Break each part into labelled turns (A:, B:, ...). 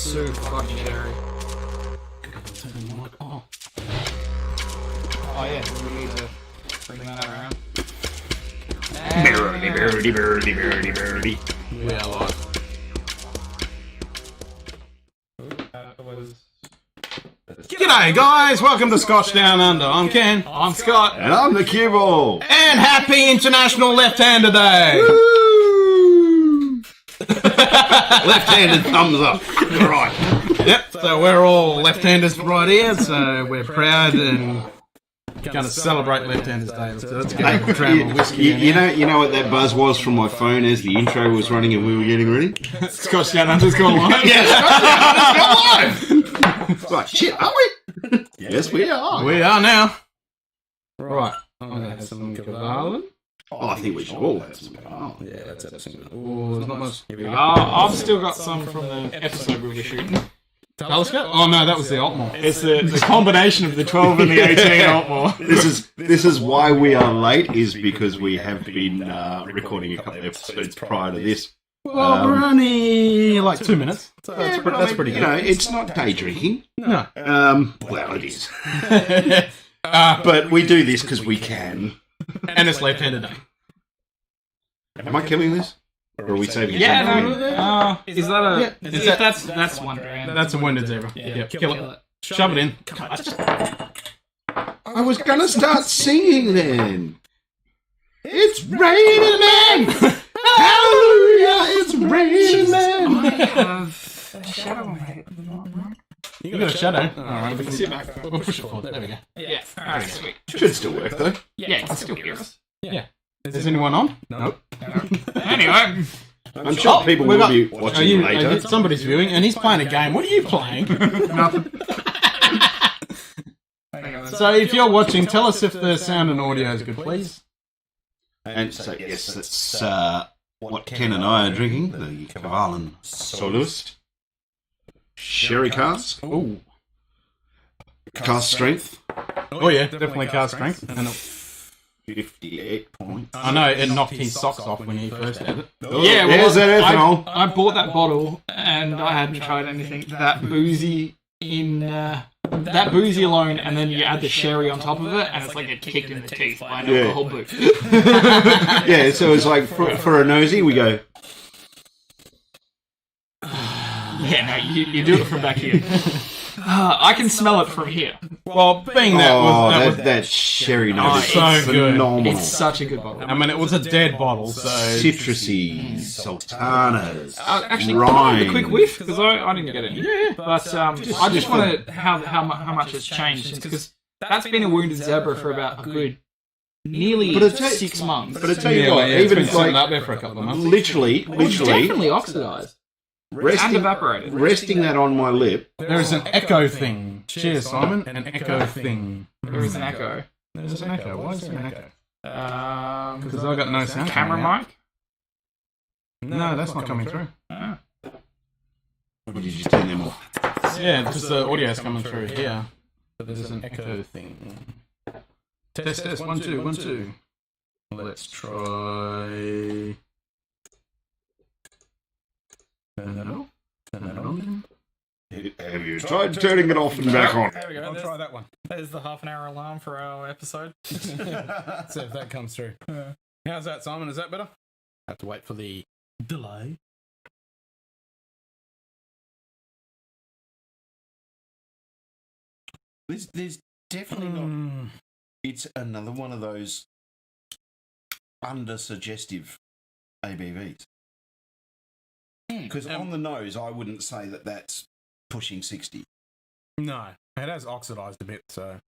A: so fucking cherry. Oh yeah, we need to bring that around.
B: Birdie.
A: We are live.
B: G'day guys, welcome to Scotch Down Under. I'm Ken.
A: I'm Scott.
C: And I'm the cue ball.
B: And happy International Left-Hander Day!
C: Woo! Left-handed thumbs up. All right.
B: Yep, so we're all left-handers right here, so we're proud and going to celebrate Left-Handers Day. So let's get a dram of whiskey.
C: You know what that buzz was from my phone as the intro was running and we were getting ready?
B: Scotch Down Under's gone live.
C: Yeah, Scotch Down Under's gone live. It's like, shit, are we? Yes, we are.
B: We are now. Right, I'm going to have some Cobain.
C: Oh, I think we should all have some. Oh,
B: Yeah, let's have some. Oh, there's not much. Here we go.
A: I've still got some from the episode we were shooting.
B: Telescope? Oh no, that was the Altmore.
A: It's the combination of the 12 and the 18 Altmore.
C: This is why we are late, is because we have been recording a couple of episodes prior to this.
B: Well, we're only like 2 minutes. So that's pretty good.
C: You know, it's not day drinking.
B: No.
C: Well, it is. But we do this because we can.
B: And it's left-handed day.
C: Am I killing this? Or are we saving it?
A: Yeah,
C: for the
A: no.
C: end?
A: Is that a?
B: Yeah.
A: Is that's one dram.
B: That's a wounded zebra.
A: Yeah,
B: Kill it. Shove it in.
C: I was gonna start singing then. It's raining men. Hallelujah! It's raining men.
A: I have a shadow on my head.
B: You got a shadow. Alright, we can
A: Sit back.
B: We'll push it forward. There we go.
A: Yeah. Alright, sweet.
C: Should still work though.
A: Yeah, you can still hear us.
B: Yeah. Is anyone on? Nope.
A: Anyway,
C: I'm sure people will be watching later.
B: Somebody's viewing, and he's playing a game. What are you playing?
A: nothing.
B: So if you're watching, tell us if the sound and audio is good, please.
C: And so yes, that's what Ken and I are drinking. The Cobain Soloist Sherry cask.
B: Ooh.
C: Cask strength.
B: Oh yeah, definitely cast strength. And
C: 58 points.
B: I know it knocked his socks off when he first had it.
A: Yeah, well,
C: There's that ethanol.
A: I bought that bottle and I hadn't tried anything that boozy that boozy alone, and then you add the sherry on top of it, and it's like it kicked in the teeth by an alcohol boot.
C: Yeah, so it's like for a nosy, we go.
A: Yeah, no, you do it from back here. I can smell it from here.
B: Well, being that
C: that sherry note is
B: so good.
C: phenomenal.
A: It's such a good bottle.
B: I mean, it was a dead bottle, so
C: Citrusy, sultanas,
A: Actually,
C: rhyme.
A: a quick whiff because I didn't get any. But I just want to how much has changed because that's been a wounded zebra for about a good nearly 6 months.
C: But I tell you what,
B: it's
C: even
B: been sitting
C: like
B: up there for a couple of months.
C: literally,
A: It's definitely oxidized and
C: resting
A: evaporated.
C: that on my lip.
B: There is an echo thing. Cheers, Simon. An echo thing.
A: There is an echo.
B: There's an echo. Why is there an echo?
A: Because
B: Because I got no sound.
A: camera
B: coming out.
A: mic.
B: No, that's not coming through.
A: Ah.
C: Or did you turn them off?
B: Yeah, because the audio is coming through here. But there's an echo thing. Test. 1, 2, 1, 2. Let's try. Turn that off. Turn that on.
C: Have you tried turning it off and back on?
A: There we go.
B: I'll try that one.
A: There's the half-an-hour alarm for our episode.
B: See if that comes through. How's that, Simon? Is that better? Have to wait for the delay.
C: There's definitely not. It's another one of those under-suggestive ABVs. Because on the nose, I wouldn't say that that's pushing 60.
B: No, it has oxidized a bit, so.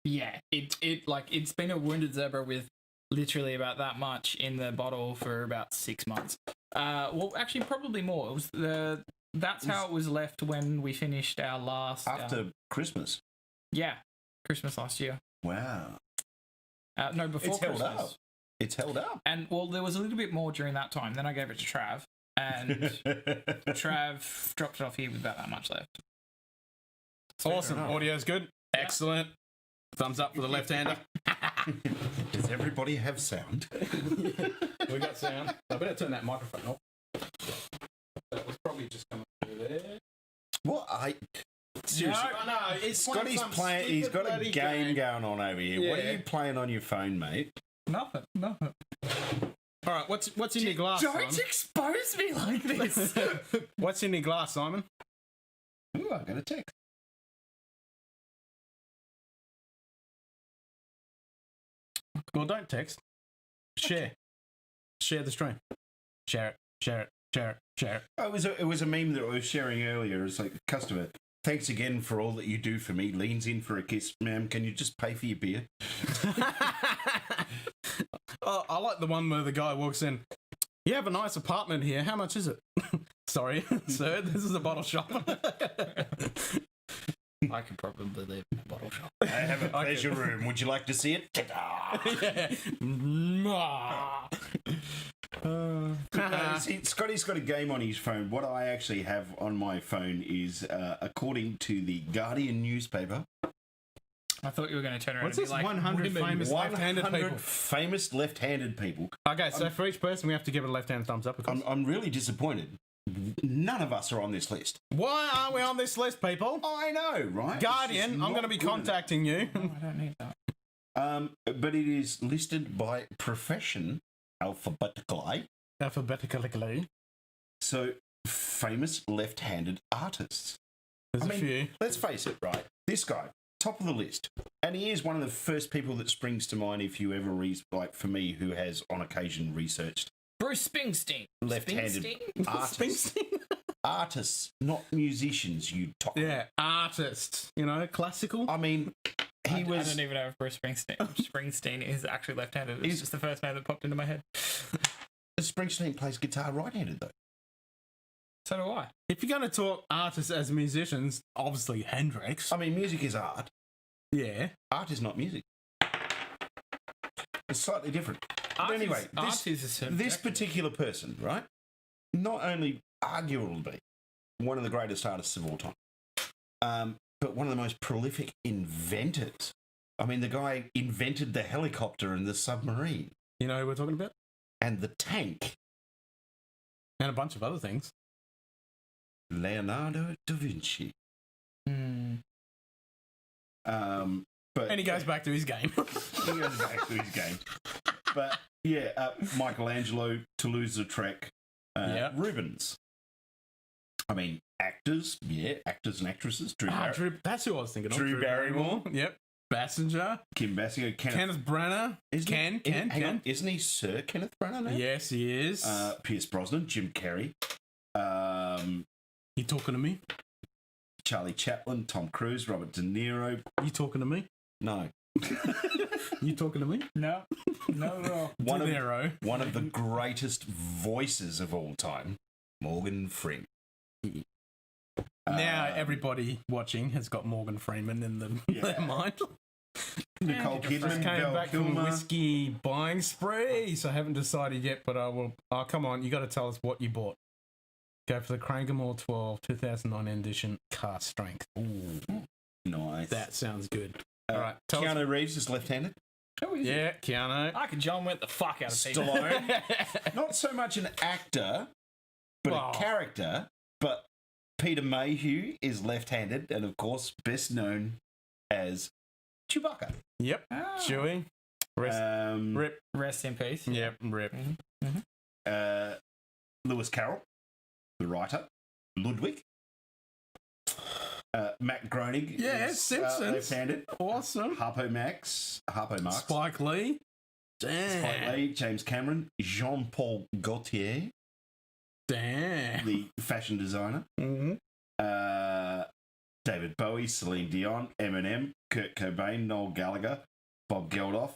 A: Yeah, it's been a wounded zebra with literally about that much in the bottle for about 6 months. Well, actually, probably more. It was that's how it was left when we finished our last
C: After Christmas.
A: Yeah, Christmas last year.
C: Wow.
A: No, before
C: It's held
A: Christmas.
C: up. It's held up.
A: And well, there was a little bit more during that time. Then I gave it to Trav, and Trav dropped it off here with about that much left.
B: Awesome. Audio's good. Excellent. Thumbs up for the left-hander.
C: Does everybody have sound?
B: We got sound. I better turn that microphone off. That was probably just coming through there.
D: What? Seriously.
B: No, it's
D: Scotty's playing. He's got a game going on over here. What are you playing on your phone, mate?
A: Nothing.
B: All right, what's in your glass,
A: Don't
B: Simon?
A: expose me like this.
B: What's in your glass, Simon?
D: Ooh, I got a text.
B: Well, don't text. Share. Share the stream. Share it. Share it. Share it. Share it.
D: Oh, it was a meme that I was sharing earlier. It's like, customer, thanks again for all that you do for me. Leans in for a kiss. Ma'am, can you just pay for your beer?
B: Oh, I like the one where the guy walks in. You have a nice apartment here. How much is it? Sorry, sir, this is a bottle shop.
A: I could probably live in a bottle shop.
D: I have a pleasure room. Would you like to see it? See, Scotty's got a game on his phone. What I actually have on my phone is, according to the Guardian newspaper,
A: I thought you were going to turn around
B: What's
A: and be
B: this
A: like,
B: 100
A: women.
B: famous left-handed
D: 100
B: people?
D: famous left-handed people.
B: Okay, so for each person, we have to give it a left-hand thumbs up.
D: I'm really disappointed. None of us are on this list.
B: Why aren't we on this list, people?
D: I know, right?
B: Guardian, I'm going to be contacting you.
A: Oh, I don't need that.
D: But it is listed by profession alphabetically.
B: Alphabetically.
D: So, famous left-handed artists.
B: There's a few.
D: Let's face it, right? This guy, top of the list. And he is one of the first people that springs to mind if you ever read, like for me, who has on occasion researched
A: Bruce Springsteen.
D: left-handed
A: Springsteen?
D: artists. Artists, not musicians, you talk.
B: Yeah, artists. You know, classical.
D: I mean,
A: I don't even know if Bruce Springsteen is actually left-handed. It's just the first name that popped into my head.
D: Springsteen plays guitar right-handed, though.
A: So do I.
B: If you're going to talk artists as musicians, obviously Hendrix.
D: I mean, music is art.
B: Yeah.
D: Art is not music. It's slightly different. But anyway, this particular person, right, not only arguably one of the greatest artists of all time, but one of the most prolific inventors. I mean, the guy invented the helicopter and the submarine.
B: You know who we're talking about?
D: And the tank.
B: And a bunch of other things.
D: Leonardo da Vinci. And
B: he goes back to his game.
D: But yeah, Michelangelo, Toulouse-Lautrec, Rubens. I mean, actors and actresses.
B: That's who I was thinking of.
D: Drew Barrymore.
B: Yep. Bassinger.
D: Kim Basinger.
B: Kenneth Branagh. Ken.
D: Isn't he Sir Kenneth Branagh now?
B: Yes, he is.
D: Pierce Brosnan, Jim Carrey.
B: You talking to me?
D: Charlie Chaplin, Tom Cruise, Robert De Niro.
B: You talking to me?
D: No.
B: You talking to me?
A: No. No.
D: One of the greatest voices of all time, Morgan Freeman.
B: Now everybody watching has got Morgan Freeman in their mind.
D: Nicole Kidman
B: came back from
D: Kilmer.
B: a whiskey buying spree, so I haven't decided yet, but I will. Oh, come on, you got to tell us what you bought. Go for the Craigmore 12 2009 edition cast strength.
D: Ooh, nice.
B: That sounds good. All right,
D: Keanu Reeves is left-handed.
A: Who is
B: Yeah, Keanu.
A: I could John went the fuck out of people.
D: Stallone. Not so much an actor, but a character. But Peter Mayhew is left-handed, and of course, best known as Chewbacca.
B: Yep.
A: Oh.
B: Chewie. Rip.
A: Rest in peace.
B: Yep. Rip.
D: Lewis Carroll, the writer. Ludwig. Matt Groening.
B: Yeah, Simpsons.
D: Left-handed.
B: Awesome.
D: Harpo Marx.
B: Spike Lee. Damn.
D: Spike Lee. James Cameron. Jean-Paul Gaultier.
B: Damn.
D: The fashion designer.
B: Mm-hmm.
D: David Bowie, Celine Dion, Eminem, Kurt Cobain, Noel Gallagher, Bob Geldof,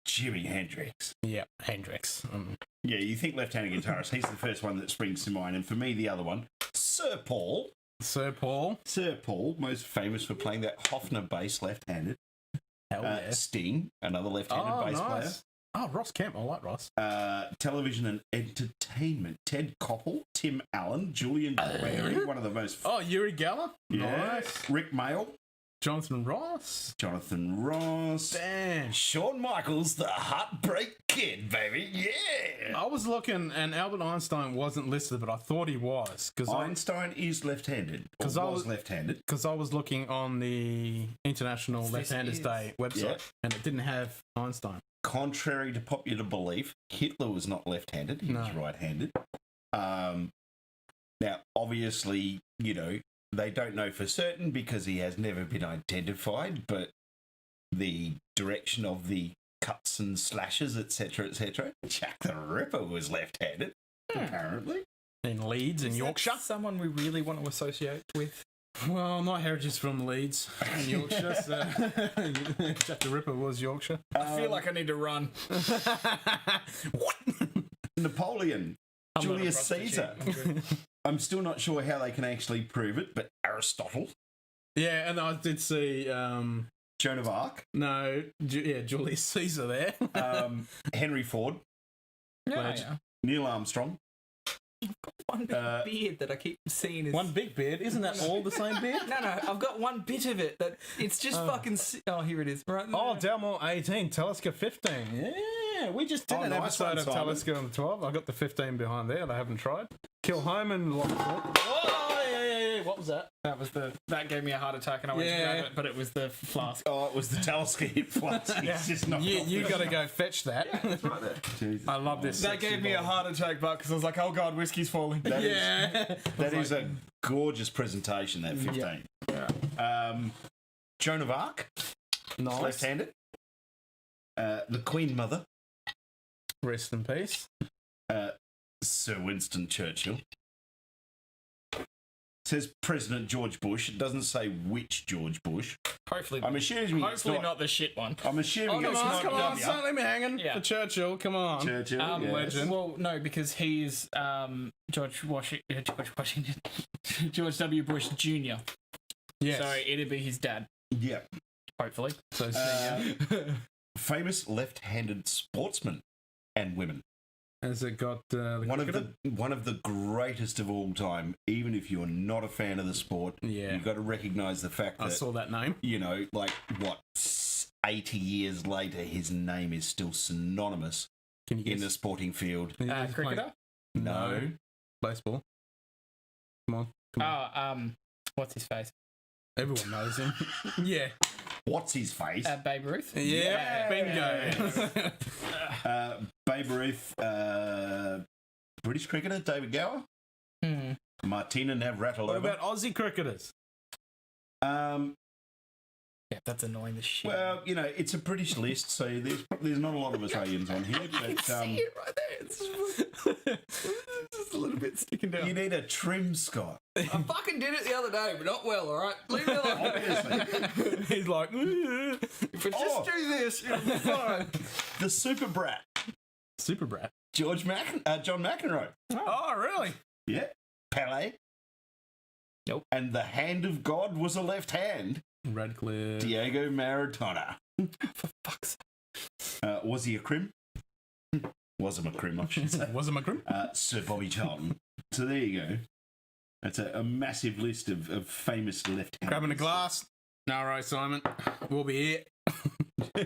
D: Jimi Hendrix.
B: Yep, Hendrix.
D: Yeah, you think left-handed guitarist. He's the first one that springs to mind. And for me, the other one, Sir Paul.
B: Sir Paul,
D: most famous for playing that Hofner bass left-handed.
B: Hell yeah.
D: Sting, another left-handed bass player.
B: Oh, Ross Kemp. I like Ross.
D: Television and entertainment. Ted Koppel, Tim Allen, Julian Clary, one of the most...
B: Yuri Geller.
D: Yeah.
B: Nice.
D: Rick Mayall,
B: Jonathan Ross.
D: Damn. Shawn Michaels, the Heartbreak Kid, baby. Yeah.
B: I was looking, and Albert Einstein wasn't listed, but I thought he was.
D: Einstein is left-handed. Because I was left-handed.
B: Because I was looking on the International Left-Handers Day website, and it didn't have Einstein.
D: Contrary to popular belief, Hitler was not left-handed. He was right-handed. Now, obviously, you know, they don't know for certain because he has never been identified, but the direction of the cuts and slashes, etc., Jack the Ripper was left-handed, apparently.
B: In Leeds, in Yorkshire.
A: Someone we really want to associate with.
B: Well, my heritage is from Leeds in Yorkshire, so Jack the Ripper was Yorkshire.
A: I feel like I need to run.
B: What?
D: Napoleon, Julius Caesar. I'm still not sure how they can actually prove it, but Aristotle.
B: Yeah, and I did see...
D: Joan of Arc.
B: No, Julius Caesar there.
D: Henry Ford.
A: Yeah.
D: Neil Armstrong.
A: One big beard that I keep seeing is...
B: One big beard? Isn't that all the same beard?
A: No, I've got one bit of it that it's just fucking... Oh, here it is. Right there.
B: Oh, Delmore 18, Talisker 15. Yeah, we just did an episode of Talisker on 12. I got the 15 behind there. They haven't tried. Kilholman, Lockport. Oh, yeah. What was that?
A: That gave me a heart attack and I went to grab it, but it was the flask.
D: Oh, it was the Talisker flask. It's just not...
B: You got to go fetch that.
D: Yeah, that's right there. Jesus.
B: I love this.
A: That gave me a heart attack, but because I was like, oh god, whiskey's falling.
D: That is a gorgeous presentation, that 15.
A: Yeah.
D: Joan of Arc.
B: Nice.
D: Left-handed. The Queen Mother.
B: Rest in peace.
D: Sir Winston Churchill. It says President George Bush. It doesn't say which George Bush.
A: Hopefully
D: not
A: the shit one.
D: I'm assuming it's not.
B: Come on, don't leave me hanging.
A: Yeah.
B: For Churchill, come on.
D: Churchill, yes.
B: Legend.
A: Well, no, because he's George W. Bush Jr.
B: Yes.
A: So it'd be his dad.
D: Yeah.
A: Hopefully.
B: So
D: famous left-handed sportsmen and women.
B: Has it got
D: one of the greatest of all time? Even if you're not a fan of the sport, you've got to recognise the fact that
B: I saw that name.
D: You know, like 80 years later, his name is still synonymous in the sporting field.
A: Cricketer?
D: No.
B: Baseball. Come on.
A: What's his face?
B: Everyone knows him. Yeah.
D: What's his face?
A: Babe Ruth.
B: Yeah. Bingo.
D: Babe Ruth. British cricketer David Gower. Martina Navratilova.
B: What about Aussie cricketers?
A: Yeah, that's annoying as shit.
D: Well, you know, it's a British list, so there's not a lot of Australians on here. But,
A: you can see it right there. It's just a little bit sticking down.
D: You need a trim, Scott.
A: I fucking did it the other day, but not well, all right? Leave me alone.
D: Obviously.
B: He's like,
A: if I just do this, it'll be fine.
D: The Super Brat.
B: Super Brat.
D: John McEnroe.
B: Oh, really?
D: Yeah. Pele.
A: Nope.
D: And the hand of God was a left hand.
B: Radcliffe.
D: Diego Maradona.
A: For fuck's
D: sake. Was he a crim? Was him a crim, I should say.
B: Was him a crim?
D: Sir Bobby Charlton. So there you go. That's a massive list of famous left-handers.
B: Grabbing a glass. No, right, Simon. We'll be here.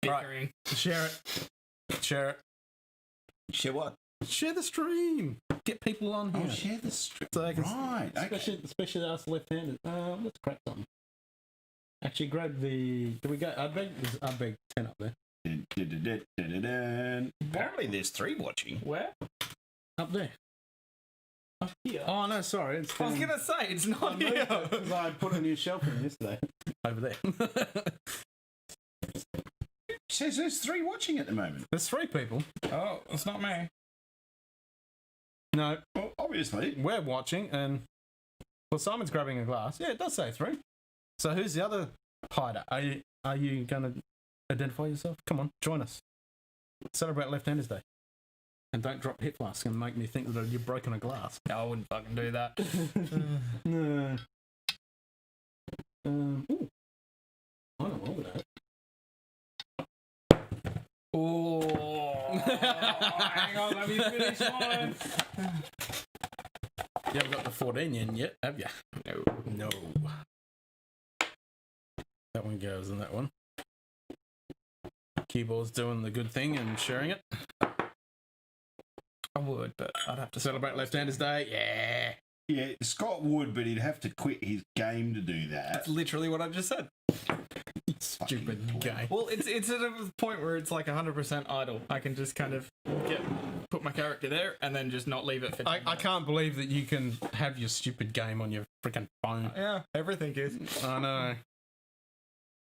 B: Right. Share it. Share it.
D: Share what?
B: Share the stream. Get people on here.
D: Oh, share the stream.
B: So
D: right.
B: Especially us left-handed. Let's crack something. Actually, grab the... Do we go Ardbeg? There's Ardbeg 10 up there.
D: Apparently there's 3 watching.
A: Where?
B: Up there.
A: Up here.
B: Oh, no, sorry. It's
A: I was going to say, it's not here.
B: Because I put a new shelf in yesterday. Over there.
D: It says there's 3 watching at the moment.
B: There's 3 people.
A: Oh, it's not me.
B: No.
D: Well, obviously.
B: We're watching, and... Well, Simon's grabbing a glass. Yeah, it does say 3. So who's the other hider? Are you going to identify yourself? Come on, join us. Celebrate Left-Handers Day. And don't drop hit flask and make me think that you've broken a glass.
A: No, I wouldn't fucking do that.
B: No. Ooh. I don't know that.
A: Oh, hang on, let me finish mine.
B: You haven't got the 14 in yet, have you?
A: No.
B: That one goes in that one. Keyboard's doing the good thing and sharing it.
A: I would, but I'd have to
B: Celebrate Left-Handers Day. Yeah.
D: Yeah, Scott would, but he'd have to quit his game to do that.
A: That's literally what I just said.
B: Stupid guy.
A: Well, it's at a point where it's like 100% idle. I can just kind of put my character there and then just not leave it for 10
B: I
A: minutes.
B: can't believe that you can have your stupid game on your freaking phone.
A: Yeah, everything is.
B: I know.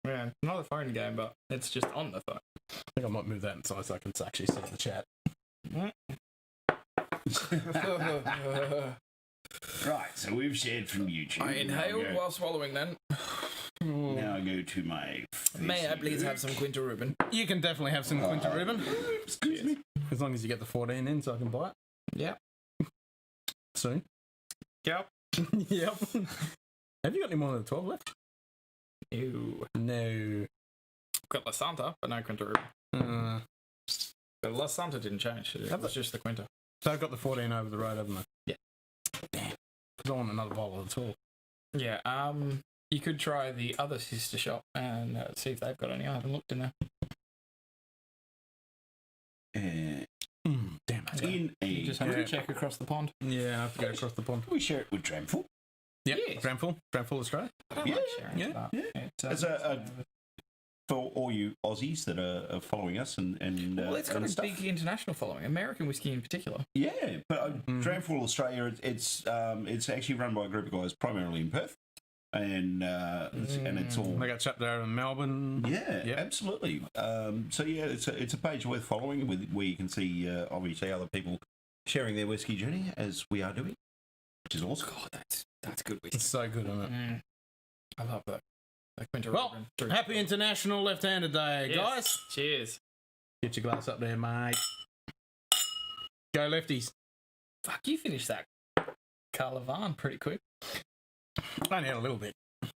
A: Man, not a phone game, but it's just on the phone.
B: I think I might move that inside so I can actually see the chat.
D: Right, so we've shared from YouTube.
A: I inhaled while swallowing then.
D: Now I go to my...
A: May I please have some Quinta Rubin?
B: You can definitely have some Quinta Rubin.
D: Excuse me.
B: As long as you get the 14 in so I can buy it.
A: Yep.
B: Soon.
A: Yep.
B: Yep. Have you got any more than the 12 left?
A: Ew.
B: No.
A: Got La Santa, but no Quinta Rubin. The La Santa didn't change. It was just the Quinta.
B: So I've got the 14 over the road, haven't I?
A: Yeah.
B: Damn. Because I want another bottle of the all.
A: Yeah, you could try the other sister shop and see if they've got any. I haven't looked in there.
B: Damn it.
D: In a...
A: You just have to check across the pond.
B: Yeah, I have to go across the pond.
D: We share it with Dramful.
B: Yep.
A: Yes.
B: Dramful Australia.
A: I don't
D: Yeah,
A: like sharing
B: yeah,
A: that.
D: As for all you Aussies that are following us and
A: well, it's got
D: and
A: a
D: stuff.
A: big international following, American whiskey in particular.
D: Yeah, but Dramful Australia, it's actually run by a group of guys primarily in Perth, and it's all
B: They got chapter out in Melbourne.
D: yeah, absolutely. So yeah, it's a page worth following where you can see obviously other people sharing their whiskey journey as we are doing, which is awesome.
A: God, that's good whiskey.
B: It's so good, isn't it?
A: I love that.
B: Well, happy International Left-Handed Day,
A: Yes.
B: guys.
A: Cheers.
B: Get your glass up there, mate. Go lefties.
A: Fuck, you finished that Carlavan pretty quick.
B: I only had a little bit.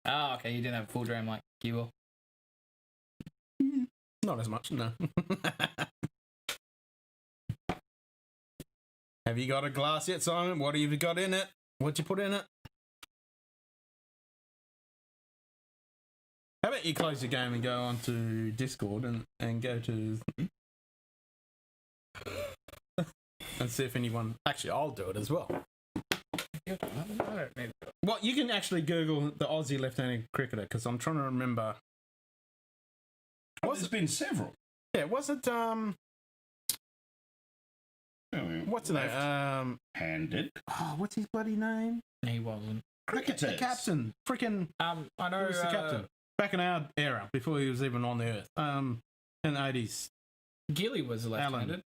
A: Oh, okay, you didn't have a full dram like you will.
B: Not as much, no. Have you got a glass yet, Simon? What have you got in it? What'd you put in it? How about you close your game and go onto Discord and go to... and see if anyone... Actually, I'll do it as well.
A: I don't need to.
B: Well, you can actually Google the Aussie left-handed cricketer, because I'm trying to remember...
D: There's been several.
B: Yeah, was it... What's his name?
D: Handed
B: Oh, what's his bloody name?
A: He wasn't.
D: cricketers.
B: The captain. Freaking...
A: I know.
B: Who was the captain? Back in our era, before he was even on the earth. In the 80s.
A: Gilly was left-handed.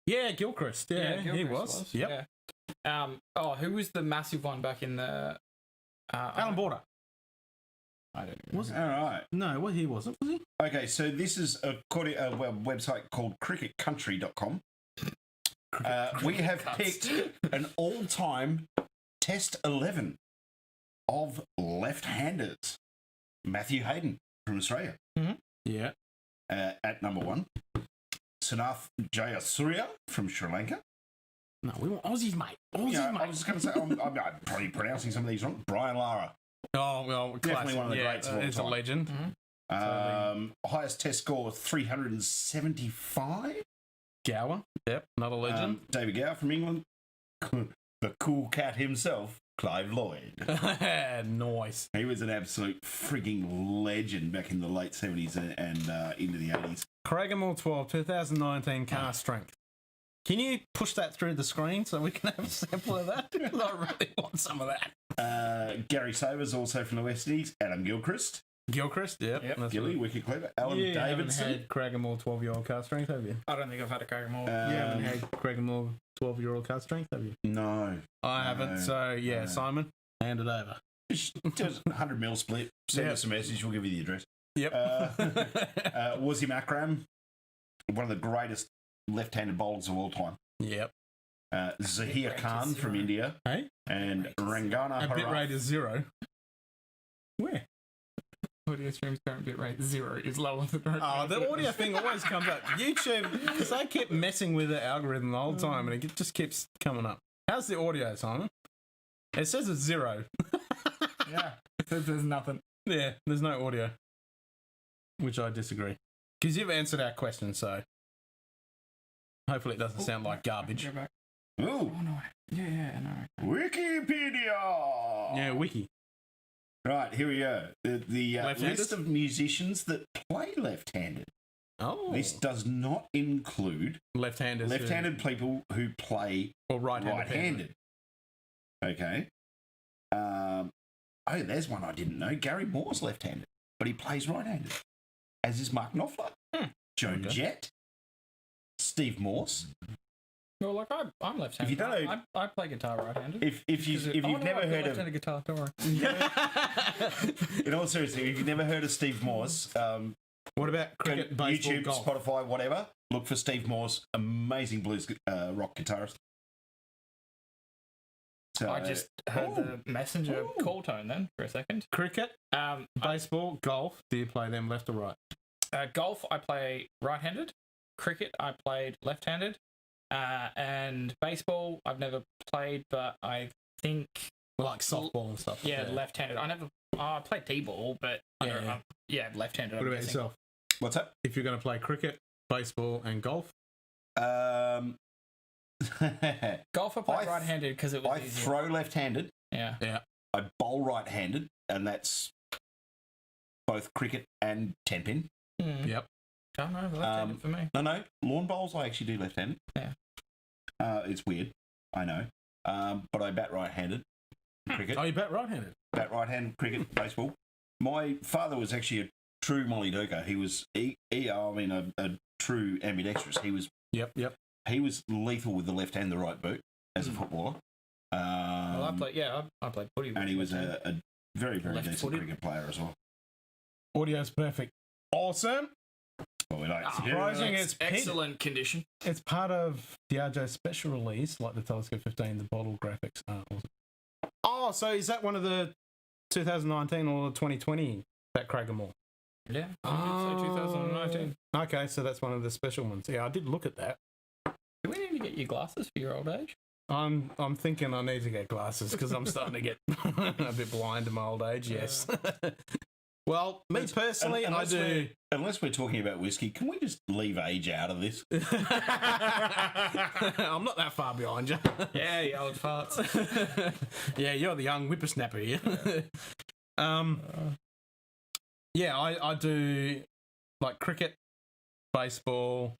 B: Yeah, Gilchrist. Yeah, he
A: Gilchrist
B: was. Yep.
A: Yeah. Who was the massive one back in the...
B: Alan Border.
A: I don't know.
B: Was it?
D: All right.
B: No, well, he wasn't, was he?
D: Okay, so this is according a website called cricketcountry.com. We have picked an all-time Test 11 of left-handers. Matthew Hayden from Australia.
B: Mm-hmm. Yeah.
D: At number 1. Sanath Jayasuriya from Sri Lanka.
B: No, we want Aussies, mate. Aussies,
D: Yeah,
B: mate.
D: I was just going to say, I'm probably pronouncing some of these wrong. Brian Lara.
B: Oh, well,
D: Definitely
B: classic.
D: one of the greats of all
B: It's a
D: time.
B: legend.
A: Mm-hmm.
D: Highest test score 375.
B: Gower. Yep, another legend.
D: David Gower from England. The cool cat himself, Clive Lloyd.
B: Nice.
D: He was an absolute frigging legend back in the late 70s and into the 80s.
B: Craigamore 12, 2019 car strength. Can you push that through the screen so we can have a sample of that? I really want some of that.
D: Gary Savers, also from the West Indies. Adam Gilchrist.
B: Gilchrist, yep. That's
D: Gilly,
B: right.
D: wicked clever. Alan
B: You haven't
D: Davidson.
B: had Craigamore 12-year-old car strength, have you?
A: I don't think I've had a Craigamore.
B: You haven't had Craigamore 12-year-old car strength, have you?
D: No.
B: I haven't, so yeah,
D: no.
B: Simon, hand it over.
D: Just 100 mil split. Send us a message, we'll give you the address.
B: Yep.
D: Wasim Akram, one of the greatest left-handed bowlers of all time.
B: Yep.
D: Zahir Khan from India.
B: Hey?
D: And Rangana
B: A bit
D: Harath.
B: rate is 0. Where?
A: Audio stream's current bit rate 0 is lower than
B: Oh, the audio thing always comes up. YouTube, because I kept messing with the algorithm the whole time and it just keeps coming up. How's the audio, Simon? It says it's 0.
A: Yeah. It says there's nothing.
B: Yeah, there's no audio, which I disagree. Because you've answered our question, so hopefully it doesn't sound like garbage.
A: Go back.
D: Ooh,
A: Oh no. Yeah, no.
D: Wikipedia.
B: Yeah, wiki.
D: Right, here we go. The
B: Left-handed?
D: list of musicians that play left-handed.
B: Oh,
D: This does not include
B: left-handed.
D: left-handed people who play
B: or right-handed.
D: right-handed. Okay. Oh, there's one I didn't know. Gary Moore's left-handed, but he plays right-handed. As is Mark Knopfler, Joan
B: Okay.
D: Jett, Steve Morse.
A: Well, like I'm left-handed.
D: If you don't know-
A: I play guitar right-handed.
D: If you've never heard of,
A: left-handed guitar, don't worry.
D: in all seriousness, if you've never heard of Steve Morse,
B: What about
D: go
B: cricket,
D: to
B: baseball,
D: YouTube,
B: golf?
D: Spotify, whatever. Look for Steve Morse, amazing blues rock guitarist. So,
A: I just heard the messenger call tone then for a second.
B: Cricket, baseball, golf. Do you play them left or right?
A: Golf, I play right-handed. Cricket, I played left-handed. And baseball, I've never played, but I think
B: Like softball and stuff.
A: left-handed. I played t-ball, but I don't know. Yeah, left-handed.
B: What
A: I'm
B: about
A: guessing.
B: yourself?
D: what's that?
B: If you're going to play cricket, baseball, and golf,
A: Golf, I played
D: I
A: right-handed because it was
D: I
A: easier.
D: throw left-handed.
A: Yeah.
D: I bowl right-handed, and that's both cricket and 10-pin.
B: Yep.
A: I don't know, left-handed for me.
D: No, lawn bowls I actually do left-handed.
A: Yeah.
D: It's weird, I know. But I bat right-handed. Cricket,
B: Oh, you bat right-handed.
D: bat right-handed, cricket, baseball. My father was actually a true Molly Doka. He was, a true ambidextrous. He
B: Yep.
D: was lethal with the left and the right boot as a footballer.
A: Well, I played footy.
D: And he was
A: left-handed.
D: a very, very decent
A: Left-footed.
D: cricket player as well.
B: Audio's perfect. Awesome.
D: Well, we like to hear
B: Surprising
D: that.
B: it's
A: excellent condition.
B: It's part of the RJ special release, like the Telescope 15, the Bogle graphics. Awesome. Oh, so is that one of the 2019 or 2020 that Craigamore?
A: Yeah. I did say 2019.
B: Okay, so that's one of the special ones. Yeah, I did look at that.
A: Do we need to get you glasses for your old age?
B: I'm thinking I need to get glasses because I'm starting to get a bit blind in my old age. Yes. Well, me personally, I do.
D: Unless we're talking about whiskey, can we just leave age out of this?
B: I'm not that far behind you.
A: Yeah, you old farts.
B: Yeah, you're the young whippersnapper here. Yeah, I do like cricket, baseball,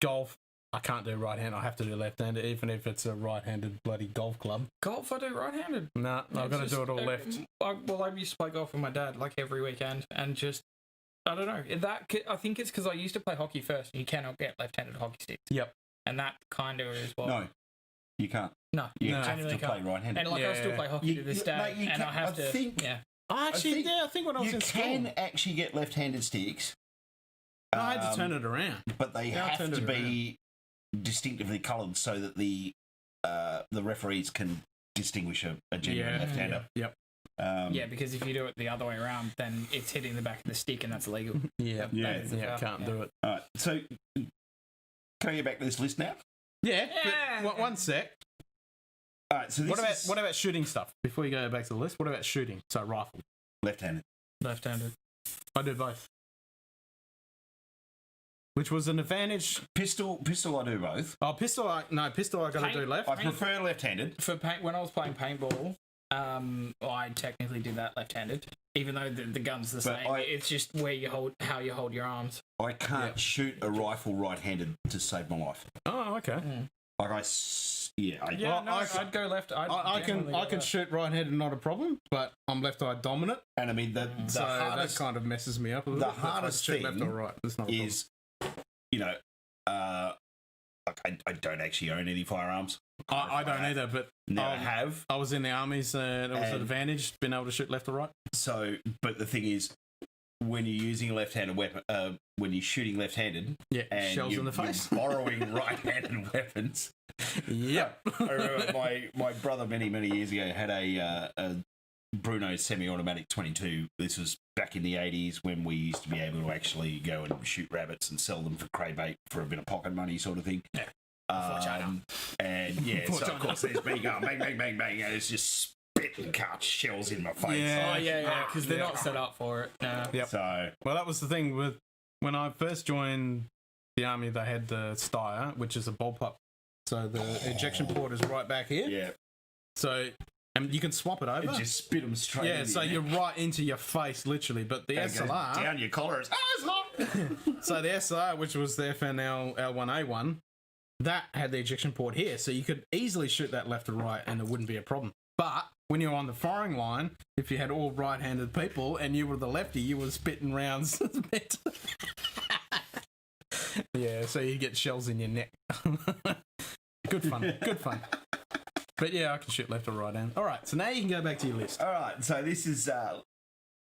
B: golf. I can't do right hand. I have to do left handed, even if it's a right handed bloody golf club.
A: Golf, I do right-handed.
B: Nah, I've got to do it all left.
A: I used to play golf with my dad like every weekend, and just I don't know. I think it's because I used to play hockey first. And you cannot get left-handed hockey sticks.
B: Yep.
A: And that kind of is what.
D: No, you can't.
A: No,
D: You have
A: genuinely
D: to play
A: can't.
D: right-handed.
A: And like I still play hockey to this day,
D: mate, you
A: and
D: can-
A: I have
D: I
A: to.
D: think-
A: Yeah.
B: I
D: think
B: think when I was
D: You
B: in
D: can
B: school,
D: actually get left-handed sticks.
B: I had to turn it around.
D: But they
B: Yeah, I
D: have
B: turned
D: to
B: it
D: be distinctively coloured so that the referees can distinguish a genuine left-hander.
B: Yep.
A: Yeah, because if you do it the other way around, then it's hitting the back of the stick, and that's illegal.
B: Yeah.
D: Yeah.
A: That is a foul.
B: Can't
A: Yeah.
B: do it.
D: All right, so can I get back to this list now?
B: Yeah.
A: Yeah.
B: But one sec.
D: All right, so this
B: What about shooting stuff? Before you go back to the list, what about shooting? So rifle.
D: left-handed?
A: Left-handed.
B: I do both. Which was an advantage.
D: Pistol, I do both.
B: Oh, pistol I got to do left.
D: I prefer left-handed.
A: For when I was playing paintball, I technically did that left-handed, even though the gun's the
D: But
A: same. It's just how you hold your arms.
D: I can't shoot a rifle right-handed to save my life.
B: Oh, okay.
D: Like
A: I'd go left.
B: I can shoot right-handed, not a problem, but I'm left-eye dominant.
D: And I mean the
B: So
D: hardest
B: that kind of messes me up a little
D: the
B: bit. but I
D: hardest
B: shoot left
D: thing
B: or right. That's not a
D: is, like I don't actually own any firearms.
B: problem. I don't either, but
D: Never have.
B: I was in the armies and it was an
D: And-
B: advantage being able to shoot left or right.
D: So, but the thing is, when you're using a left-handed weapon, when you're shooting left-handed,
B: Yeah,
D: and
B: shells in the face.
D: you're borrowing right-handed weapons.
B: Yep.
D: I remember my brother many years ago had a Bruno semi-automatic 22. This was back in the 80s when we used to be able to actually go and shoot rabbits and sell them for craybait for a bit of pocket money, sort of thing.
A: Yeah.
D: And yeah, so of course there's me going bang, bang, bang, bang, and it's just spitting cut shells in my face.
B: Yeah.
A: Oh yeah, because they're not set up for it. No.
B: Yep.
D: So
B: Well, that was the thing with when I first joined the army. They had the Steyr, which is a bullpup. So the ejection port is right back here.
D: yeah,
B: So and you can swap it over.
D: it just spit them straight.
B: Yeah,
D: in
B: so you're right into your face, literally. But the
D: it goes
B: SLR,
D: down your collar. It's hot.
B: so the SLR, which was the FNL L1A1, that had the ejection port here, so you could easily shoot that left or right, and it wouldn't be a problem. But when you're on the firing line, if you had all right-handed people and you were the lefty, you were spitting rounds. Yeah, so you get shells in your neck. Good fun. Good fun. But yeah, I can shoot left or right hand. All right, so now you can go back to your list.
D: All right, so this is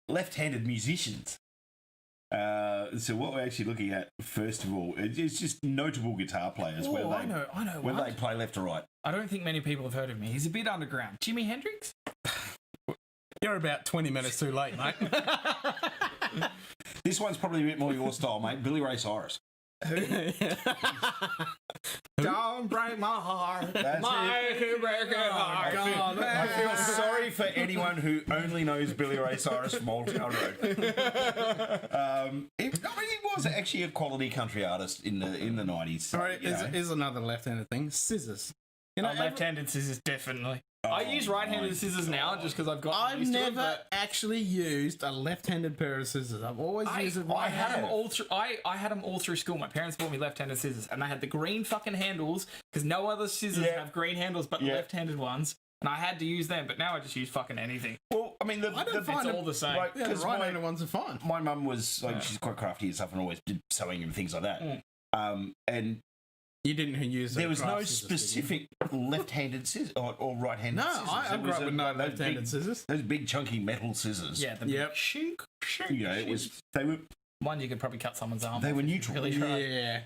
D: left-handed musicians. So what we're actually looking at, first of all, it's just notable guitar players.
A: Oh,
D: where they,
A: I know.
D: When
A: what?
D: they play left or right.
A: I don't think many people have heard of me. He's a bit underground. Jimi Hendrix?
B: You're about 20 minutes too late, mate.
D: This one's probably a bit more your style, mate. Billy Ray Cyrus.
B: Don't break my heart.
D: That's it. I feel sorry for anyone who only knows Billy Ray Cyrus from Old Town Road. He was actually a quality country artist in the 90s. So,
B: All right, here's another left-handed thing. Scissors. You know,
A: left-handed scissors, definitely. I use right-handed scissors now just because I've got.
B: I've never actually used a left-handed pair of scissors. I've always used a
A: I had
B: right-handed.
A: them all through. I had them all through school. My parents bought me left-handed scissors, and they had the green fucking handles because no other scissors have green handles but the left-handed ones. And I had to use them, but now I just use fucking anything.
D: Well, I mean,
A: It's all the same.
D: Right,
B: Yeah, the right-handed ones are fine.
D: my mum was like, she's quite crafty and stuff, and always did sewing and things like that. And
B: You didn't use.
D: there was no
B: craft scissors, did you?
D: specific left-handed scissors or right-handed
B: No,
D: scissors.
B: I grew up with no
D: those
B: left-handed
D: big-
B: scissors.
D: Those big chunky metal scissors.
A: Yeah, the
B: Yep.
A: shink.
D: You know, they were
A: One you could probably cut someone's arm.
D: They
A: off
D: were
A: if you
D: neutral.
A: Really tried.
B: Yeah.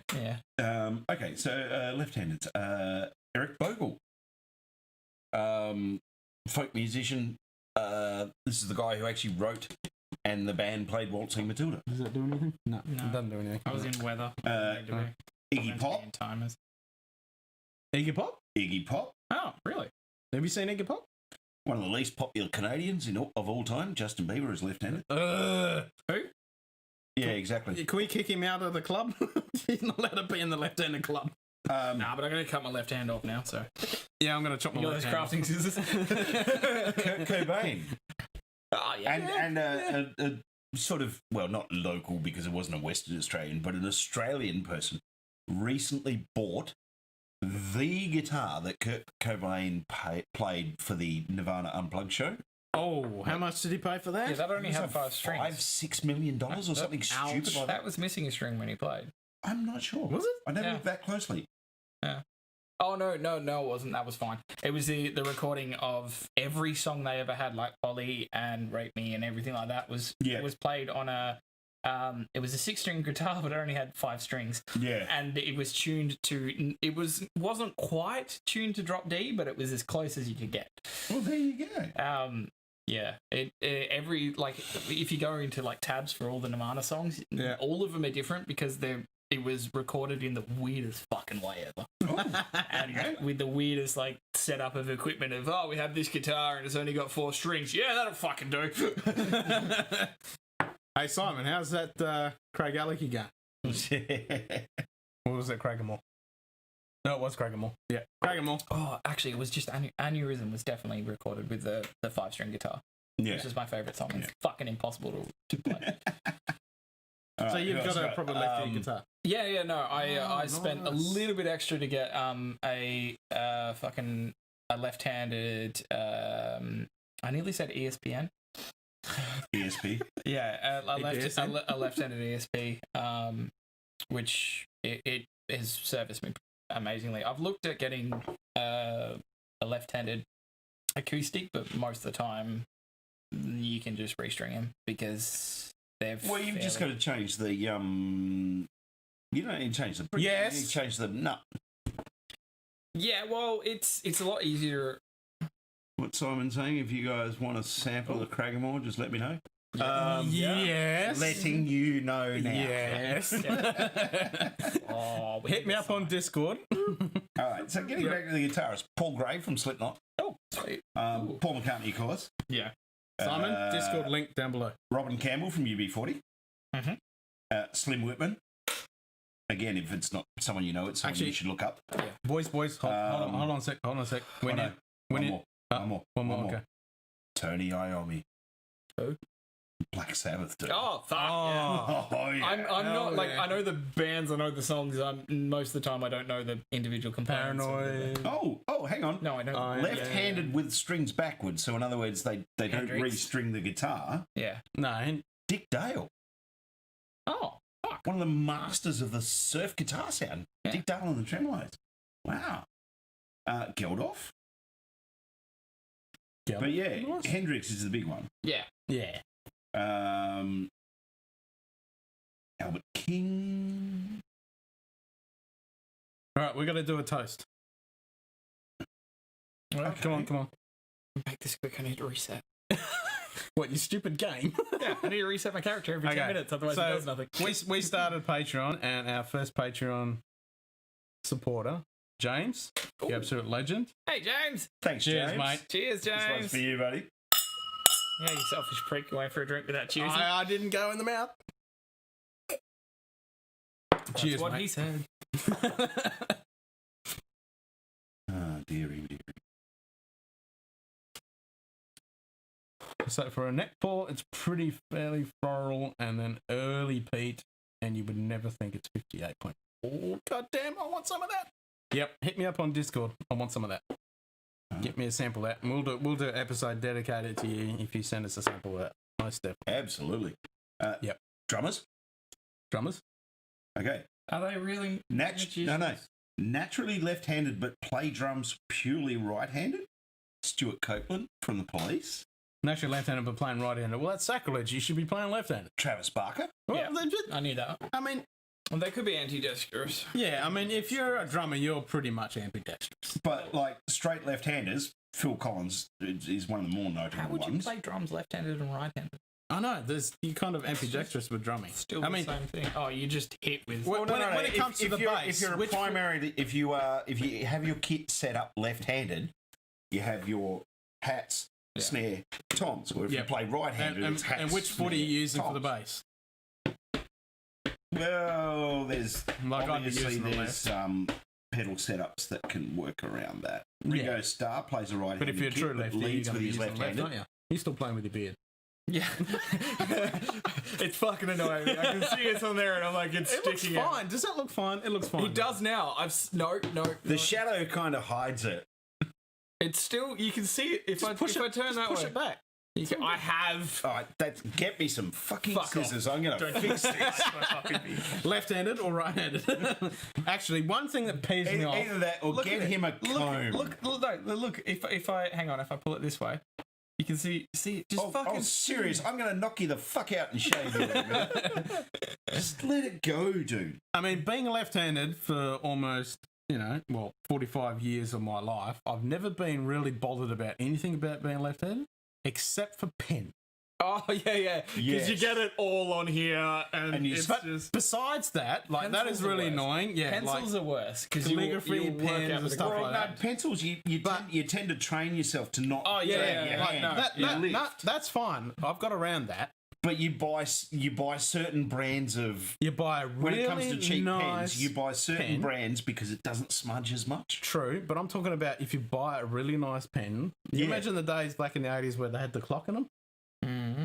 A: Yeah.
D: Okay, so left-handed. Eric Bogle, folk musician. This is the guy who actually wrote and the band played Waltzing Matilda.
B: Does that do anything? No,
A: No.
B: it doesn't do anything.
A: I was in weather.
D: Iggy Pop.
A: Timers.
B: Iggy Pop?
D: Iggy Pop,
A: Oh, really?
B: Have you seen Iggy Pop?
D: one of the least popular Canadians of all time. Justin Bieber is left-handed.
A: Who?
D: Yeah, exactly.
B: Can we kick him out of the club? He's not allowed to be in the left-handed club.
A: Nah, but I'm going to cut my left hand off now, so.
B: Yeah, I'm going to chop my
A: You got
B: left
A: those
B: hand
A: crafting scissors?
D: Kurt Cobain.
A: Oh, yeah.
D: And a sort of, well, not local because it wasn't a Western Australian, but an Australian person recently bought the guitar that Kurt Cobain played for the Nirvana Unplugged show.
B: Oh, how much did he pay for that?
A: Yeah, that only
D: It was
A: had
D: like
A: 5 strings.
D: $5-6 million or something stupid like that.
A: That was missing a string when he played.
D: I'm not sure.
B: Was it?
D: I never
A: Yeah.
D: looked that closely.
A: Yeah. Oh, no, it wasn't. That was fine. It was the recording of every song they ever had, like Polly and Rape Me and everything like that was played on a... it was a 6-string guitar, but it only had 5 strings.
D: Yeah.
A: And it was tuned to... It wasn't quite tuned to drop D, but it was as close as you could get.
D: Well, there you go.
A: Yeah, every, like, if you go into like tabs for all the Nirvana songs, all of them are different because it was recorded in the weirdest fucking way ever, and with the weirdest like setup of equipment of we have this guitar and it's only got 4 strings. Yeah, that'll fucking do.
B: Hey Simon, how's that Craig Alecky going? Or was it Craigamore? No, it was Craigamore. Yeah, Craigamore.
A: Oh, actually, it was just Aneurysm was definitely recorded with the 5-string guitar, which is my favourite song. It's fucking impossible to play.
B: So you've got a proper lefty guitar.
A: Yeah, no. I spent a little bit extra to get a left-handed. I nearly said ESPN.
D: ESP.
A: Yeah, a left-handed ESP, which it has serviced me amazingly. I've looked at getting a left-handed acoustic, but most of the time you can just restring them because they're.
D: Well, you've just got to change the You don't need to change the.
B: Yes.
D: You need to change the nut.
A: Yeah, well, it's a lot easier.
D: What Simon's saying, if you guys want a sample of Craigamore, just let me know.
B: Yes.
D: Letting you know now.
B: Yes. Hit me up on Discord.
D: All right, so getting back to the guitarist, Paul Gray from Slipknot.
A: Oh, sweet.
D: Paul McCartney, of course.
A: Yeah.
B: Simon, Discord link down below.
D: Robin Campbell from UB40.
A: Mhm.
D: Slim Whitman. Again, if it's not someone you know, it's someone you should look up.
A: Yeah.
B: Boys, hold on a sec. Hold on a sec.
D: One more.
B: Okay.
D: Tony Iommi.
A: Who?
D: Black Sabbath, dude.
A: Oh, fuck.
B: Oh.
A: Yeah. I'm not like I know the bands, I know the songs. Most of the time I don't know the individual components.
B: Paranoid.
D: Oh, hang on.
A: No, I know.
D: Left-handed with strings backwards, so in other words, they don't
A: Hendrix.
D: re-string the guitar.
A: Yeah.
B: No.
D: Dick Dale,
A: Oh, fuck.
D: one of the masters of the surf guitar sound.
A: Yeah.
D: Dick Dale and the Tremolos. Wow. Geldof. But yeah,
B: Nice.
D: Hendrix is the big one.
A: Yeah.
B: Yeah.
D: Albert King.
B: All right, we got to do a toast.
D: Okay.
B: Come on.
A: Make this quick. I need to reset.
B: What, you stupid game?
A: Yeah, I need to reset my character every 10 minutes, otherwise it does nothing.
B: we started Patreon, and our first Patreon supporter, James, the absolute legend.
A: Hey, James.
D: Thanks,
B: Cheers,
D: James.
B: mate.
A: Cheers,
D: This one's
A: James.
D: for you, buddy.
A: Yeah, you selfish prick. You went for a drink without cheers.
B: I didn't go in the mouth. Cheers,
A: what
B: mate.
A: he said.
D: Dearie.
B: So for a neck pour, it's pretty fairly floral, and then early peat, and you would never think it's 58. Oh, goddamn! I want some of that. Yep, hit me up on Discord. I want some of that. Get me a sample of that, and we'll do an episode dedicated to you if you send us a sample of that. Nice step.
D: Absolutely.
B: Yep.
D: Drummers. Okay.
A: Are they really?
D: No. Naturally left-handed, but play drums purely right-handed. Stuart Copeland from The Police.
B: Naturally left-handed, but playing right-handed. Well, that's sacrilege. You should be playing left-handed.
D: Travis Barker.
B: Well,
A: Yeah. I knew that.
B: I mean,
A: Well, they could be ambidextrous.
B: yeah. I mean, if you're a drummer, you're pretty much ambidextrous.
D: But like straight left-handers, Phil Collins is one of the more notable
A: How would you
D: ones.
A: play drums left-handed and right-handed?
B: I know. You kind of ambidextrous with drumming.
A: Still the same thing. Oh, you just hit with...
B: When it comes to the bass,
D: if you're a primary, if you have your kit set up left-handed, you have your hats, snare, toms. Or if you play right-handed, it's hats.
B: And which foot are you using for the
D: toms.
B: bass?
D: Well, there's
B: Like I'd be
D: obviously
B: using the
D: there's pedal setups that can work around that. Ringo Starr plays a right-handed
B: But if you're a true
D: kit, but
B: lefty, you're
D: leads
B: going
D: with
B: to be
D: his
B: using the left,
D: left-handed.
B: aren't you? You're still playing with your beard.
A: Yeah. It's fucking annoying. I can see it's on there and I'm like, it's
B: It looks
A: sticking out.
B: fine. Does that look fine? It looks fine.
A: It does now. No.
D: The shadow kind of hides it.
A: It's still, you can see it. If I turn that
B: push
A: way.
B: it back.
A: I have.
D: All right, get me some fucking
A: Fuck
D: scissors. I'm going to fix this.
B: Left-handed or right-handed? Actually, one thing that pees me off.
D: Either that or
A: Look
D: get
A: at it.
D: him a comb.
A: Look. If I hang on, if I pull it this way, you can see it just fucking.
D: Oh, serious. I'm going to knock you the fuck out and shave you in a minute. Just let it go, dude.
B: I mean, being left-handed for almost, 45 years of my life, I've never been really bothered about anything about being left-handed, except for pen.
A: Oh yeah. Because
D: Yes.
A: you get it all on here, and
D: you-
A: it's
B: But
A: just.
B: besides that, that is
A: Pencils are
B: really
A: worse.
B: annoying. Yeah,
A: Pencils are worse because
B: calligraphy, pens and stuff
D: Well,
B: like that.
D: pencils, you tend to train yourself to not.
A: Oh, yeah,
D: drag
A: yeah,
D: your
A: yeah.
D: hand. You lift.
B: That's fine. I've got around that.
D: But you buy certain brands of.
B: You buy a
D: When
B: really
D: it comes to cheap
B: nice
D: pens, you buy certain
B: pen.
D: brands because it doesn't smudge as much.
B: True, but I'm talking about if you buy a really nice pen. You
D: Yeah.
B: imagine the days back in the 80s where they had the clock in them?
A: Mm-hmm.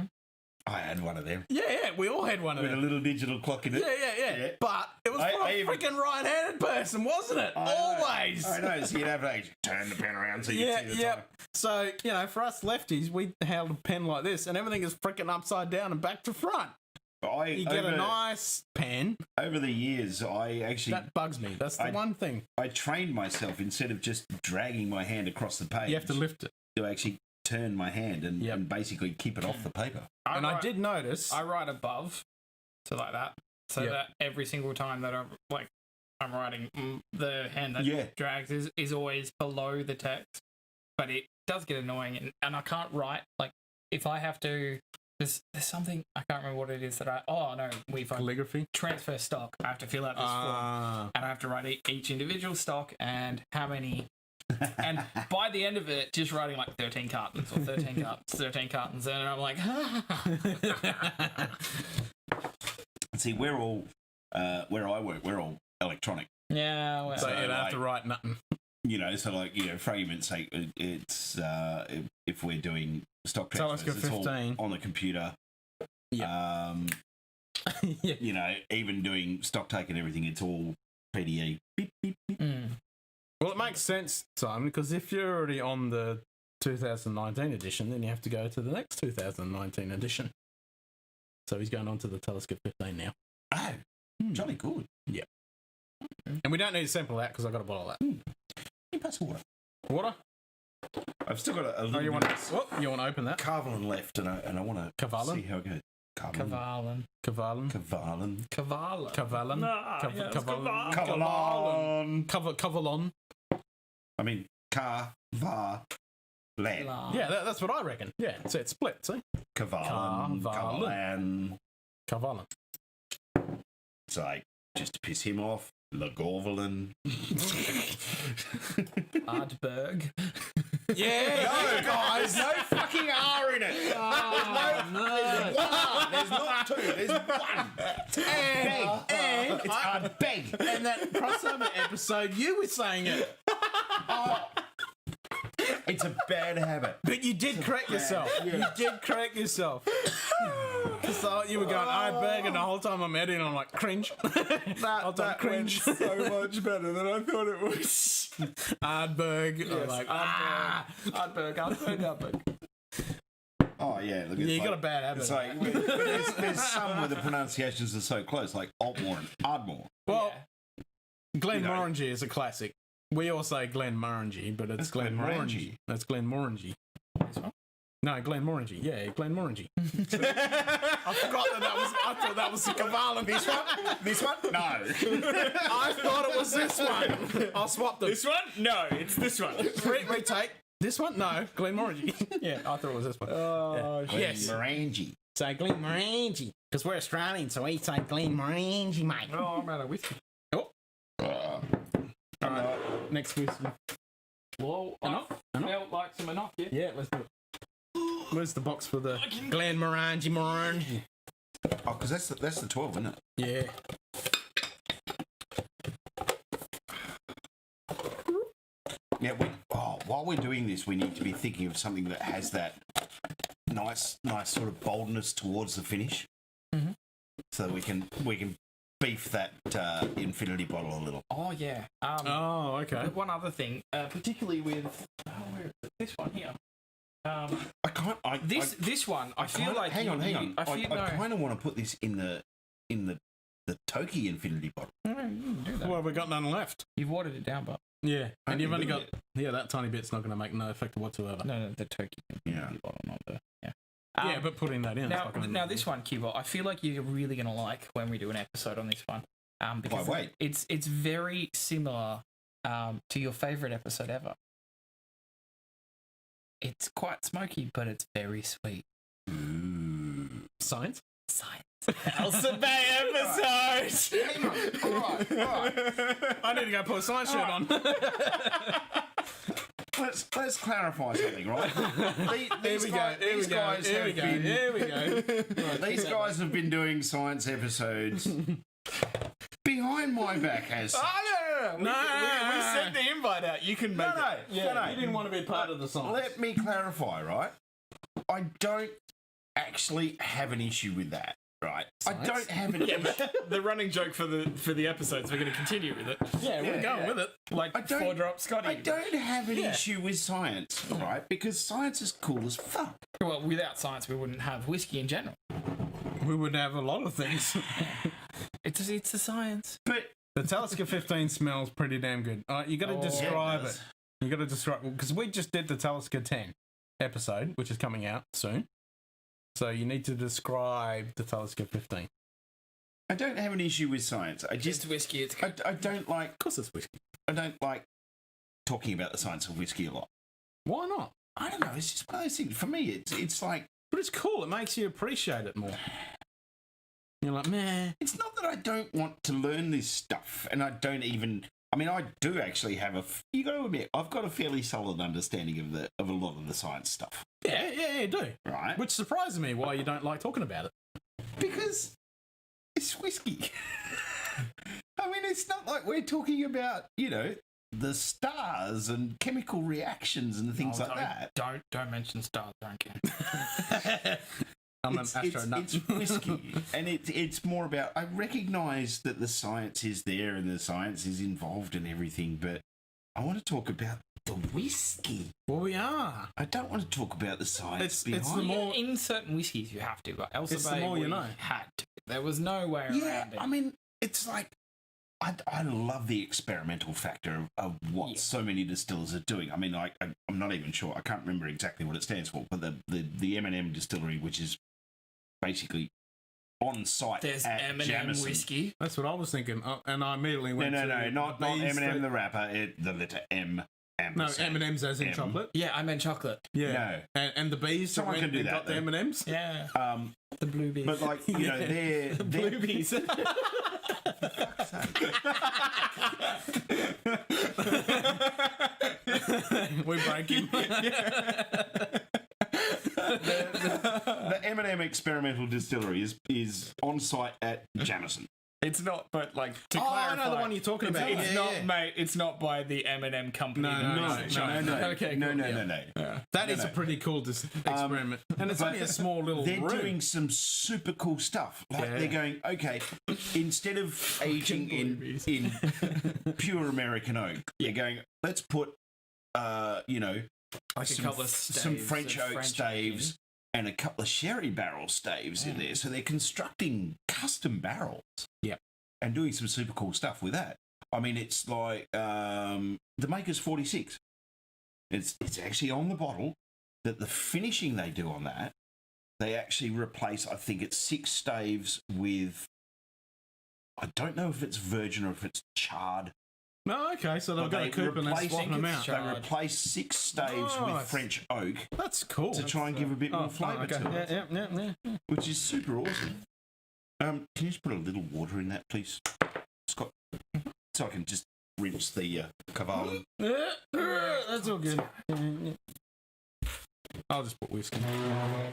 D: I had one of them
B: Yeah, we all had one of
D: with a
B: them.
D: little digital clock in it.
B: Yeah. But it was for
D: I
B: a
D: even-
B: freaking right-handed person, wasn't it? Always.
D: I know. So you'd have to turn the pen around so you can see the time.
B: So, for us lefties, we held a pen like this and everything is freaking upside down and back to front. You get a nice pen.
D: Over the years, I actually
B: That bugs me. That's the one thing.
D: I trained myself instead of just dragging my hand across the page.
B: You have to lift it.
D: to actually turn my hand and basically keep it off the paper.
B: I did notice.
A: I write above, so like that, so that every single time that I'm writing, the hand that drags is always below the text. But it does get annoying, and I can't write if I have to There's something I can't remember what it is that we've
B: Calligraphy.
A: transfer stock. I have to fill out this form, and I have to write each individual stock and how many. And by the end of it, just writing like 13 cartons or 13 cartons, and I'm like,
D: see, we're all where I work, we're all electronic.
A: yeah. Well,
B: So you don't have to write nothing.
D: So for argument's sake, it's if we're doing stock
B: So let's
D: transfers,
B: go
D: it's all
B: 15.
D: on the computer.
B: Yeah.
D: Yeah. Even doing stock take and everything, it's all PDE. Beep, beep, beep.
B: Well, it makes sense, Simon, because if you're already on the 2019 edition, then you have to go to the next 2019 edition. So he's going on to the Telescope 15 now.
D: Oh, jolly good.
B: Yeah. And we don't need to sample that because I've got a bottle of that.
D: You pass water.
B: Water?
D: I've still got a little
B: you
D: bit
B: want to open that?
D: Carvalin left, and I want to
B: Carvalin?
D: see how it goes.
A: Cavalin.
B: Cavalin.
D: Cavalin.
A: Cavalin.
B: Cavalin.
D: Cavalin.
B: Cavalon.
D: I mean, Car-va-lan.
B: Yeah, that's what I reckon. Yeah, so it's split, see?
D: Cavalin.
B: Carvalin.
D: Cavalin. It's like, just to piss him off, Lagorvalin.
A: Ardberg.
B: Yeah,
D: No, guys, no fucking R in it. There's not two, there's one.
B: And
D: It's Ardbeg.
B: and that crossover episode, you were saying it.
D: It's a bad habit.
B: But you did correct yourself. You did correct yourself. So you were going Ardberg, and the whole time I'm editing, I'm like, cringe.
D: That
B: cringe.
D: went so much better than I thought it was.
B: Ardberg. I'm like,
A: Ardberg.
D: Oh, yeah. Look,
B: Yeah, you got a bad habit.
D: It's like, there's some where the pronunciations are so close, like Altmore and Ardmore.
B: Well, Glenmorangie
D: You know.
B: is a classic. We all say Glenmorangie, but it's Glenmorangie. That's Glenmorangie. No, Glenmorangie. Yeah, Glenmorangie. I forgot I thought that was the Cavalin.
D: This one? This one? No.
B: I thought it was this one. I'll swap them.
A: This one? No, it's this one.
B: Retake. This one? No, Glenmorangie. Yeah, I thought it was this one.
A: Oh,
B: yeah. Yes.
D: Morangi.
B: Say Glenmorangie. Because we're Australian, so we say Glenmorangie, mate.
A: Oh, I'm out of whiskey.
B: Oh. All right, next whiskey.
A: Well,
B: Enough?
A: felt like some enough, yeah?
B: Yeah, let's do it. Where's the box for the Glenmorangie?
D: Oh, because that's the 12, isn't it?
B: Yeah.
D: Yeah, while we're doing this, we need to be thinking of something that has that nice sort of boldness towards the finish.
A: Mm-hmm.
D: So we can beef that infinity bottle a little.
A: Oh, yeah.
B: Okay.
A: One other thing, particularly with where is it? This one here. This one, I feel like.
D: Hang on.
A: I
D: kind of want to put this in the Toki infinity bottle.
A: You can do that.
B: Well, we've got none left.
A: You've watered it down, but
B: Yeah, and you've only got
A: bit.
B: that tiny bit's not going to make no effect whatsoever.
A: no, the turkey.
D: Yeah.
A: Bottle, not the
B: Yeah, but putting that in.
A: Now this one, Kibo, I feel like you're really gonna like when we do an episode on this one. Because
D: Why, wait.
A: it's very similar to your favorite episode ever. It's quite smoky, but it's very sweet.
D: Ooh.
B: Science.
A: Elsa Bay episode.
D: All right.
B: I need to go put a science shirt on.
D: Let's clarify something, right?
B: Here we go.
D: These guys have been doing science episodes behind my back, as
B: No, we sent the invite out. You can make it. Yeah, you didn't want to be part of the science.
D: Let me clarify, right? I don't actually have an issue with that, right?
B: Science?
D: I don't have an issue.
A: The running joke for the episodes, we're going to continue with it.
B: Yeah, we're going with it.
A: Like
D: I don't-
A: 4-drop Scotty.
D: I don't have an issue with science, right? Because science is cool as fuck.
A: Well, without science, we wouldn't have whiskey in general.
B: We would have a lot of things.
A: It's a science.
D: But
B: The Telescope 15 smells pretty damn good. You got to describe
D: it
B: it.
D: does.
B: You got to describe because we just did the Telescope 10 episode, which is coming out soon. So you need to describe the Telescope 15.
D: I don't have an issue with science.
A: Just whiskey. It's
D: I don't like.
B: Of course, it's whiskey.
D: I don't like talking about the science of whiskey a lot.
B: Why not?
D: I don't know. It's just one of those things. For me, it's like
B: But it's cool. It makes you appreciate it more. You're like, man.
D: It's not that I don't want to learn this stuff, and I don't even. I mean, I do actually have you got to admit, I've got a fairly solid understanding of a lot of the science stuff.
B: Yeah, you do.
D: Right.
B: Which surprises me why you don't like talking about it.
D: Because it's whiskey. I mean, it's not like we're talking about, the stars and chemical reactions and things like that.
A: Don't mention stars, don't you?
B: I'm an astronaut.
D: It's whiskey, and it's more about. I recognise that the science is there and the science is involved in everything, but I want to talk about the whiskey.
B: Well, we are.
D: I don't want to talk about the science
B: It's the
D: behind.
B: more
A: in certain whiskies you have to, but Elsa
B: It's the
A: Bay
B: more you
A: we
B: know.
A: had to. There was no way around it.
D: I mean, it's like I love the experimental factor of what so many distillers are doing. I mean, I'm not even sure. I can't remember exactly what it stands for, but the Eminem Distillery, which is basically on site
A: There's
D: at
A: Eminem
D: Jameson.
A: whiskey.
B: That's what I was thinking, and I immediately went.
D: No,
B: to
D: not
B: the bees
D: Eminem
B: that-
D: the rapper. The letter M.
B: No, M&M's as in
D: M.
B: chocolate.
A: Yeah, I meant chocolate.
B: Yeah, and the bees.
D: Someone
B: that
D: can do
B: and
D: that,
B: got the
D: though.
B: M&M's.
A: Yeah.
D: The
A: blue bees.
D: But like they're
A: blue bees.
B: We break him.
D: the Eminem Experimental Distillery is on site at Jameson.
A: It's not, but like to
B: Oh, I
A: clarify,
B: know the one you're talking about.
A: It's
B: Yeah,
A: not,
B: yeah.
A: mate. It's not by the Eminem company.
B: No.
A: Okay,
D: no,
A: cool,
D: no,
A: yeah.
D: no, no.
A: Yeah.
B: That is
D: No.
B: a pretty cool experiment, and it's
D: but
B: only a small little
D: They're
B: room.
D: doing some super cool stuff. Like
B: Yeah.
D: they're going, okay, instead of aging in pure American oak, they're going, let's put,
A: Like a couple of
D: some
A: staves
D: French
A: of
D: oak
A: French
D: staves and a couple of sherry barrel staves in there. So they're constructing custom barrels.
B: Yep.
D: And doing some super cool stuff with that. I mean, it's like the Maker's 46. It's actually on the bottle that the finishing they do on that, they actually replace, I think it's 6 staves with, I don't know if it's virgin or if it's charred.
B: No, okay, so they've got a coop and they're swapping them out.
D: They replace 6 staves with
B: Nice.
D: French oak
B: That's cool.
D: to try and give a bit more flavour to it,
B: Yeah.
D: which is super awesome. Can you just put a little water in that, please, Scott? So I can just rinse the Cobain.
B: That's all good. I'll just put whiskey.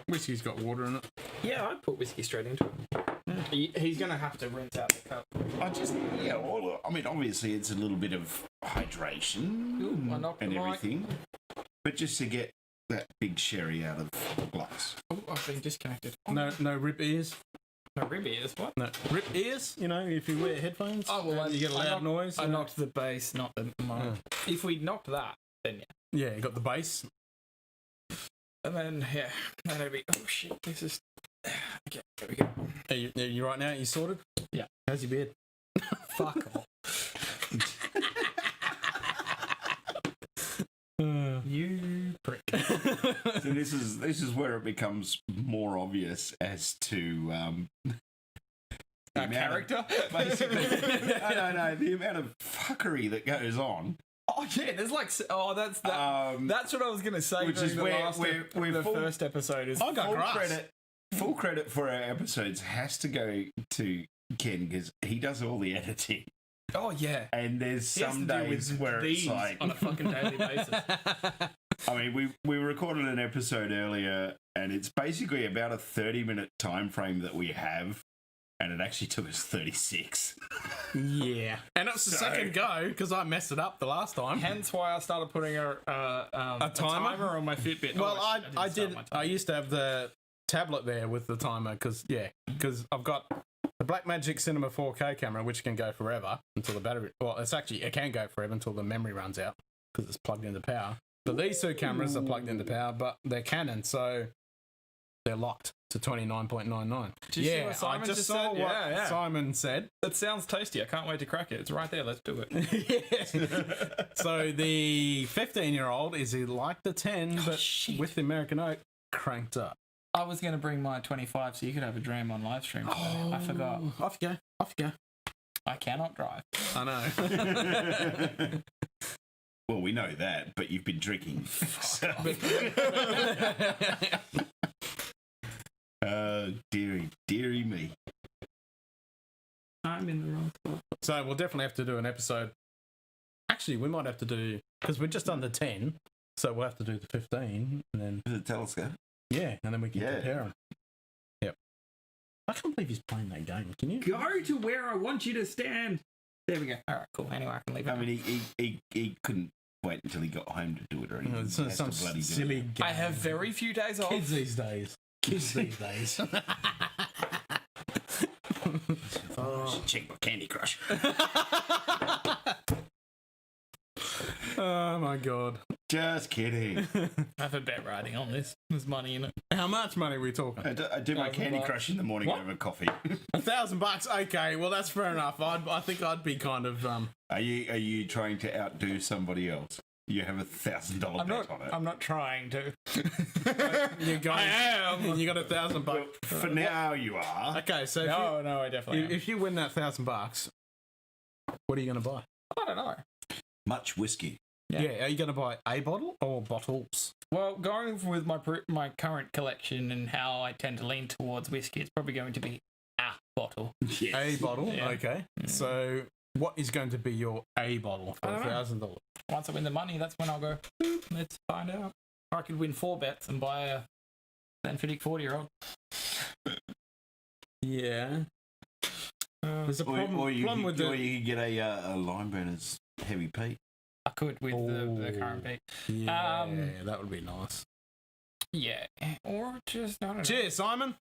B: Whiskey's got water in it.
A: Yeah, I'd put whiskey straight into it. He's gonna have to rinse out the cup.
D: Well, I mean, obviously it's a little bit of hydration
A: Ooh, I knocked
D: and
A: the mic.
D: everything, but just to get that big sherry out of the glass.
A: Oh, I've been disconnected.
B: No rip ears.
A: No rib ears. What?
B: No rip ears. You know, if you wear headphones,
A: Oh well,
B: you get a loud noise.
A: I knocked the bass, not the mic. If we knocked that, then yeah.
B: Yeah, you got the bass.
A: And then that'd be. Oh shit! This is. Okay, there we go.
B: Are you right now? You sorted?
A: Yeah.
B: How's your beard?
A: Fuck off. You prick.
D: So this is where it becomes more obvious as to the
A: Our
D: amount
A: character?
D: basically. No, the amount of fuckery that goes on.
A: Oh yeah, there's like that's what I was gonna say.
D: Which is
A: during
D: where
A: the
D: full-
A: first episode is.
B: I got grass.
D: Full credit for our episodes has to go to Ken because he does all the editing.
A: Oh yeah.
D: And there's
A: He has
D: some
A: to deal
D: days
A: with
D: where it's
A: these
D: like,
A: on a fucking daily basis.
D: I mean, we recorded an episode earlier, and it's basically about a 30-minute time frame that we have, and it actually took us 36.
B: Yeah. And it's the second go because I messed it up the last time.
A: Hence why I started putting a timer on my Fitbit.
B: Well,
A: Oh,
B: I
A: didn't start
B: did.
A: my
B: I
A: timer.
B: used to have the tablet there with the timer because I've got the Blackmagic Cinema 4K camera, which can go forever until the battery. Well, it can go forever until the memory runs out because it's plugged into power. But these 2 cameras are plugged into power, but they're Canon, so they're locked to 29.99.
A: Did you see what Simon
B: I just
A: just
B: saw
A: said?
B: what
A: Yeah.
B: Simon said.
A: It sounds tasty. I can't wait to crack it. It's right there. Let's do it.
B: So the 15-year-old is like the 10, but
A: shit.
B: with the American Oak cranked up.
A: I was going to bring my 25 so you could have a dram on live stream. I forgot.
B: Off you go.
A: I cannot drive.
B: I know.
D: Well, we know that, but you've been drinking. So-
B: So we'll definitely have to do an episode. Actually, we might have to do, because we're just under 10, so we'll have to do the 15, and then...
D: The telescope?
B: Yeah, and then we can compare them. Yep. I can't believe he's playing that game. Can you?
A: Go to where I want you to stand. There we go. All right, cool. Anyway, I can leave it.
D: I mean, he couldn't wait until he got home to do it, or anything.
B: It's
D: He has
B: some
D: to bloody do
B: silly
D: it.
B: game.
A: I have very few days off.
B: Kids these days.
D: Oh, check my Candy Crush.
B: Oh my god.
D: Just kidding.
A: I have a bet riding on this. There's money in it.
B: How much money are we talking?
D: I do my Candy Crush in the morning
B: What?
D: over coffee.
B: $1,000? Okay, well that's fair enough. I think I'd be kind of
D: Are you trying to outdo somebody else? You have $1,000 bet on it.
A: I'm not trying to.
B: you got.
A: I am.
B: You got $1,000.
D: Well, for now, you are.
B: Okay, so
A: No, I definitely am.
B: if you win that $1,000, what are you going to buy?
A: I don't know.
D: Much whiskey.
B: Yeah, are you going to buy a bottle or bottles?
A: Well, going with my current collection and how I tend to lean towards whiskey, it's probably going to be a bottle.
D: Yes.
B: A bottle,
A: Yeah.
B: okay. So, what is going to be your A bottle for
A: I don't know.
B: $1,000?
A: Once I win the money, that's when I'll go, let's find out. Or I could win 4 bets and buy a Glenfiddich 40-year-old.
B: Yeah. There's a problem,
D: Or you
B: with
D: could get a Lime Burners Heavy Pete.
A: I could with the current beat.
B: Yeah, that would be nice.
A: Yeah. Or just, I don't know.
B: Cheers, Simon.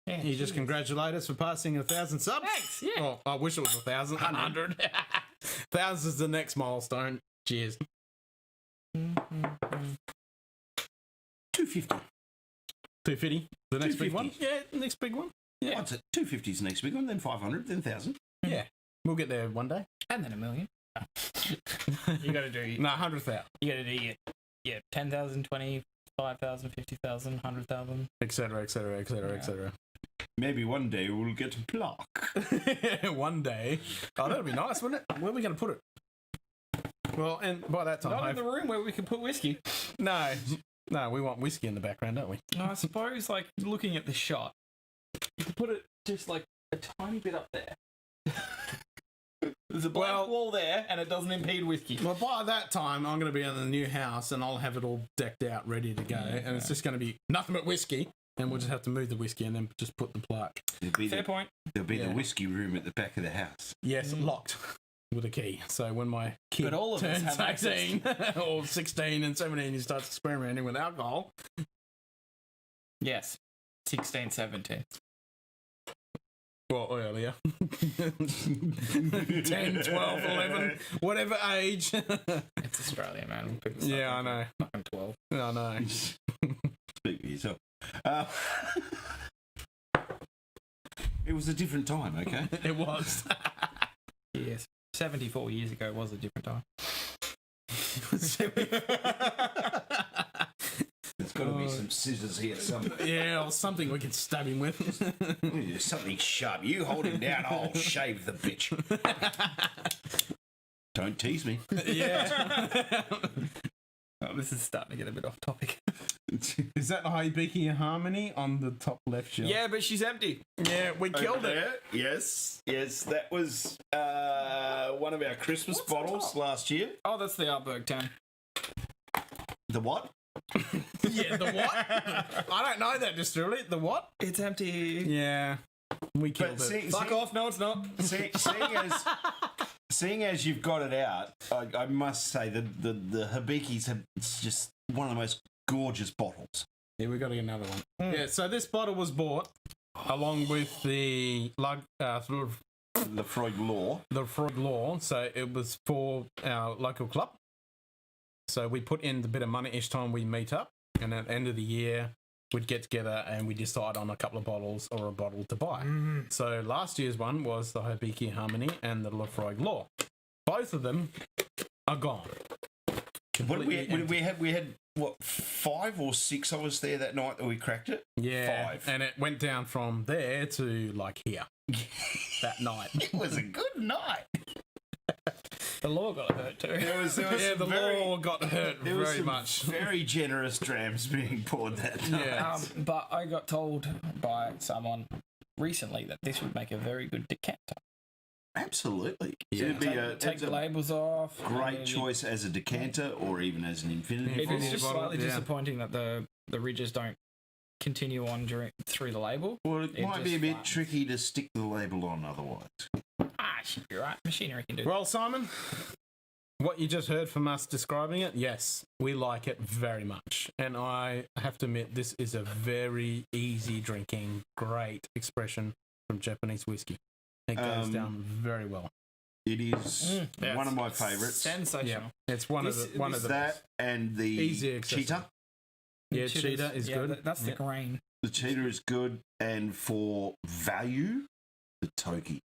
A: Yeah,
B: You just congratulate us for passing 1,000 subs.
A: Thanks, yeah.
B: Well, I wish it was 1,000. 100. 1,000 is the next milestone. Cheers.
D: 250.
B: 250. The next big
D: 250.
B: one? Yeah, next big one.
A: Yeah.
D: What's it? 250 is the next big one, then 500, then 1,000.
B: Yeah. We'll get there one day.
A: And then $1 million. You got to do.
B: No, 100,000.
A: You got to do 10,000, 25,000, 50,000, 100,000.
B: Etc., etc., etc., etc.
D: Maybe one day we'll get a plaque.
B: One day. Oh, that'd be nice, wouldn't it? Where are we going to put it? Well, and by that time,
A: Not in the room where we can put whiskey.
B: no, we want whiskey in the background, don't we?
A: I suppose, like, looking at the shot, you could put it just, like, a tiny bit up there. There's a blank wall there, and it doesn't impede whiskey.
B: Well, by that time, I'm going to be in the new house, and I'll have it all decked out, ready to go, and it's just going to be nothing but whiskey, and we'll just have to move the whiskey and then just put the plaque.
A: Fair point.
D: There'll be the whiskey room at the back of the house.
B: Yes, locked with a key. So when my kid
A: But all of us
B: turns
A: have
B: 18 or 16 and 17, he starts experimenting with alcohol.
A: Yes. 16, 17.
B: Well, earlier. 10, 12, 11, whatever age.
A: It's Australia, man. People start
B: Yeah, I know.
A: fucking 12.
B: I know.
D: Speak for yourself. It was a different time, okay?
B: It was.
A: Yes. 74 years ago was a different time.
D: There's got to be some scissors here somewhere.
B: Yeah, or something we can stab him with.
D: There's something sharp. You hold him down, I'll shave the bitch. Don't tease me.
B: Yeah.
A: Oh, this is starting to get a bit off topic.
B: Is that Hibiki Harmony on the top left shelf?
A: Yeah, but she's empty.
B: Yeah, we killed it.
D: Yes, that was one of our Christmas bottles last year.
A: Oh, that's the Artberg 10.
D: The what?
B: Yeah, the what? I don't know that distillery. The what?
A: It's empty.
B: Yeah, we killed it.
A: Fuck off. No, it's not.
D: Seeing as you've got it out, I must say that the Hibiki's it's just one of the most gorgeous bottles.
B: Yeah, we got to get another one. Yeah, so this bottle was bought along with the
D: Lefroy Law.
B: the Frog Law. So it was for our local club. So we put in the bit of money each time we meet up, and at the end of the year, we'd get together and we decide on a couple of bottles or a bottle to buy. So last year's one was the Hibiki Harmony and the Lefroy Law. Both of them are gone.
D: What we had what 5 or 6 of us there that night that we cracked it.
B: Yeah,
D: 5.
B: and it went down from there to like here that night.
D: It was a good night.
A: The law got hurt too.
D: There was
B: Yeah, the law got hurt
D: there was
B: very
D: some
B: much.
D: very generous drams being poured that night.
B: Yeah.
A: But I got told by someone recently that this would make a very good decanter.
D: Absolutely.
B: Yeah.
D: It'd be
A: Take the labels off.
D: great choice as a decanter or even as an infinity
A: It's
D: bottle.
A: just
B: bottle,
A: slightly
B: yeah.
A: disappointing that the ridges don't continue on through the label.
D: Well, it might be
A: just
D: a bit
A: flattens.
D: tricky to stick the label on otherwise.
A: Should be right. Machinery can do it.
B: Well, Simon, what you just heard from us describing it, yes, we like it very much. And I have to admit, this is a very easy drinking, great expression from Japanese whiskey. It goes down very well.
D: It is one of my favourites.
A: Sensational.
B: It's one of the
D: That and the
B: Easy accessible.
D: cheetah.
B: Yeah, cheetah is good.
A: That's the grain.
D: The cheetah is good, and for value, the toki.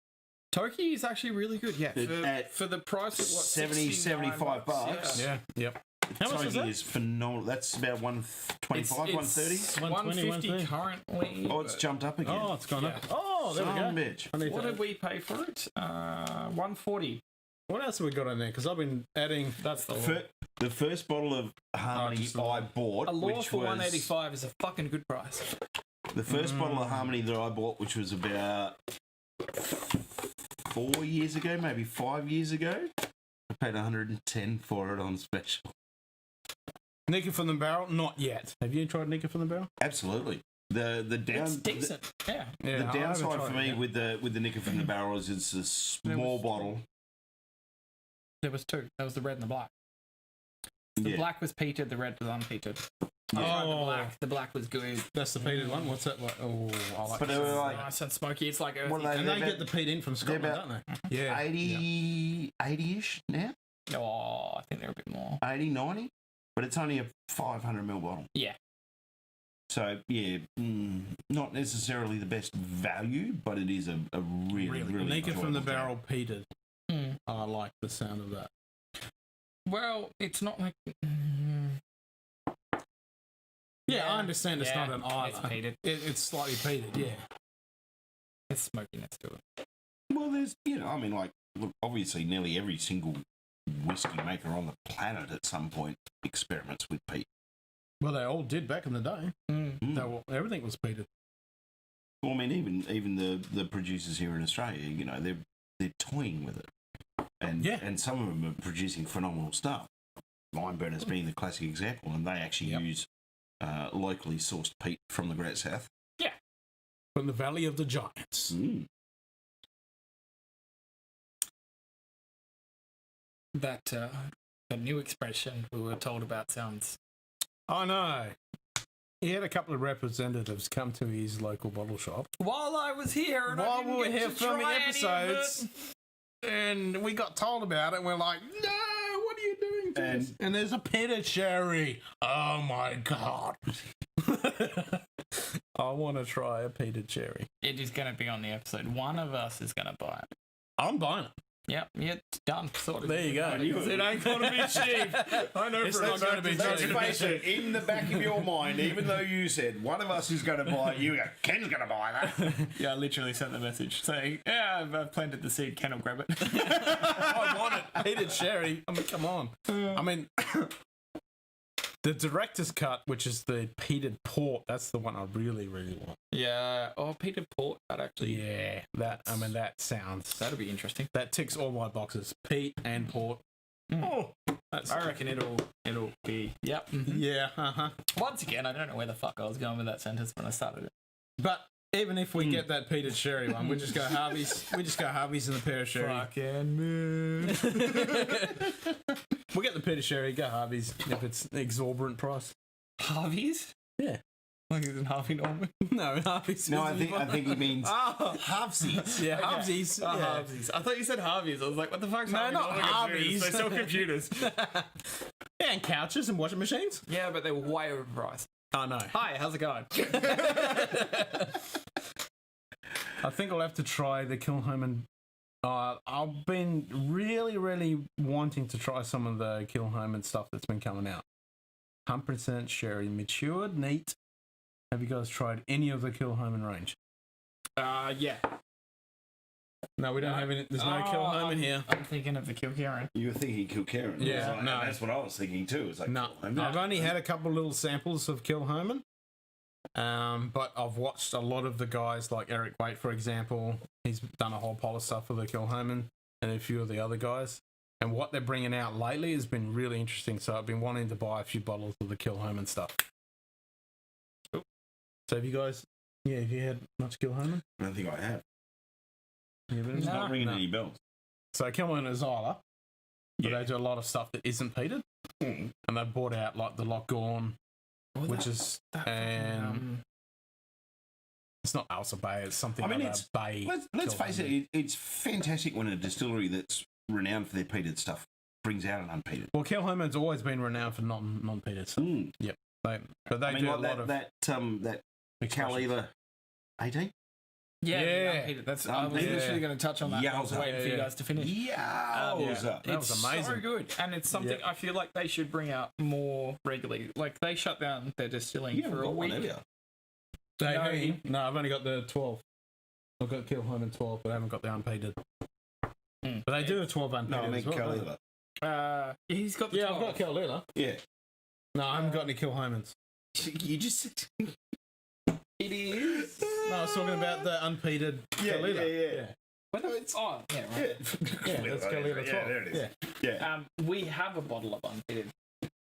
A: Toki is actually really good. Yeah,
D: At
A: for the price of what
D: 70, 75 bucks.
B: Yeah, yep.
D: The
B: How much is
D: toki
B: that?
D: is phenomenal. That's about 125, 130.
A: 150
B: 120.
A: currently.
D: Oh, it's jumped up again.
B: Oh, it's gone up.
A: Yeah.
B: Oh, there we
D: Son
B: go.
D: bitch.
B: I need
A: What
B: to-
A: did we pay for it? 140.
B: What else have we got on there? Because I've been adding.
A: That's the
D: The first bottle of Harmony
B: just a-
D: I bought,
A: a law
D: which
A: for
D: was
A: 185 is a fucking good price.
D: the first bottle of Harmony that I bought, which was about 4 years ago, maybe 5 years ago. I paid 110 for it on special.
B: Nicker from the barrel? Not yet. Have you tried Nicker from the barrel?
D: Absolutely. The
A: It's decent. Yeah.
B: Yeah,
D: the
B: I haven't
D: downside
B: tried
D: for
B: it
D: me
B: yet.
D: with the Nicker from the barrel is it's a small bottle.
A: There was two. There was the red and the black. The
D: Yeah.
A: black was peated, the red was unpeated. I
B: Yeah.
A: tried the
B: Oh.
A: black. The black was good.
B: That's the peated one. What's that like? Oh, I like
D: But
B: it.
D: they were like
A: Nice and smoky. It's like earthy.
D: What are they-
B: And they
D: they're
B: get the peat in from Scotland,
D: about-
B: don't they? Yeah.
D: 80-ish now?
A: Oh, I think they're a bit more.
D: 80, 90? But it's only a 500ml bottle.
A: Yeah.
D: So, yeah, not necessarily the best value, but it is a really
B: Nicker from the
D: enjoyable
B: barrel peated.
A: Hmm.
B: I like the sound of that.
A: Well, it's not like.
B: Yeah, I understand it's not an
A: It's
B: island.
A: peated.
B: It's slightly peated, yeah.
A: It's smokiness to it.
D: Well, there's, I mean, like, look, obviously nearly every single whiskey maker on the planet at some point experiments with peat.
B: Well, they all did back in the day. They were, everything was peated.
D: Well, I mean, even the producers here in Australia, they're toying with it, and some of them are producing phenomenal stuff. Limeburners being the classic example, and they actually use locally sourced peat from the Great South.
A: Yeah.
B: From the Valley of the Giants.
A: That the new expression we were told about sounds.
B: I know. He had a couple of representatives come to his local bottle shop.
A: While I was here, and
B: While
A: I
B: we
A: didn't
B: were
A: get
B: here
A: to
B: filming
A: try any of
B: episodes,
A: it.
B: and we got told about it, and we're like, no, what are you doing to us? And there's a peated sherry. Oh my God. I want to try a peated cherry.
A: It is going to be on the episode. One of us is going to buy it.
B: I'm buying it.
A: Yep, it's done. Sort of.
B: There you go. It ain't going to be cheap. I know
A: It's
B: for a
A: not
B: fact
A: gonna be
B: it's not
A: cheap.
B: gonna be
D: Face it, in the back of your mind, even though you said one of us is going to buy it, you go, Ken's going to buy that.
A: Yeah, I literally sent the message saying, "Yeah, I've planted the seed. Ken will grab it."
B: I want it. Peated sherry. I mean, come on. I mean, the director's cut, which is the peated port, that's the one I really, really want.
A: Yeah. Oh, Peter Port. That actually.
B: Yeah, that sounds.
A: That'll be interesting.
B: That ticks all my boxes. Peat and port. Oh, that's,
A: I reckon it'll be. Yep.
B: yeah.
A: Once again, I don't know where the fuck I was going with that sentence when I started it.
B: But even if we get that peated sherry one, we just go Harvey's. We just go Harvey's and the pear sherry.
A: Fucking move.
B: We'll get the peated sherry. Go Harvey's if it's an exorbitant price.
A: Harvey's?
B: Yeah.
A: Like it's in Harvey Norman.
B: No, Harvey's.
D: No, I think he means
B: Oh,
D: halfsies.
B: yeah, Harvey's. Yeah.
A: Harvey's. I thought you said Harvey's. I was like, what the fuck's
B: No,
A: Harvey
B: not
A: Norman?
B: Harvey's.
A: They sell computers.
B: Yeah, and couches and washing machines.
A: Yeah, but they were way overpriced.
B: I know.
A: Hi, how's it going?
B: I think I'll have to try the Kilhoman. I've been really wanting to try some of the Kilhoman stuff that's been coming out. 100% sherry, matured, neat. Have you guys tried any of the Kilhoman range?
A: Yeah.
B: No, we don't have any. There's no Kilhoman here.
A: I'm thinking of the Kilkieran.
D: You were thinking Kilkerran.
B: Yeah,
D: Like,
B: no.
D: That's what I was thinking too. It's like,
B: No,
D: I'm
B: I've only had a couple little samples of Kilhoman. But I've watched a lot of the guys like Eric Waite, for example. He's done a whole pile of stuff for the Kilhoman and a few of the other guys. And what they're bringing out lately has been really interesting. So I've been wanting to buy a few bottles of the Kilhoman stuff. So have you guys, have you had much Kilhoman?
D: I don't think I have.
B: Yeah, but
D: It's not ringing any bells.
B: So Kilhoman is Isla, but they do a lot of stuff that isn't peated. And they brought out like the Loch Gorn, which is it's not Alsa Bay, it's something it's Bay.
D: Let's face it, it's fantastic when a distillery that's renowned for their peated stuff brings out an unpeated.
B: Well, Kilhoman's always been renowned for non-peated stuff. Yep. But they do a lot of
D: that Kalila 18.
A: Yeah. That's I was literally going to touch on that. I was waiting for you guys to finish.
D: That was
A: amazing. So good, and it's something I feel like they should bring out more regularly. Like they shut down their distilling for a week.
B: No, I've only got the 12. I've got Kilhoman 12, but I haven't got the unpeated. But they do a 12 unpeated.
D: No, I mean Kalila.
A: He's got the 12.
B: I've got Kalila.
D: Yeah.
B: No, I haven't got any Kilhomans.
D: You just.
A: It is.
B: No, I was talking about the unpeated Kalila.
D: Yeah.
A: Whether it's right.
B: Yeah, that's Kalila 12.
D: Yeah, there it is. Yeah.
A: We have a bottle of unpeated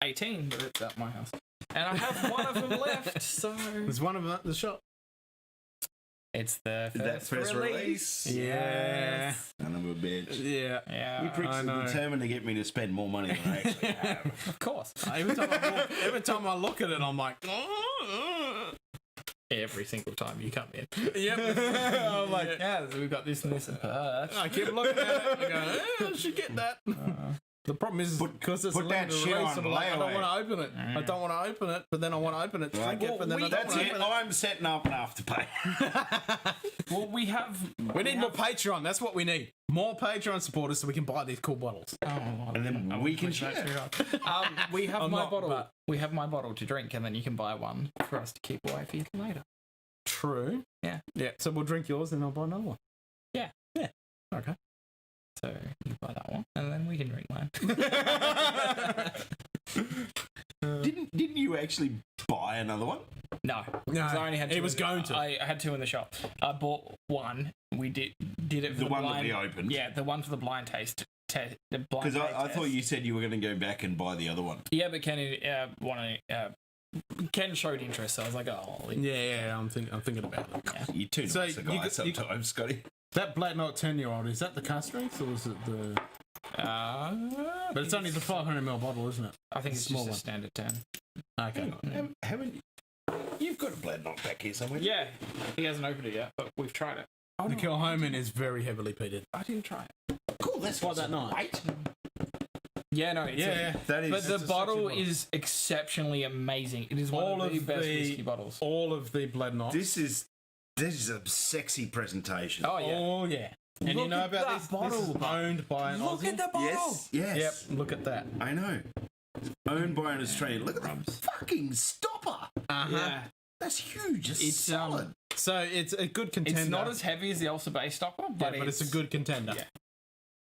A: 18, but it's at my house, and I have one of them left. So
B: there's one of them at the shop.
A: It's the
D: first release.
B: Yeah.
D: Son of a bitch.
B: Yeah.
D: You pricks are determined to get me to spend more money than I actually have.
A: Of course.
B: Every time I look at it, I'm like,
A: every single time you come in.
B: Yep.
A: I'm like, so we've got this and this and that.
B: I keep looking at it and go, I should get that. The problem is because it's a limited release, I don't want to open it. I don't want to open it, but then I want to open it, drink it, but then I don't want to open it.
D: I'm setting up an afterpay.
A: Well, we need
B: more Patreon. That's what we need. More Patreon supporters so we can buy these cool bottles.
D: And then we can share.
A: We have my bottle. We have my bottle to drink, and then you can buy one for us to keep away for you later.
B: True.
A: Yeah.
B: So we'll drink yours, and I'll buy another one.
A: Yeah.
B: Okay.
A: So you buy that one, and then we can drink mine.
D: Didn't you actually buy another one?
A: No, I only had two.
B: He was going to.
A: I had two in the shop. I bought one. We did it for the
D: one
A: blind,
D: that we opened.
A: Yeah, the one for the blind taste.
D: Because I thought you said you were going to go back and buy the other one.
A: Yeah, but Ken showed interest, so I was like,
B: I'm thinking about it.
A: Yeah.
D: You're too nice a guy sometimes, Scotty.
B: That Black Knot 10-year-old, is that the cast strength or is it the... but it's only the 500ml bottle, isn't it?
A: I think it's
B: small
A: just a
B: one.
A: standard 10.
D: Okay. Haven't you... You've got a Black Knot back here somewhere.
A: Yeah, he hasn't opened it yet, but we've tried it.
B: The Kilhoman is very heavily peated.
A: I didn't try it.
D: Cool, that's
B: why that night.
D: Right.
A: Yeah, no, it's
D: that is.
A: But the bottle is exceptionally amazing. It is one of the best whiskey bottles.
B: All of the Black Knot.
D: This is a sexy presentation.
A: Oh yeah.
B: And
A: look
B: you know
A: at
B: about
A: that
B: this?
A: Bottle.
B: This is owned by an
A: Look
B: Aussie.
A: at the bottle.
D: Yes.
B: Yep. Look at that.
D: I know. Owned by an Australian. Look at the fucking stopper.
A: Yeah.
D: That's huge. It's solid.
B: So it's a good contender.
A: It's not as heavy as the Elsa Bay stopper, but
B: it's a good contender.
A: Yeah.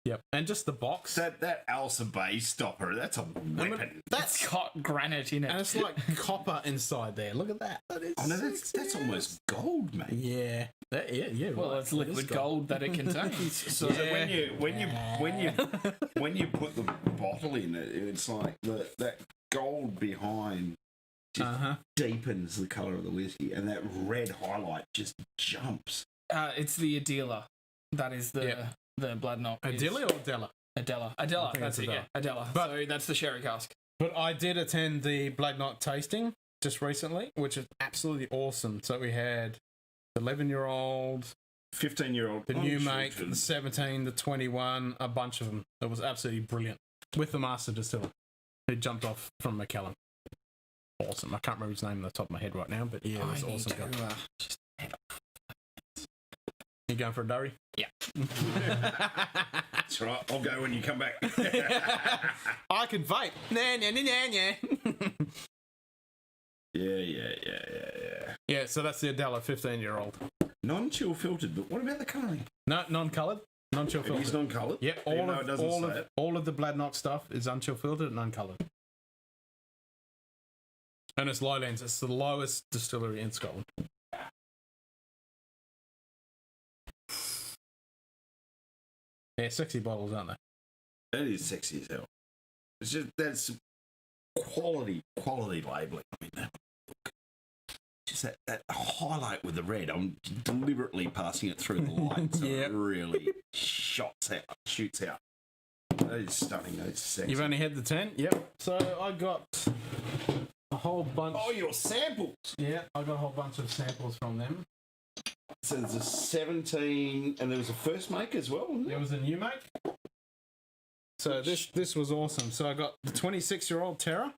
B: Yep. And just the box.
D: That Elsa Bay stopper, that's a weapon.
A: That's got granite in it.
B: And it's like copper inside there. Look at that. That is
D: that's almost gold, mate.
B: Yeah.
A: Well, it's liquid gold that it contains.
D: So when you put the bottle in it, it's like that gold behind just deepens the colour of the whiskey, and that red highlight just jumps.
A: It's the Adela. That is the Blood Knot.
B: Adela or Adela?
A: Adela. That's it. Yeah, Adela. So that's the sherry cask.
B: But I did attend the Blood Knot tasting just recently, which is absolutely awesome. So we had the 11-year-old,
D: 15-year-old,
B: the new mate, the 17, the 21, a bunch of them. It was absolutely brilliant with the master distiller who jumped off from Macallan. Awesome. I can't remember his name on the top of my head right now, but yeah, it was awesome. You going for a durry?
A: Yeah.
D: That's right. I'll go when you come back.
B: I can vape.
D: Yeah.
B: Yeah, so that's the Adela 15-year-old.
D: Non-chill filtered, but what about the colouring?
B: No, non-coloured. Non-chill filtered.
D: It is non-coloured?
B: Yep, all of the Blood Knot stuff is unchill filtered and uncoloured. And it's Lowlands. It's the lowest distillery in Scotland. Yeah, sexy bottles, aren't they?
D: That is sexy as hell. It's just that's quality labeling. I mean, look, just that highlight with the red. I'm deliberately passing it through the light, so it really shoots out. That is stunning. That is sexy.
B: You've only had the 10? Yep. So I got a whole bunch.
D: Oh, your samples.
B: Yeah, I got a whole bunch of samples from them.
D: So there's a 17, and there was a first make as well, wasn't
B: There was a new make. So this was awesome. So I got the 26-year-old Terra,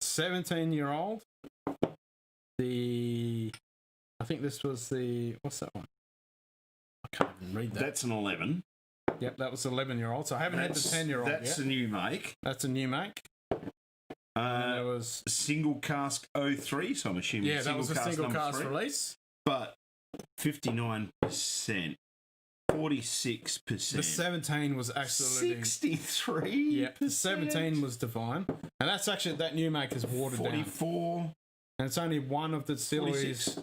B: 17-year-old. I think this was what's that one? I can't even read that.
D: That's an 11.
B: Yep, that was the 11-year-old. So I haven't had the 10-year-old yet.
D: That's a new make.
B: That's a new make. There was
D: single cask 03, so I'm assuming
B: that was a single cask release.
D: But 59%, 46%.
B: The 17 was absolutely
D: 63%.
B: Yeah, the 17 was divine, and that's actually that new make is watered
D: 44.
B: down. And it's only one of the distilleries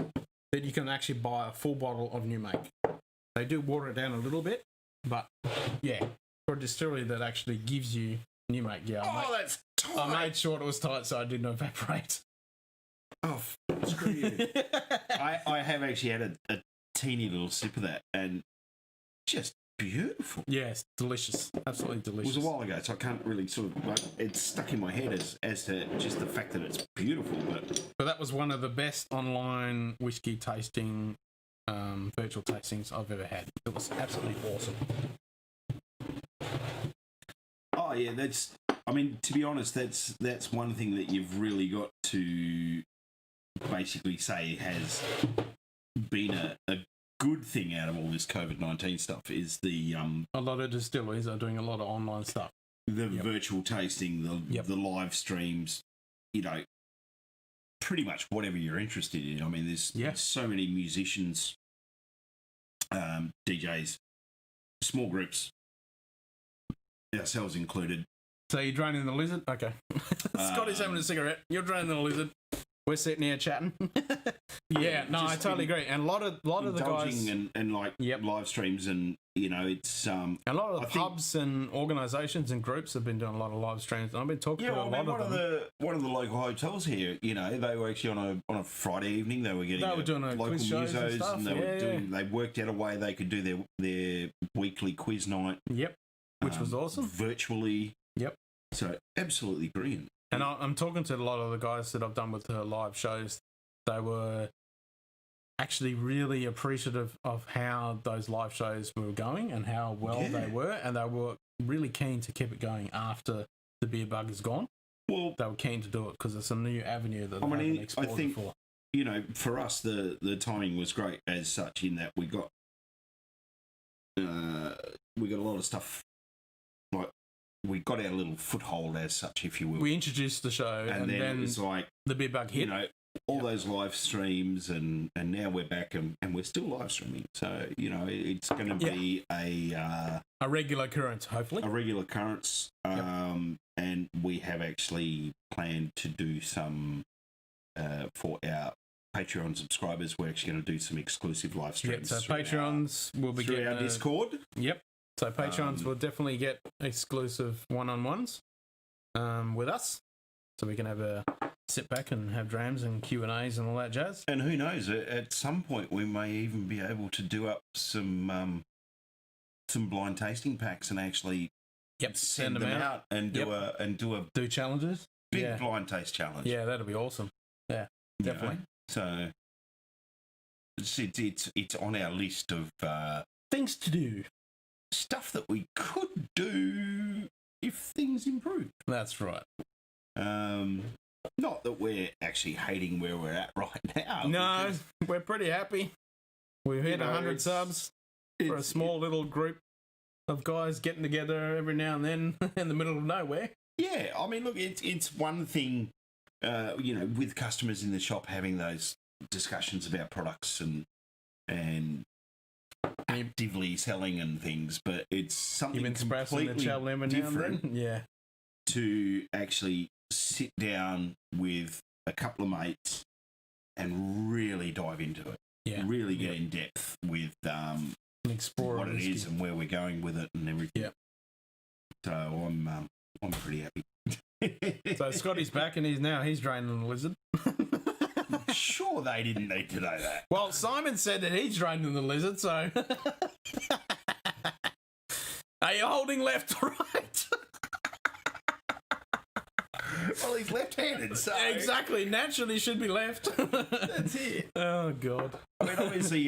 B: that you can actually buy a full bottle of new make. They do water it down a little bit, but yeah, for a distillery that actually gives you new make,
D: that's tight.
B: I made sure it was tight so I didn't evaporate.
D: Oh, screw you. I have actually had a teeny little sip of that, and just beautiful.
B: Yes, delicious. Absolutely delicious.
D: It was a while ago, so I can't really it's stuck in my head as to just the fact that it's beautiful.
B: But that was one of the best online whiskey tasting, virtual tastings I've ever had. It was absolutely awesome.
D: Oh yeah, to be honest, that's one thing that you've really got to basically say has been a good thing out of all this COVID-19 stuff is the
B: a lot of distilleries are doing a lot of online stuff.
D: The virtual tasting, the live streams, pretty much whatever you're interested in. I mean, there's so many musicians, DJs, small groups, ourselves included.
B: So you're draining the lizard? Okay. Scotty's having a cigarette. You're draining the lizard. We're sitting here chatting. I totally agree. And a lot of the guys
D: and live streams, and it's
B: a lot of the pubs and organisations and groups have been doing a lot of live streams. I've been talking to a lot of them.
D: One of the local hotels here, they were actually on a Friday evening. They were doing
B: a
D: local
B: quiz shows and stuff.
D: and they worked out a way they could do their weekly quiz night.
B: Yep, which was awesome.
D: Virtually.
B: Yep.
D: So absolutely brilliant.
B: And I'm talking to a lot of the guys that I've done with the live shows. They were actually really appreciative of how those live shows were going and how well they were. And they were really keen to keep it going after the beer bug is gone. Well, they were keen to do it because it's a new avenue that they haven't explored before.
D: For us, the timing was great as such in that we got a lot of stuff like. We got our little foothold as such, if you will.
B: We introduced the show, and then it was like the beer bug hit.
D: All those live streams, and now we're back, and we're still live streaming. So it's going to be a
B: regular occurrence, hopefully.
D: A regular occurrence, and we have actually planned to do some for our Patreon subscribers. We're actually going to do some exclusive live streams.
B: So Patreons will be
D: through our Discord.
B: Yep. So Patrons will definitely get exclusive one-on-ones with us, so we can have a sit back and have drams and Q&As and all that jazz.
D: And who knows? At some point, we may even be able to do up some blind tasting packs and actually send them out and do
B: challenges.
D: Big blind taste challenge.
B: Yeah, that'll be awesome. Yeah, definitely.
D: So it's on our list of
B: things to do.
D: Stuff that we could do if things improve.
B: That's right.
D: Not that we're actually hating where we're at right now.
B: No, we're pretty happy. We've hit 100 subs for a small little group of guys getting together every now and then in the middle of nowhere.
D: Yeah, I mean, look, it's one thing, with customers in the shop having those discussions about products and actively selling and things, but it's something completely different
B: to
D: actually sit down with a couple of mates and really dive into it.
B: Yeah.
D: Really get in depth with
B: explore
D: what it is and where we're going with it and everything.
B: Yeah.
D: So I'm pretty happy.
B: So Scotty's back and he's draining the lizard.
D: Sure, they didn't need to know that.
B: Well, Simon said that he's draining the lizard, so. Are you holding left or right?
D: Well, he's left-handed, so
B: exactly. Naturally, should be left.
D: that's it.
B: Oh God.
D: I mean, obviously,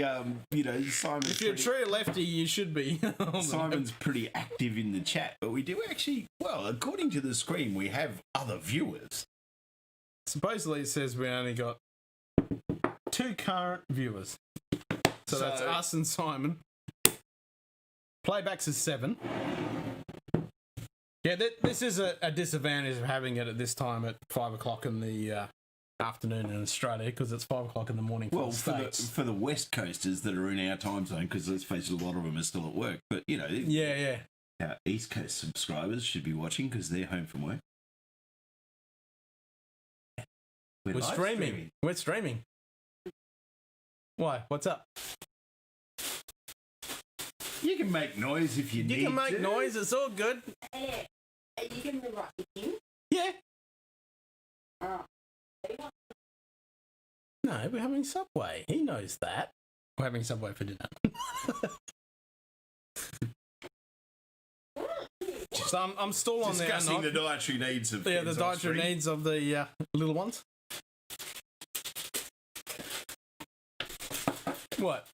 D: Simon's
B: If you're a true lefty, you should be.
D: Simon's pretty active in the chat, but we do actually, well, according to the screen, we have other viewers.
B: Supposedly, it says we only got 2 current viewers. So that's us and Simon. Playbacks is 7. Yeah, this is a disadvantage of having it at this time at 5 o'clock in the afternoon in Australia because it's 5 o'clock in the morning for the States.
D: For the West Coasters that are in our time zone, because let's face it, a lot of them are still at work. But, our East Coast subscribers should be watching because they're home from work.
B: We're streaming. We're streaming. Why? What's up?
D: You can make noise if you need to.
B: You can make noise. It's all good.
E: Hey, are you going to be right with him?
B: Yeah.
E: Oh.
B: No, we're having Subway. He knows that. We're having Subway for dinner. So I'm still on there.
D: Discussing the dietary needs of
B: the dietary needs of the little ones. What?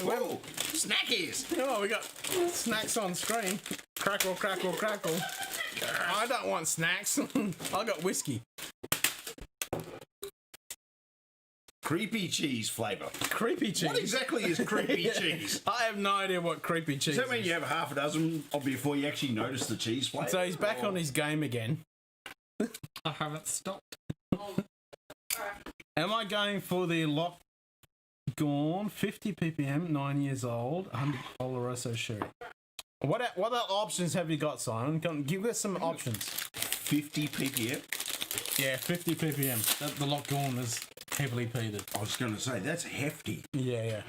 D: Whoa! Snackies!
B: Oh, we got snacks on screen. Crackle, crackle, crackle. I don't want snacks. I got whiskey.
D: Creepy cheese flavour.
B: Creepy cheese?
D: What exactly is creepy cheese?
B: I have no idea what creepy cheese is.
D: Does that mean you have half a dozen before you actually notice the cheese flavour?
B: So he's back on his game again.
A: I haven't stopped.
B: Am I going for the lock gone 50 ppm, 9 years old, 100 Oloroso sherry? What other options have you got, Simon? Give us some options.
D: 50 ppm?
B: Yeah, 50 ppm. The lock gone is heavily peated.
D: I was going to say, that's hefty.
B: Yeah.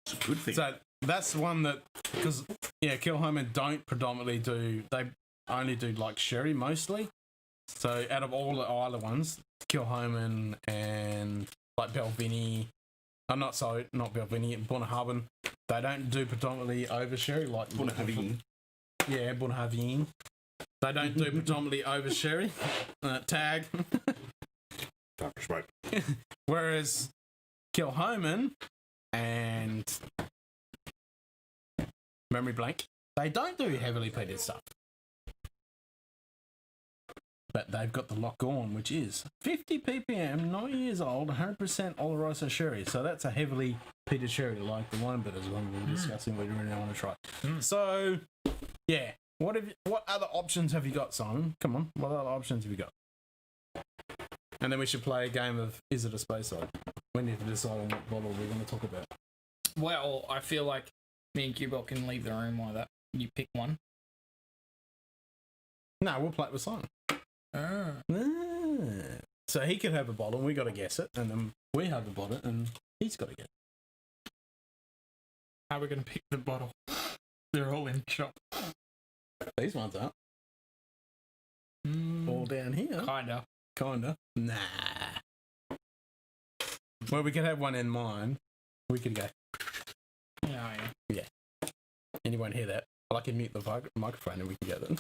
D: It's a good thing.
B: So that's one that, because, Kilhoman don't predominantly do, they only do like sherry mostly. So out of all the Isla ones, Kilhoman and like Belvini, not Belvini, Bunnahabhain, they don't do predominantly over sherry like
D: Bunnahabhain.
B: Yeah, Bunnahabhain. They don't do predominantly over sherry. Tag.
D: Time for smoke.
B: Whereas Kilhoman and Memory Blank, they don't do heavily peated stuff. But they've got the lock on, which is 50 ppm, 9 years old, 100% Oloroso sherry. So that's a heavily peated sherry, like the one bit as well we were discussing. We really want to try. So, yeah. What other options have you got, Simon? Come on. What other options have you got? And then we should play a game of Is It a Space Side? We need to decide on what bottle we're going to talk about.
A: Well, I feel like me and Cubot can leave the room while you pick one.
B: No, we'll play it with Simon. So he could have a bottle and we got to guess it, and then we have a bottle and he's got to guess it.
A: How are we going to pick the bottle? They're all in shop.
B: These ones aren't. All down here. Kinda. Nah. Well, we could have one in mind. We could go. Yeah. And you won't hear that. I can mute the microphone and we can go then.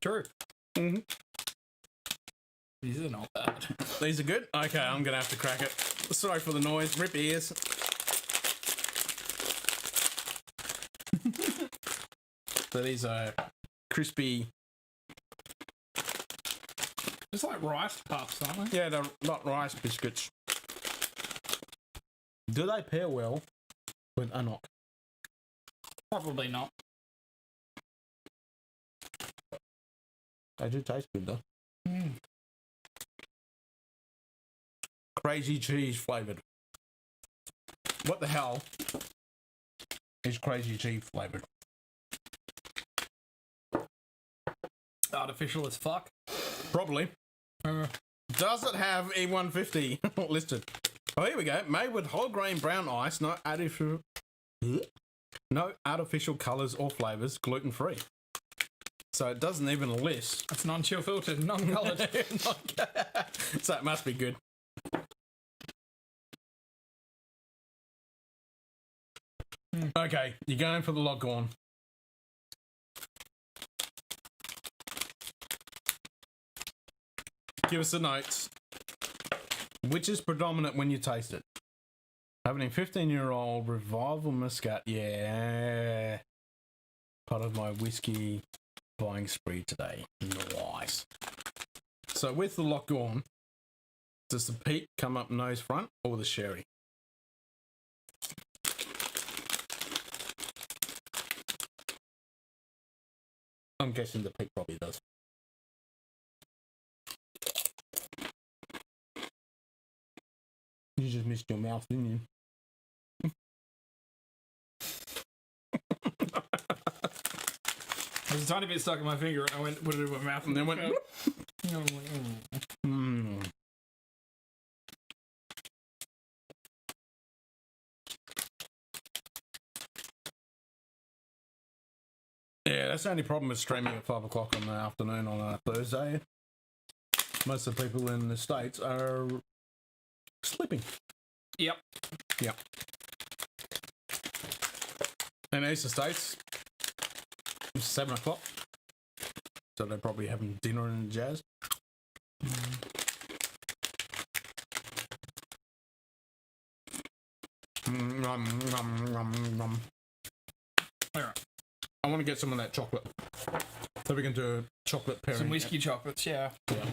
A: True.
B: Mm-hmm.
A: These are not bad.
B: These are good? Okay, I'm going to have to crack it. Sorry for the noise. Rip ears. So these are crispy.
A: It's like rice puffs, aren't they?
B: Yeah, they're not rice biscuits. Do they pair well with Unok?
A: Probably not.
B: They do taste good though. Crazy cheese flavoured. What the hell is crazy cheese flavoured?
A: Artificial as fuck.
B: Probably. Does it have E150 listed? Oh, here we go. Made with whole grain brown ice, no artificial colours or flavours, gluten free. So it doesn't even list.
A: It's non-chill filtered, non-coloured.
B: So it must be good. Okay, you're going for the Lockhorn. Give us the notes. Which is predominant when you taste it? Having a 15-year-old revival muscat. Yeah. Part of my whiskey buying spree today. Nice. So with the Lockhorn, does the peat come up nose front or the sherry? I'm guessing the peat probably does. You just missed your mouth, didn't you?
A: There's a tiny bit stuck in my finger. I went, put it in my mouth,
B: And then went. Yeah, that's the only problem with streaming at 5 o'clock in the afternoon on a Thursday. Most of the people in the States are sleeping.
A: Yep.
B: Yep. In the Eastern States, it's 7 o'clock. So they're probably having dinner and jazz. Alright. I want to get some of that chocolate. So we can do a chocolate pairing.
A: Some whiskey chocolates, yeah.
B: Yeah.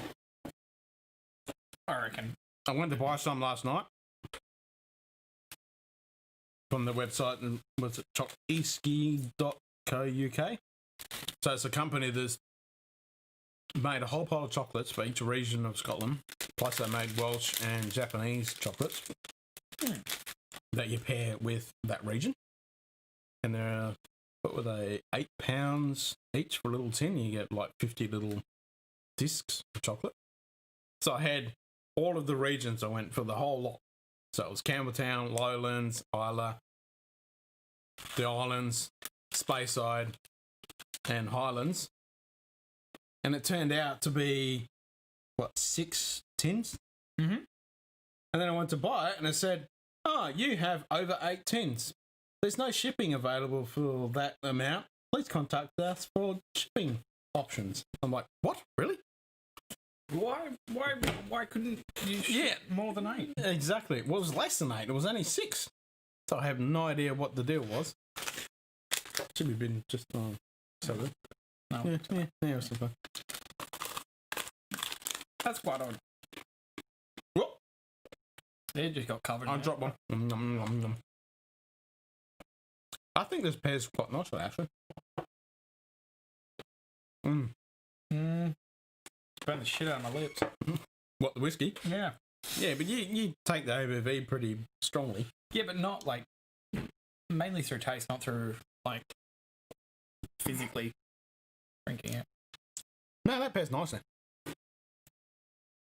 A: I reckon.
B: I went to buy some last night from the website, and was it chocisky.co.uk? So it's a company that's made a whole pile of chocolates for each region of Scotland. Plus they made Welsh and Japanese chocolates that you pair with that region. And they're, what were they, £8 each for a little tin. You get like 50 little discs of chocolate. So I had all of the regions. I went for the whole lot. So it was Campbelltown, Lowlands, Isla, the Islands, Speyside, and Highlands. And it turned out to be, what, 6 tins?
A: Mm-hmm.
B: And then I went to buy it and it said, oh, you have over 8 tins. There's no shipping available for that amount. Please contact us for shipping options. I'm like, what? Really?
A: Why couldn't you ship more than 8?
B: Exactly. Well, it was less than 8. It was only 6. So I have no idea what the deal was. Should have been just so good.
A: No.
B: Yeah, it was fun.
A: That's quite odd.
B: Whoop.
A: They just got covered.
B: I dropped one. I think this pairs quite nicely, actually.
A: Burn the shit out of my lips.
B: What, the whiskey?
A: Yeah.
B: Yeah, but you take the ABV pretty strongly.
A: Yeah, but not like mainly through taste, not through like physically drinking it.
B: No, that pairs nicely.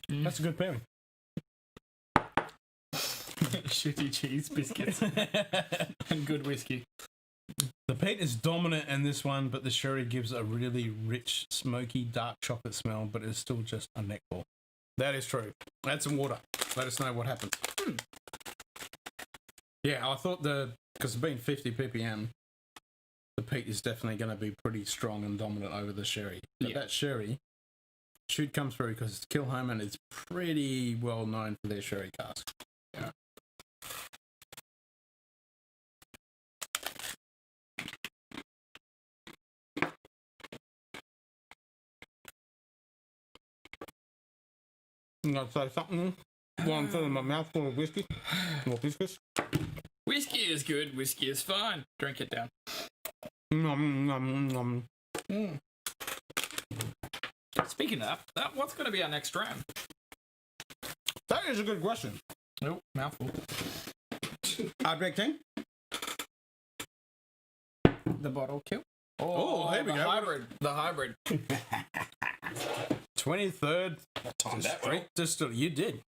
B: That's a good pairing.
A: Shitty cheese biscuits and good whiskey.
B: The peat is dominant in this one, but the sherry gives a really rich, smoky, dark chocolate smell, but it's still just a neckball. That is true. Add some water. Let us know what happens. Yeah, I thought because it's been 50 ppm, the peat is definitely going to be pretty strong and dominant over the sherry. But that sherry should come through because Kilhoman is pretty well known for their sherry cask. Yeah. I'm going to say something. While I'm filling my mouth full of whiskey. More biscuits.
A: Whiskey is good. Whiskey is fine. Drink it down. Speaking of that, what's going to be our next dram?
B: That is a good question.
A: Nope, mouthful.
B: Red King?
A: The bottle kill.
B: Oh, here we
A: the
B: go.
A: Hybrid. The hybrid.
B: 23rd
D: Timed that
B: Street Distillery. You did.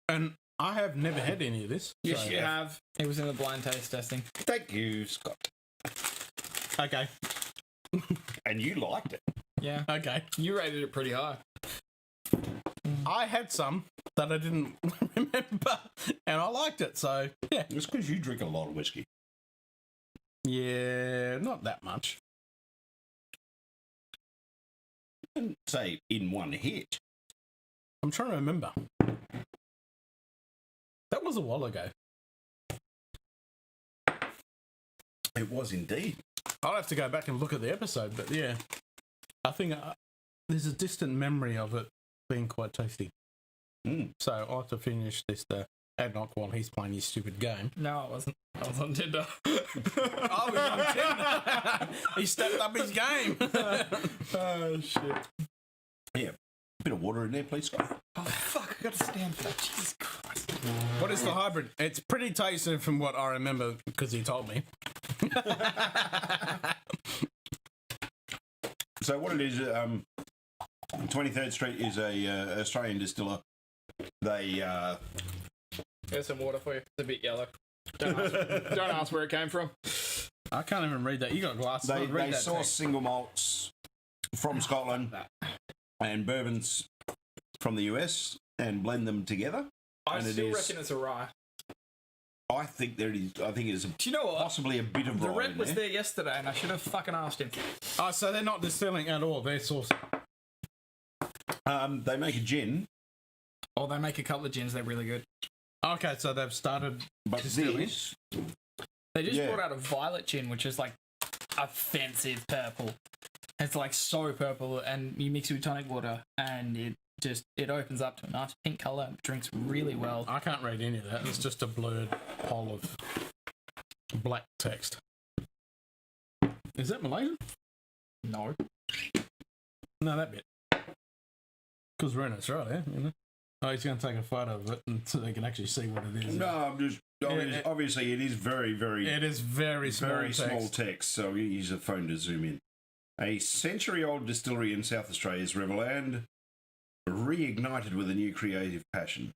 B: And I have never had any of this.
A: Yes,
B: so-
A: you have. It was in the blind taste testing.
D: Thank you, Scott.
B: Okay.
D: And you liked it.
A: Yeah.
B: Okay.
A: You rated it pretty high.
B: I had some that I didn't remember, and I liked it. So yeah.
D: It's because you drink a lot of whiskey.
B: Yeah, not that much.
D: And say in one hit.
B: I'm trying to remember. That was a while ago.
D: It was indeed.
B: I'll have to go back and look at the episode, but yeah, I think there's a distant memory of it being quite tasty. So I'll have to finish this Adnock while he's playing his stupid game.
A: No, I wasn't. I was on Tinder.
B: I was on Tinder. He stepped up his game.
D: Oh, shit. Yeah. Bit of water in there, please, Scott.
A: Oh, fuck. I got to stand for that. Jesus Christ.
B: What is the hybrid? It's pretty tasty from what I remember because he told me.
D: So what it is, 23rd Street is a Australian distiller. They
A: Here's some water for you. It's a bit yellow. Don't ask where it came from.
B: I can't even read that. You got glasses.
D: they source single malts from Scotland and bourbons from the US and blend them together.
A: I
D: And it
A: still
D: is-
A: reckon it's a rye.
D: I think there is. I think it's
A: Do you know what?
D: possibly a bit of
A: The
D: rye
A: rep
D: in
A: was
D: there.
A: there yesterday, and I should have fucking asked him.
B: Oh, so they're not distilling at all. They're sourcing.
D: They make a gin,
A: Oh, they make a couple of gins. They're really good.
B: Okay, so they've started.
D: but
B: Distilling?
D: this
A: They just
D: Yeah.
A: brought out a violet gin, which is like offensive purple. It's like so purple, and you mix it with tonic water, and it opens up to a nice pink color. It drinks really well.
B: I can't read any of that. It's just a blurred pile of black text. Is that Malaysian?
A: No.
B: No, that bit. Because we're in Australia, you know. Oh, he's going to take a photo of it and so they can actually see what it is.
D: No, I'm just obviously it is very, very,
B: It is very small
D: very
B: text.
D: small text. So we use a phone to zoom in. A century-old distillery in South Australia's Riverland reignited with a new creative passion.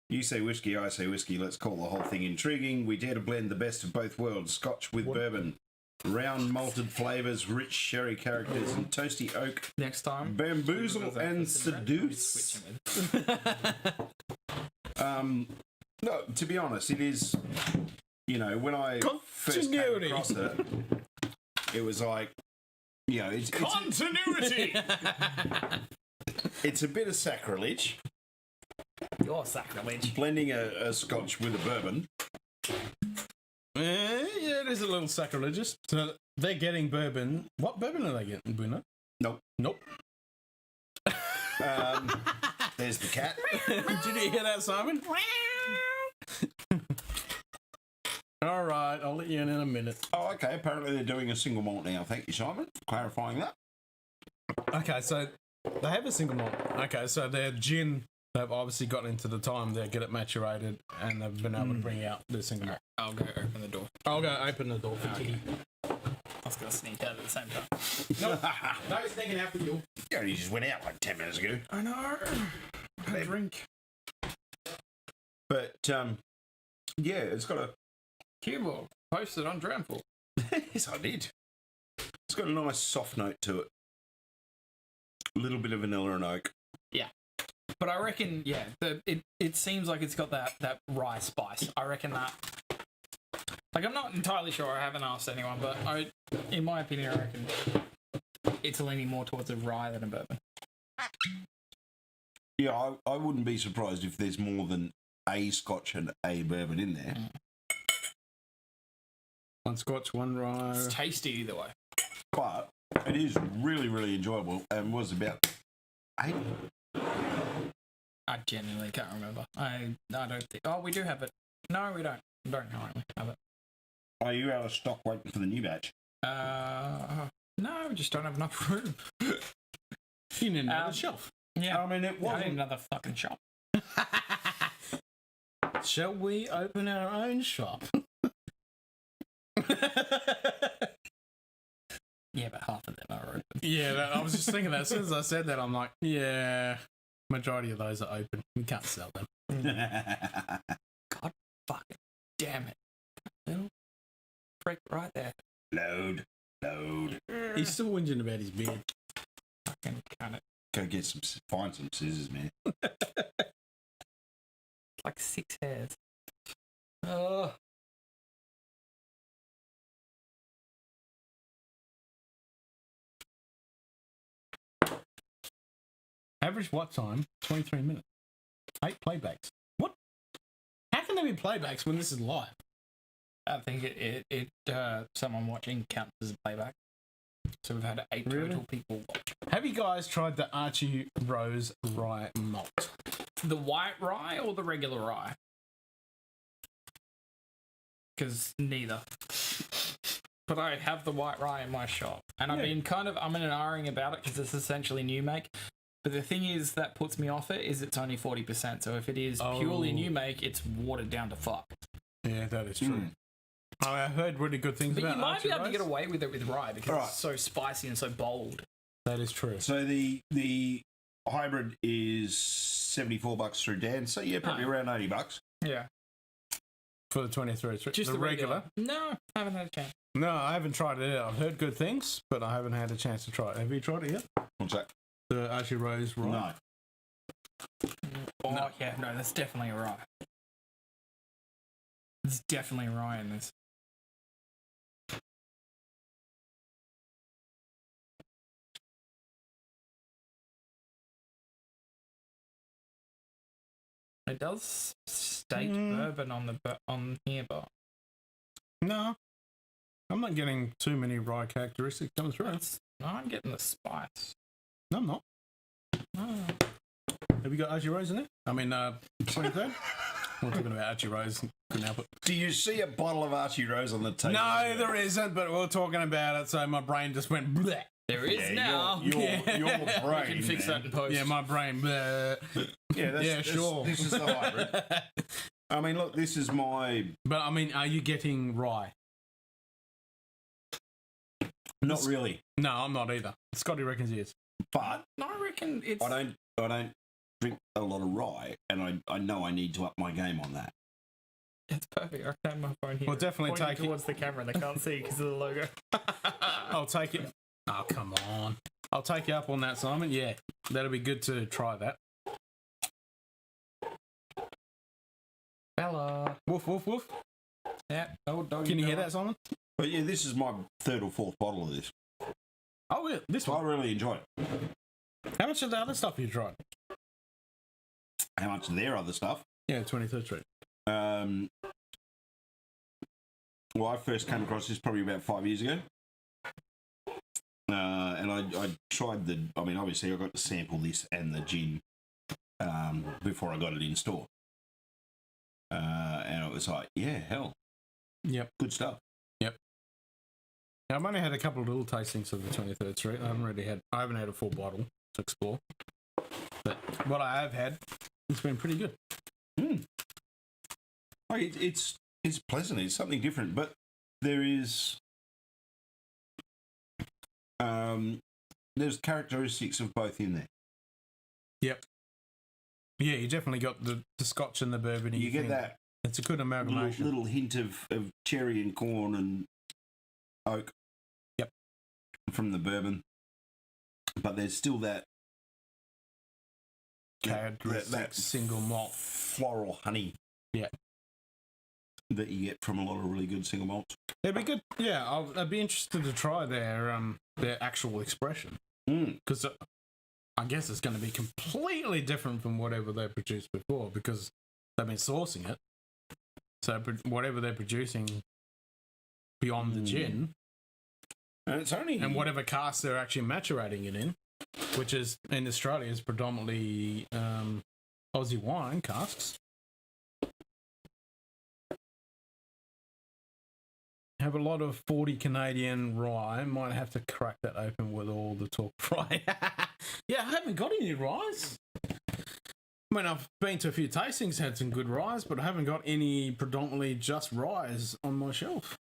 D: You say whiskey, I say whiskey. Let's call the whole thing intriguing. We dare to blend the best of both worlds: Scotch with bourbon, round malted flavors, rich sherry characters, and toasty oak.
A: Next time.
D: Bamboozle and seduce. No, to be honest, it is. You know, when I first came
B: Continuity.
D: across it, it was like, you know, it's
A: Continuity!
D: it's a bit of sacrilege
A: You're sacrilege.
D: blending a Scotch with a bourbon.
B: Yeah, it is a little sacrilegious. So they're getting bourbon. What bourbon are they getting, Bruno?
D: Nope.
B: Nope.
D: There's the cat.
B: Did you hear that, Simon? All right, I'll let you in a minute.
D: Oh, okay. Apparently they're doing a single malt now. Thank you, Simon, for clarifying that.
B: Okay, so they have a single malt. Okay, so their gin, they've obviously gotten into the time they get it maturated and they've been able to bring out their single malt.
A: I'll go open the door.
B: I'll go open the door for Kitty.
A: I was going to sneak out at the same time.
B: No, he's sneaking out for you.
D: Yeah, he just went out like 10 minutes ago.
A: I know. I drink.
D: But, yeah, it's got a...
A: Keyboard. Posted on Dramful.
D: Yes, I did. It's got a nice soft note to it. A little bit of vanilla and oak.
A: Yeah. But I reckon, yeah, it seems like it's got that rye spice. I reckon that. Like, I'm not entirely sure. I haven't asked anyone, but in my opinion, I reckon it's leaning more towards a rye than a bourbon.
D: Yeah, I wouldn't be surprised if there's more than a Scotch and a bourbon in there.
B: One Scotch, one rye.
A: It's tasty either way.
D: But it is really, really enjoyable and was about 8.
A: I genuinely can't remember. I don't think. Oh, we do have it. No, we don't. We don't currently have it.
D: Are you out of stock waiting for the new batch?
A: No, we just don't have enough room.
B: You need another shelf.
A: Yeah.
D: I mean, it
A: I need
D: wasn't...
A: another fucking shop.
B: Shall we open our own shop?
A: Yeah, but half of them are open.
B: Yeah, I was just thinking that. As soon as I said that, I'm like, yeah, majority of those are open. You can't sell them.
A: God fucking damn it. Little prick right there.
D: Load.
B: He's still whinging about his beard.
A: Fucking cunt it.
D: Go find some scissors, man.
A: Like 6 hairs. Oh.
B: Average watch time, 23 minutes. 8 playbacks. What? How can there be playbacks when this is live?
A: I think someone watching counts as a playback. So we've had 8 total people watch.
B: Have you guys tried the Archie Rose Rye Malt?
A: The white rye or the regular rye? Because neither. But I have the white rye in my shop. And I've been I'm in an ahhing about it because it's essentially new make. But the thing is that puts me off it is it's only 40%. So if it is purely new make, it's watered down to fuck.
B: Yeah, that is true. I heard really good things about it.
A: But you might be able to get away with it with rye because it's so spicy and so bold.
B: That is true.
D: So the hybrid is $74 through Dan. So yeah, probably around $80.
A: Yeah.
B: For the 23.
A: Just the regular? No, I haven't had a chance.
B: No, I haven't tried it yet. I've heard good things, but I haven't had a chance to try it. Have you tried it yet?
D: What's that?
B: The Archie Rose Rye?
D: No.
A: Oh, yeah, no, that's definitely a rye. There's definitely a rye in this. It does state bourbon on here, but
B: No. I'm not getting too many rye characteristics coming through.
A: no, I'm getting the spice.
B: No, I'm not.
A: Oh.
B: Have you got Archie Rose in there? I mean, 23rd? We're talking about Archie Rose. Couldn't help it.
D: Do you see a bottle of Archie Rose on the table?
B: No, there isn't, but we're talking about it, so my brain just went bleh.
A: There is now.
D: Your brain.
A: We can fix that in post.
B: Yeah, my brain bleh.
D: Yeah,
B: sure.
D: This is the hybrid. I mean, look, this is my...
B: But, I mean, are you getting rye?
D: Not really.
B: No, I'm not either. Scotty reckons he is.
D: But
A: I reckon it's...
D: I don't drink a lot of rye, and I know I need to up my game on that.
A: It's perfect. I have my phone here.
B: We'll definitely take it
A: towards the camera. They can't see because of the logo.
B: I'll take it. Oh, come on. I'll take you up on that, Simon. Yeah, that'll be good to try that.
A: Bella.
B: Woof, woof, woof.
A: Yeah.
B: Can you hear that, Simon?
D: But yeah, this is my 3rd or 4th bottle of this.
B: Oh, yeah, this
D: So I
B: one.
D: really enjoy it.
B: How much of the other stuff you tried?
D: How much of their other stuff?
B: Yeah, 23rd Street.
D: Well, I first came across this probably about 5 years ago. And I tried I mean, obviously I got to sample this and the gin before I got it in store. And it was like, yeah, hell.
B: Yep.
D: Good stuff.
B: Yep. Now, I've only had a couple of little tastings of the 23rd Street. I haven't had a full bottle to explore. But what I have had, it's been pretty good.
D: Oh, it's pleasant. It's something different, but there is there's characteristics of both in there.
B: Yep. Yeah, you definitely got the Scotch and the bourbon.
D: You get that.
B: It's a good amalgamation.
D: Little hint of cherry and corn and oak.
B: Yep.
D: From the bourbon, but there's still that
B: that single malt
D: floral honey.
B: Yeah.
D: That you get from a lot of really good single malts.
B: It'd be good. Yeah, I'd be interested to try their actual expression because I guess it's going to be completely different from whatever they produced before because they've been sourcing it. So whatever they're producing beyond the gin,
D: and it's only
B: and whatever cask they're actually maturating it in, which is in Australia is predominantly Aussie wine casks. Have a lot of 40 Canadian rye. Might have to crack that open with all the talk rye. Yeah, I haven't got any ryes. I mean, I've been to a few tastings, had some good ryes, but I haven't got any predominantly just ryes on my shelf.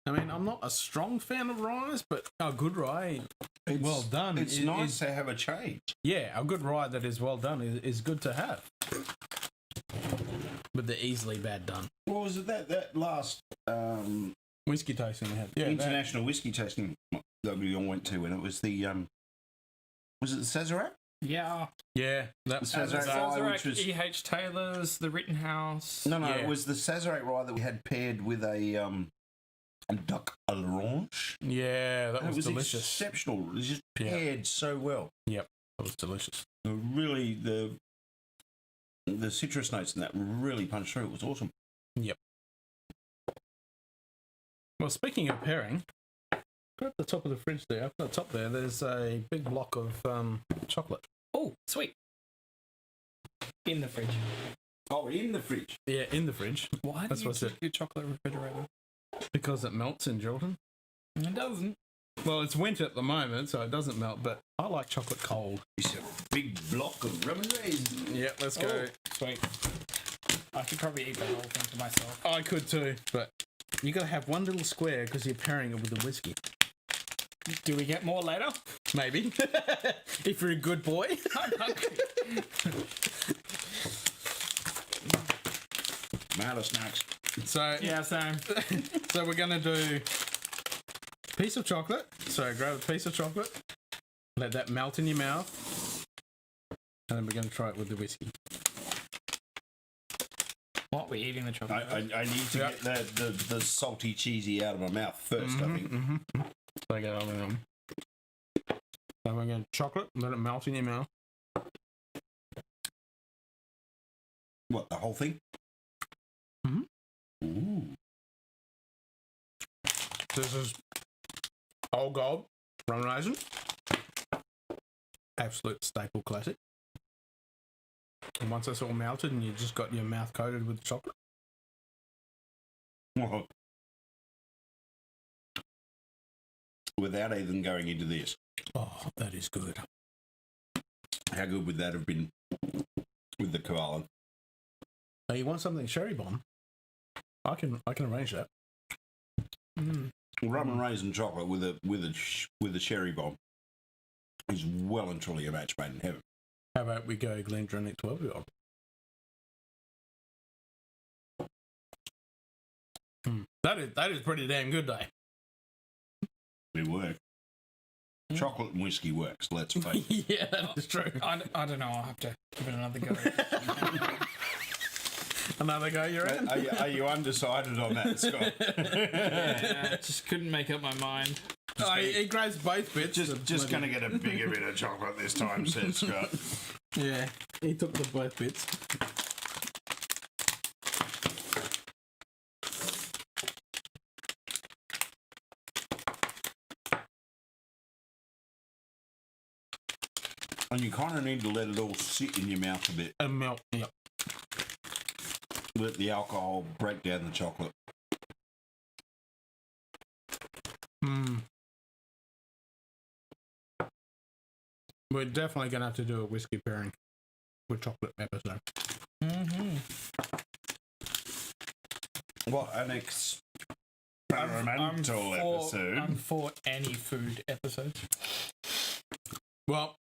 B: I mean, I'm not a strong fan of ryes, but a good rye, well done.
D: It's nice to have a change.
B: Yeah, a good rye that is well done is good to have. But they're easily bad done.
D: What was it that last
B: Whiskey tasting we had? Yeah,
D: international whiskey tasting that we all went to, when it was the was it the Sazerac?
A: Yeah.
B: Yeah, that was
D: The Sazerac rye, which was
A: E.H. Taylor's, the Rittenhouse.
D: no,
B: Yeah.
D: it was the Sazerac rye that we had paired with a duck à l'orange.
B: Yeah, that
D: And
B: was
D: it was
B: delicious.
D: exceptional. It was just
B: Yeah.
D: paired so well.
B: That was delicious.
D: Really, the citrus notes in that really punched through. It was awesome.
B: Well, speaking of pairing, go at the top of the fridge there. Up at the top there, there's a big block of chocolate.
A: Oh, sweet. In the fridge.
D: Oh, in the fridge.
B: Yeah, in the fridge.
A: Why
B: That's
A: do you
B: what's
A: keep
B: it.
A: your chocolate refrigerator?
B: Because it melts in Jordan.
A: It doesn't.
B: Well, it's winter at the moment, so it doesn't melt, but I like chocolate cold.
D: It's a big block of rum and raisins.
B: Yeah, let's go.
A: Oh, sweet. I could probably eat the whole thing to myself.
B: I could too, but you got to have one little square because you're pairing it with the whiskey.
A: Do we get more later?
B: Maybe. If you're a good boy.
A: I'm hungry.
D: I'm out of snacks.
B: So,
A: Yeah, same.
B: so we're going to do piece of chocolate. So grab a piece of chocolate, let that melt in your mouth, and then we're going to try it with the whiskey.
A: What? We're eating the chocolate.
D: I need to
B: Yep.
D: get the salty cheesy out of my mouth first, I think.
B: So I get on with them. So we're going to chocolate, let it melt in your mouth.
D: What, the whole thing?
B: Mhm.
D: Ooh.
B: This is Old Gold rum and raisin. Absolute staple classic. And once that's all melted and you just got your mouth coated with chocolate.
D: Well, without even going into this,
B: Oh, that is good.
D: how good would that have been with the koala?
B: Oh, you want something sherry bomb? I can arrange that.
D: Rum and raisin chocolate with a cherry bomb is well and truly a match made in heaven.
B: How about we go Glendronach 12-year-old? That is pretty damn good, though.
D: It works. Chocolate and whiskey works, let's face it.
B: Yeah, that is true.
A: I don't know. I'll have to give it another go.
B: Another go, you're in?
D: Are you undecided on that, Scott?
A: Yeah, I just couldn't make up my mind.
B: Oh, he grabs both bits.
D: Just going to get a bigger bit of chocolate this time, said Scott.
B: Yeah, he took the both bits.
D: And you kind of need to let it all sit in your mouth a bit.
B: And melt, yep.
D: Let the alcohol break down the chocolate.
B: We're definitely going to have to do a whiskey pairing with chocolate episode.
D: What an experimental episode.
A: I'm for any food episodes.
B: Well,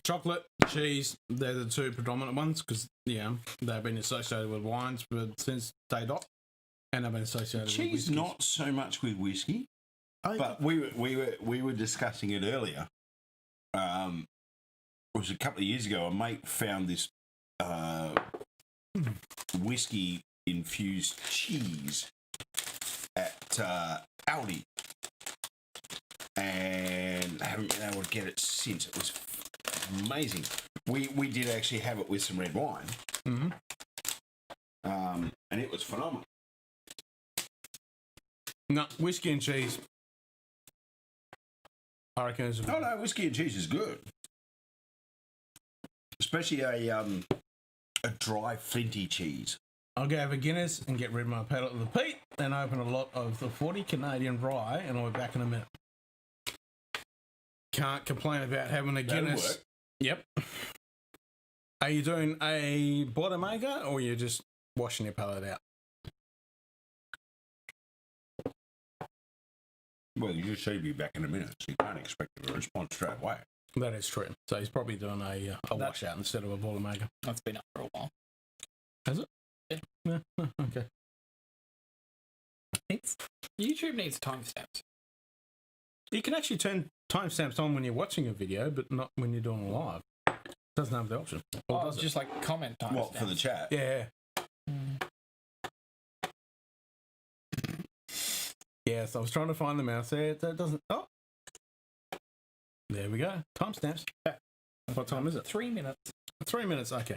B: chocolate, cheese, they're the two predominant ones because, yeah, they've been associated with wines since day dot. And they've been associated with
D: Cheese,
B: whiskeys.
D: not so much with whiskey, but we were discussing it earlier. It was a couple of years ago. A mate found this whiskey infused cheese at Aldi, and I haven't been able to get it since. It was amazing. We did actually have it with some red wine, and it was phenomenal.
B: No, whiskey and cheese. I reckon it's
D: Oh no, whiskey and cheese is good, especially a dry flinty cheese.
B: I'll go have a Guinness and get rid of my palate of the peat, then open a lot of the 40 Canadian rye, and I'll be back in a minute. Can't complain about having a
D: That'll
B: Guinness.
D: work.
B: Yep. Are you doing a Boilermaker or you're just washing your palate out?
D: Well, you should be back in a minute, so you can't expect a response straight away.
B: That is true. So he's probably doing a washout instead of a Boilermaker.
A: That's been up for a while.
B: Has it?
A: Yeah.
B: Okay.
A: YouTube needs timestamps.
B: You can actually turn timestamps on when you're watching a video, but not when you're doing a live. It doesn't have the option. Or does it?
A: Just like comment timestamps.
D: What, for the chat?
B: Yeah. Yes, I was trying to find the mouse there. That doesn't. Oh. There we go. Timestamps.
A: Yeah.
B: What time is it?
A: 3 minutes.
B: 3 minutes. Okay.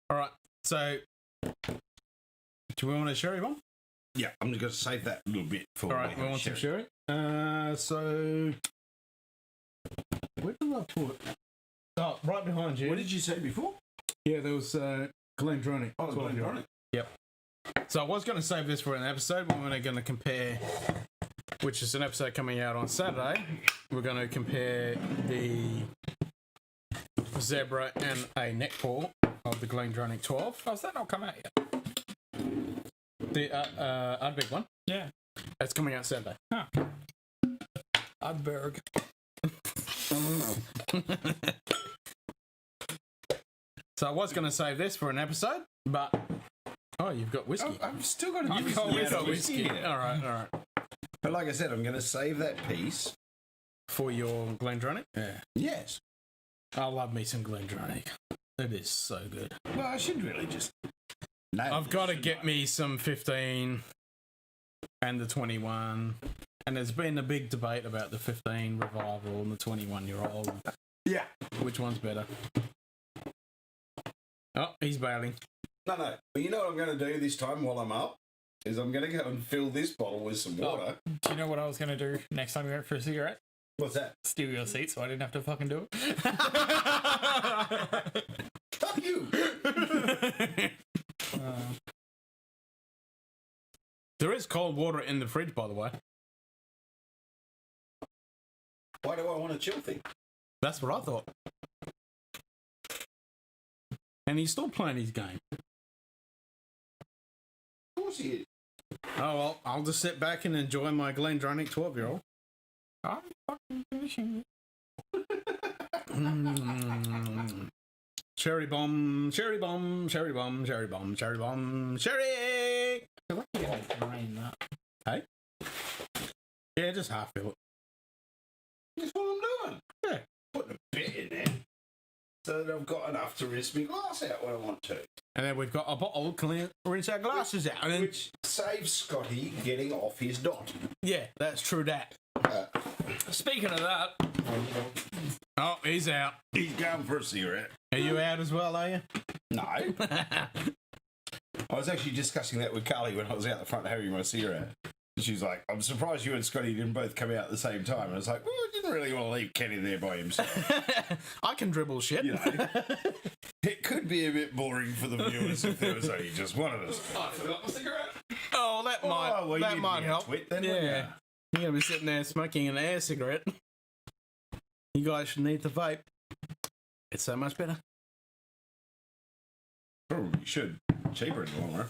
B: All right. So, do we want a sherry bomb?
D: Yeah, I'm just going to save that little bit for.
B: All right. We want some sherry. So, where did I put it? Oh, right behind you.
D: What did you say before?
B: Yeah, there was Glendronach.
D: Oh, Glendronach.
B: Yep. So I was going to save this for an episode, but we're going to compare, which is an episode coming out on Saturday. We're going to compare the Zebra and a neck pour of the Glendronach 12.
A: Oh, has that not come out yet?
B: The Ardbeg one.
A: Yeah.
B: That's coming out Saturday.
A: Huh. Ardbeg.
B: So I was going to save this for an episode, but you've got whiskey.
D: Oh, I've still got a
A: You've got
B: whiskey. All right.
D: But like I said, I'm going to save that piece
B: For your Glendronach?
D: Yeah. Yes.
B: I love me some Glendronach. It is so good.
D: Well, I should really just.
B: I've got to get me some 15 and the 21. And there's been a big debate about the 15 revival and the 21-year-old.
D: Yeah.
B: Which one's better? Oh, he's bailing.
D: No. But you know what I'm going to do this time while I'm up? Is I'm going to go and fill this bottle with some water.
A: Do you know what I was going to do next time we went for a cigarette?
D: What's that?
A: Steal your seat so I didn't have to fucking do it.
D: Fuck you!
B: There is cold water in the fridge, by the way.
D: Why do I want a chill thing?
B: That's what I thought. And he's still playing his game.
D: Of course he is.
B: Oh, well, I'll just sit back and enjoy my Glendronach 12-year-old.
A: I'm fucking finishing it.
B: Cherry bomb, cherry bomb, cherry bomb, cherry bomb, cherry bomb, cherry!
A: I like to drain that.
B: Hey? Yeah, just half fill it.
D: That's what I'm doing.
B: Yeah.
D: Putting a bit in there so that I've got enough to rinse my glass out when I want to.
B: And then we've got a bottle, rinse our glasses out. And then,
D: Which saves Scotty getting off his dot.
B: yeah, that's true that.
A: Speaking of that,
B: Oh, he's out.
D: He's going for a cigarette.
B: Are you out as well, are you?
D: No. I was actually discussing that with Carly when I was out the front having my cigarette. She's like, I'm surprised you and Scotty didn't both come out at the same time. And I was like, well, I didn't really want to leave Kenny there by himself.
B: I can dribble shit.
D: You know, it could be a bit boring for the viewers if there was only just one of us.
A: I forgot my cigarette.
B: Oh, that might help.
D: Twit then,
B: Yeah. You're going to be sitting there smoking an air cigarette. You guys should need the vape. It's so much better.
D: Probably should. Cheaper in the long run.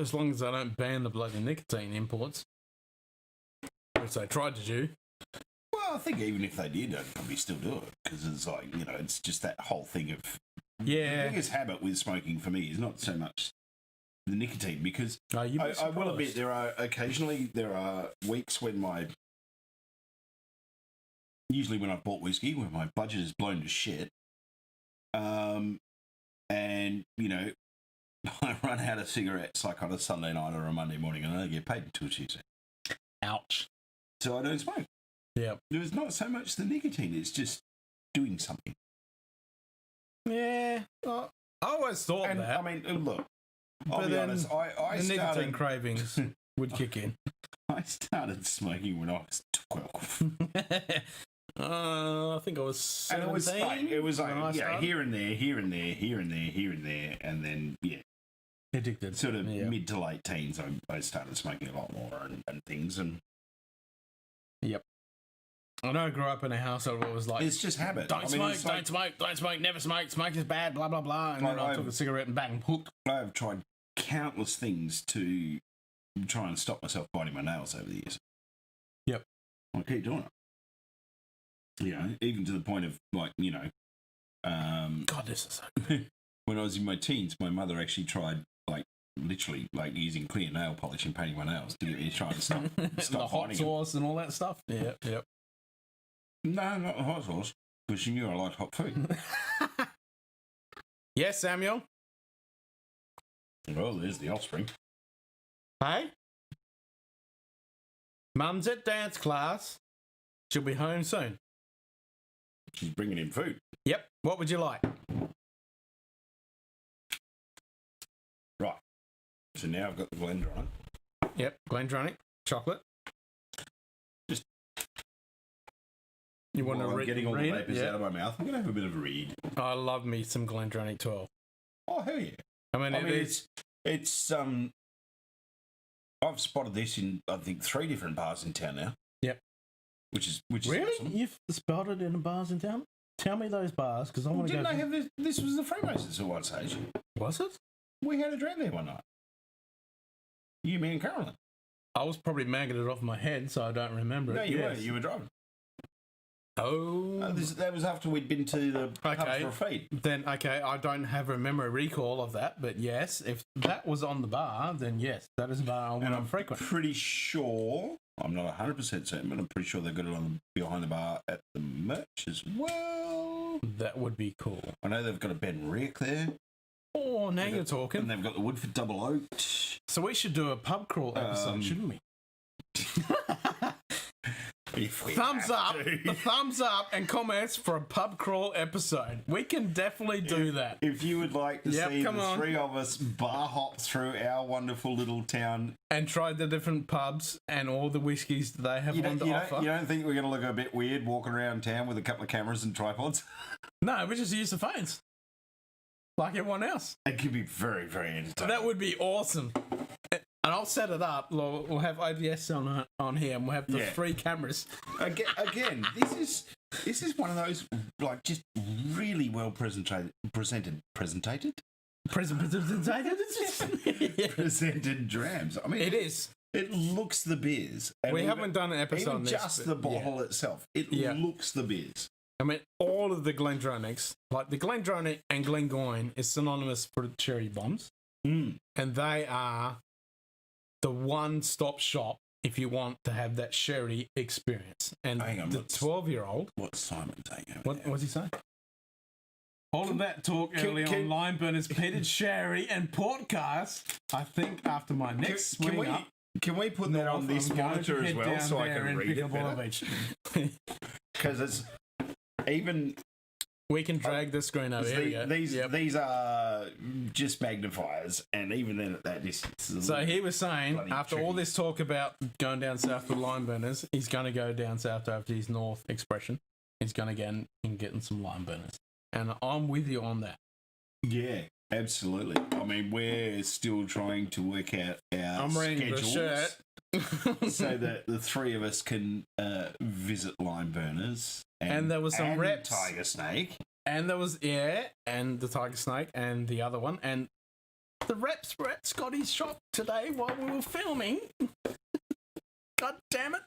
B: As long as I don't ban the bloody nicotine imports. Which they tried to do.
D: Well, I think even if they did, they'd probably still do it. Because it's like, you know, it's just that whole thing of...
B: Yeah.
D: The biggest habit with smoking for me is not so much the nicotine, because I will admit there are weeks when usually when I've bought whiskey, when my budget is blown to shit, and, you know, I run out of cigarettes like on a Sunday night or a Monday morning and I don't get paid until Tuesday.
B: Ouch.
D: So I don't smoke.
B: Yeah.
D: There's not so much the nicotine, it's just doing something.
B: Yeah. Well, I always thought
D: And,
B: that.
D: I mean, look, I'll
B: But
D: be
B: then
D: honest, I
B: the nicotine
D: started...
B: cravings would kick in.
D: I started smoking when I was 12.
B: I think I was 17.
D: And it was like
B: when I started.
D: here and there, and then, yeah,
B: Addicted.
D: sort of
B: Yeah.
D: mid to late teens, I started smoking a lot more and things, and
B: I know I grew up in a household where it was like,
D: it's just habit.
B: don't smoke, never smoke, smoke is bad, blah, blah, blah. And then I took a cigarette and bang, hooked.
D: I've tried countless things to try and stop myself biting my nails over the years.
B: Yep.
D: I keep doing it. You know, even to the point of like, you know,
B: God, this is so
D: when I was in my teens, my mother actually tried, like, literally, like, using clear nail polish and painting my nails to get me to try and stop
B: the hot sauce and all that stuff. Yep.
D: No, not the hot sauce, because she knew I liked hot food.
B: Yes, Samuel.
D: Well, there's the offspring.
B: Hey? Mum's at dance class. She'll be home soon.
D: She's bringing in food.
B: Yep. What would you like?
D: Right. So now I've got the blender on it.
B: Yep. Glendronach. Chocolate.
D: Just...
B: You want to read?
D: Getting all the
B: read
D: vapors
B: it?
D: out of my mouth. I'm going to have a bit of a read.
B: I love me some Glendronach 12.
D: Oh, hell yeah.
B: I mean,
D: it's I've spotted this in, I think, 3 different bars in town now.
B: Yep.
D: Which is
B: really
D: awesome.
B: You've spotted it in bars in town? Tell me those bars, because I want to go.
D: Didn't they have this? This was the Freemasons at one stage.
B: Was it?
D: We had a dram there one night. You, me, and Carolyn.
B: I was probably magging it off my head, so I don't remember
D: No,
B: it.
D: you
B: Yes.
D: weren't. You were driving.
B: Oh.
D: That was after we'd been to the pub for a feed.
B: Then, okay, I don't have a memory recall of that, but yes, if that was on the bar, then yes, that is a bar I want to frequent.
D: Pretty sure, I'm not 100% certain, but I'm pretty sure they've got it on behind the bar at the merch as well.
B: That would be cool.
D: I know they've got a bed and rick there.
B: Oh, now you're
D: And
B: talking.
D: they've got the Woodford Double Oak.
B: So we should do a pub crawl episode, shouldn't we? Thumbs up and comments for a pub crawl episode. We can definitely do that.
D: If you would like to see
B: come
D: the
B: on.
D: 3 of us bar hop through our wonderful little town,
B: And try the different pubs and all the whiskies that they have on to offer.
D: you don't think we're going to look a bit weird walking around town with a couple of cameras and tripods?
B: No, we just use the phones. Like everyone else.
D: It could be very, very entertaining.
B: That would be awesome. And I'll set it up. We'll have OBS on here, and we'll have the 3 cameras.
D: Again, this is one of those like just really well presented drams. I mean,
B: It is.
D: It looks the beers. And
B: We haven't done an episode on
D: even
B: this.
D: just the bottle itself. It looks the beers.
B: I mean, all of the Glendronachs, like the Glendronach and Glengoyne, is synonymous for cherry bombs, and they are the one-stop shop if you want to have that sherry experience. And the 12-year-old...
D: What's Simon saying?
B: What's he saying? All of that talk earlier on Lime Burners, Petered Sherry and Portcast. I think after my next swing up...
D: Can we put that on this monitor as well so I can read it better? Because it's even...
B: We can drag the screen over. Here we go.
D: These are just magnifiers, and even then at that distance.
B: So he was saying, after all this talk about going down south with lime burners, he's going to go down south after his north expression. He's going to go and get some lime burners. And I'm with you on that.
D: Yeah, absolutely. I mean, we're still trying to work out our
B: reading
D: schedules
B: the shirt.
D: so that the 3 of us can visit lime burners.
B: And there was some reps.
D: Tiger Snake.
B: And there was, and the Tiger Snake and the other one. And the reps were at Scotty's shop today while we were filming. God damn it.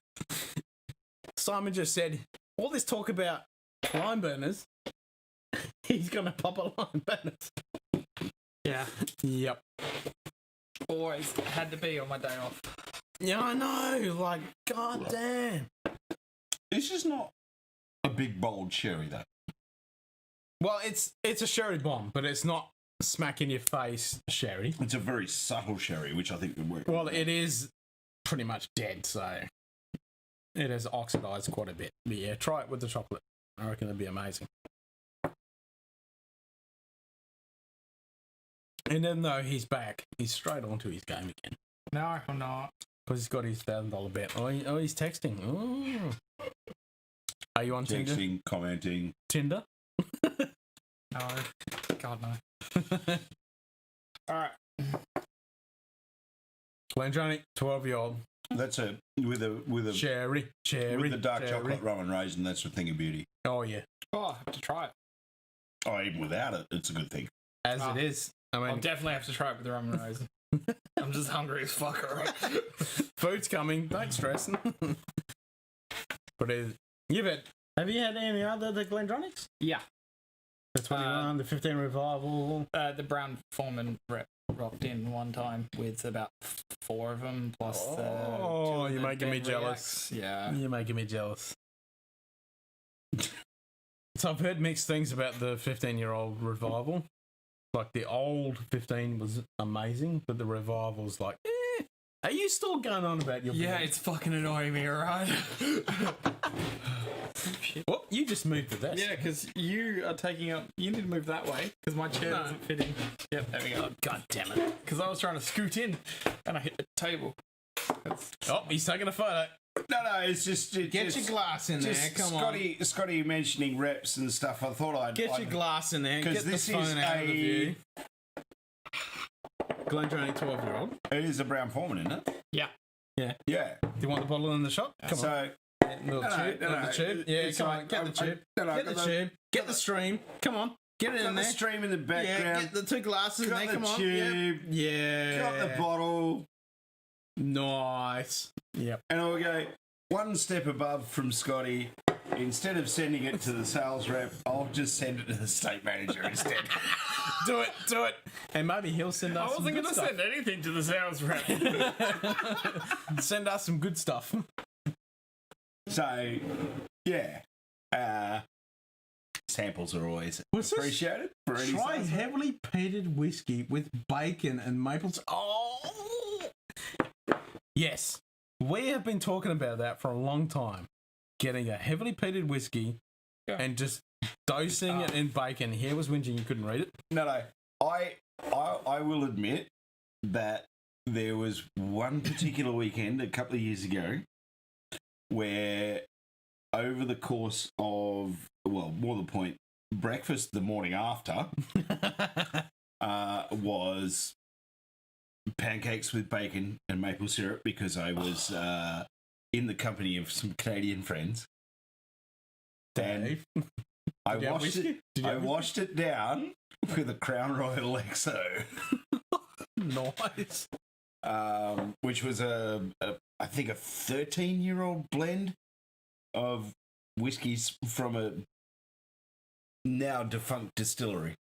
B: Simon just said, all this talk about lime burners, he's going to pop a lime burners.
A: Yeah.
B: Yep.
A: Always had to be on my day off.
B: Yeah, I know. Like, god damn.
D: This is not a big, bold sherry, though.
B: Well, it's a sherry bomb, but it's not smack in your face sherry.
D: It's a very subtle sherry, which I think would work.
B: Well, it is pretty much dead, so it has oxidized quite a bit. But yeah, try it with the chocolate. I reckon it'd be amazing. And then, though, he's back. He's straight onto his game again.
A: No, I'm not.
B: Because he's got his $1,000 bet. Oh, he's texting. Oh. Are you on Tinder?
D: Texting, commenting.
B: Tinder?
A: No. God, no. All right.
B: Glendronach, 12-year-old.
D: That's with a
B: Cherry.
D: with the dark
B: cherry.
D: chocolate rum and raisin. That's the thing of beauty.
B: Oh, yeah.
A: Oh, I have to try it.
D: Oh, even without it, it's a good thing.
B: As it is. I
A: I'll
B: mean,
A: definitely have to try it with the rum and raisin. I'm just hungry as fuck, alright?
B: Food's coming. Don't stress. But have you had any other the Glendronics?
A: Yeah.
B: The 21, the 15 Revival.
A: The Brown Foreman rocked in one time with about 4 of them, plus
B: you're making me jealous.
A: Yeah.
B: You're making me jealous. So I've heard mixed things about the 15-year-old Revival. Like the old 15 was amazing, but the Revival's like, are you still going on about your
A: Yeah,
B: beer?
A: it's fucking annoying me, alright? Shit.
B: Well, you just moved the desk.
A: Yeah, because you are taking up. You need to move that way because my chair doesn't fit in. Yep, there we go.
B: God damn it.
A: Because I was trying to scoot in and I hit the table.
B: Oh, he's taking a photo.
D: No, it's just
B: Get your glass in there. Come on.
D: Scotty mentioning reps and stuff. I thought I'd
B: Get your glass in there. Get
D: because
B: the
D: this
B: phone
D: is
B: out of the view. Glendronach 12-year-old.
D: It is a Brown Foreman, isn't it?
A: Yeah.
B: Yeah.
D: Yeah.
B: Do you want the bottle in the shop? Come on.
D: So
B: Little tube. The tube. Yeah,
D: It's
B: come
D: like-
B: on. Get the tube.
D: no,
B: Get the tube. Get the stream. Come on. Get it
D: got
B: in
D: the
B: there.
D: stream in the
B: Yeah,
D: background.
B: get the 2 glasses in
D: got
B: there.
D: the
B: Come on.
D: tube.
B: Yep. Yeah.
D: Got the bottle,
B: Nice. Yep.
D: and I'll go one step above from Scotty. Instead of sending it to the sales rep, I'll just send it to the state manager instead.
B: Do it. And maybe he'll send us
A: I
B: some
A: wasn't
B: good
A: going to
B: stuff.
A: send anything to the sales rep.
B: Send us some good stuff.
D: So, yeah. Samples are always
B: What's this?
D: appreciated. For any
B: Try
D: sales rep.
B: heavily peated whiskey with bacon and maple. Oh, yes. We have been talking about that for a long time. Getting a heavily peated whiskey and just dosing it in bacon. Here was whinging you couldn't read it.
D: No. I will admit that there was one particular weekend a couple of years ago where over the course of, well, more the point, breakfast the morning after was pancakes with bacon and maple syrup because I was in the company of some Canadian friends.
B: Dave.
D: I
B: Did you have
D: washed
B: whiskey?
D: it.
B: Did you
D: I
B: have
D: washed it down with a Crown Royal XO,
B: Nice.
D: which was I think a 13-year-old blend of whiskies from a now defunct distillery.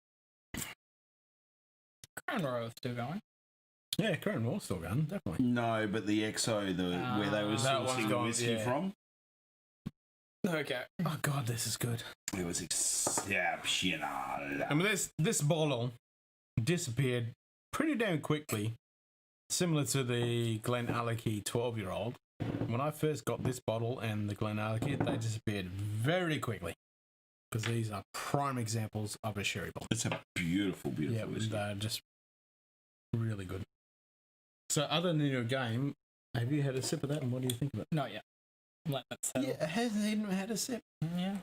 A: Crown Royal's still going.
B: Yeah, Crown Royal's still going, definitely.
D: No, but the XO, where they were
B: That one's
D: sourcing
B: gone,
D: whiskey
B: yeah.
D: from,
A: Okay.
B: Oh, God, this is good.
D: it was exceptional.
B: I mean, this bottle disappeared pretty damn quickly, similar to the Glenallachie 12-year-old. When I first got this bottle and the Glenallachie, they disappeared very quickly because these are prime examples of a sherry bottle.
D: It's a beautiful,
B: Yeah,
D: beautiful whiskey.
B: they're just really good. So, other than your game, have you had a sip of that, and what do you think of it?
A: Not yet. Let that settle.
B: Yeah, hasn't even had a sip.
A: Yeah.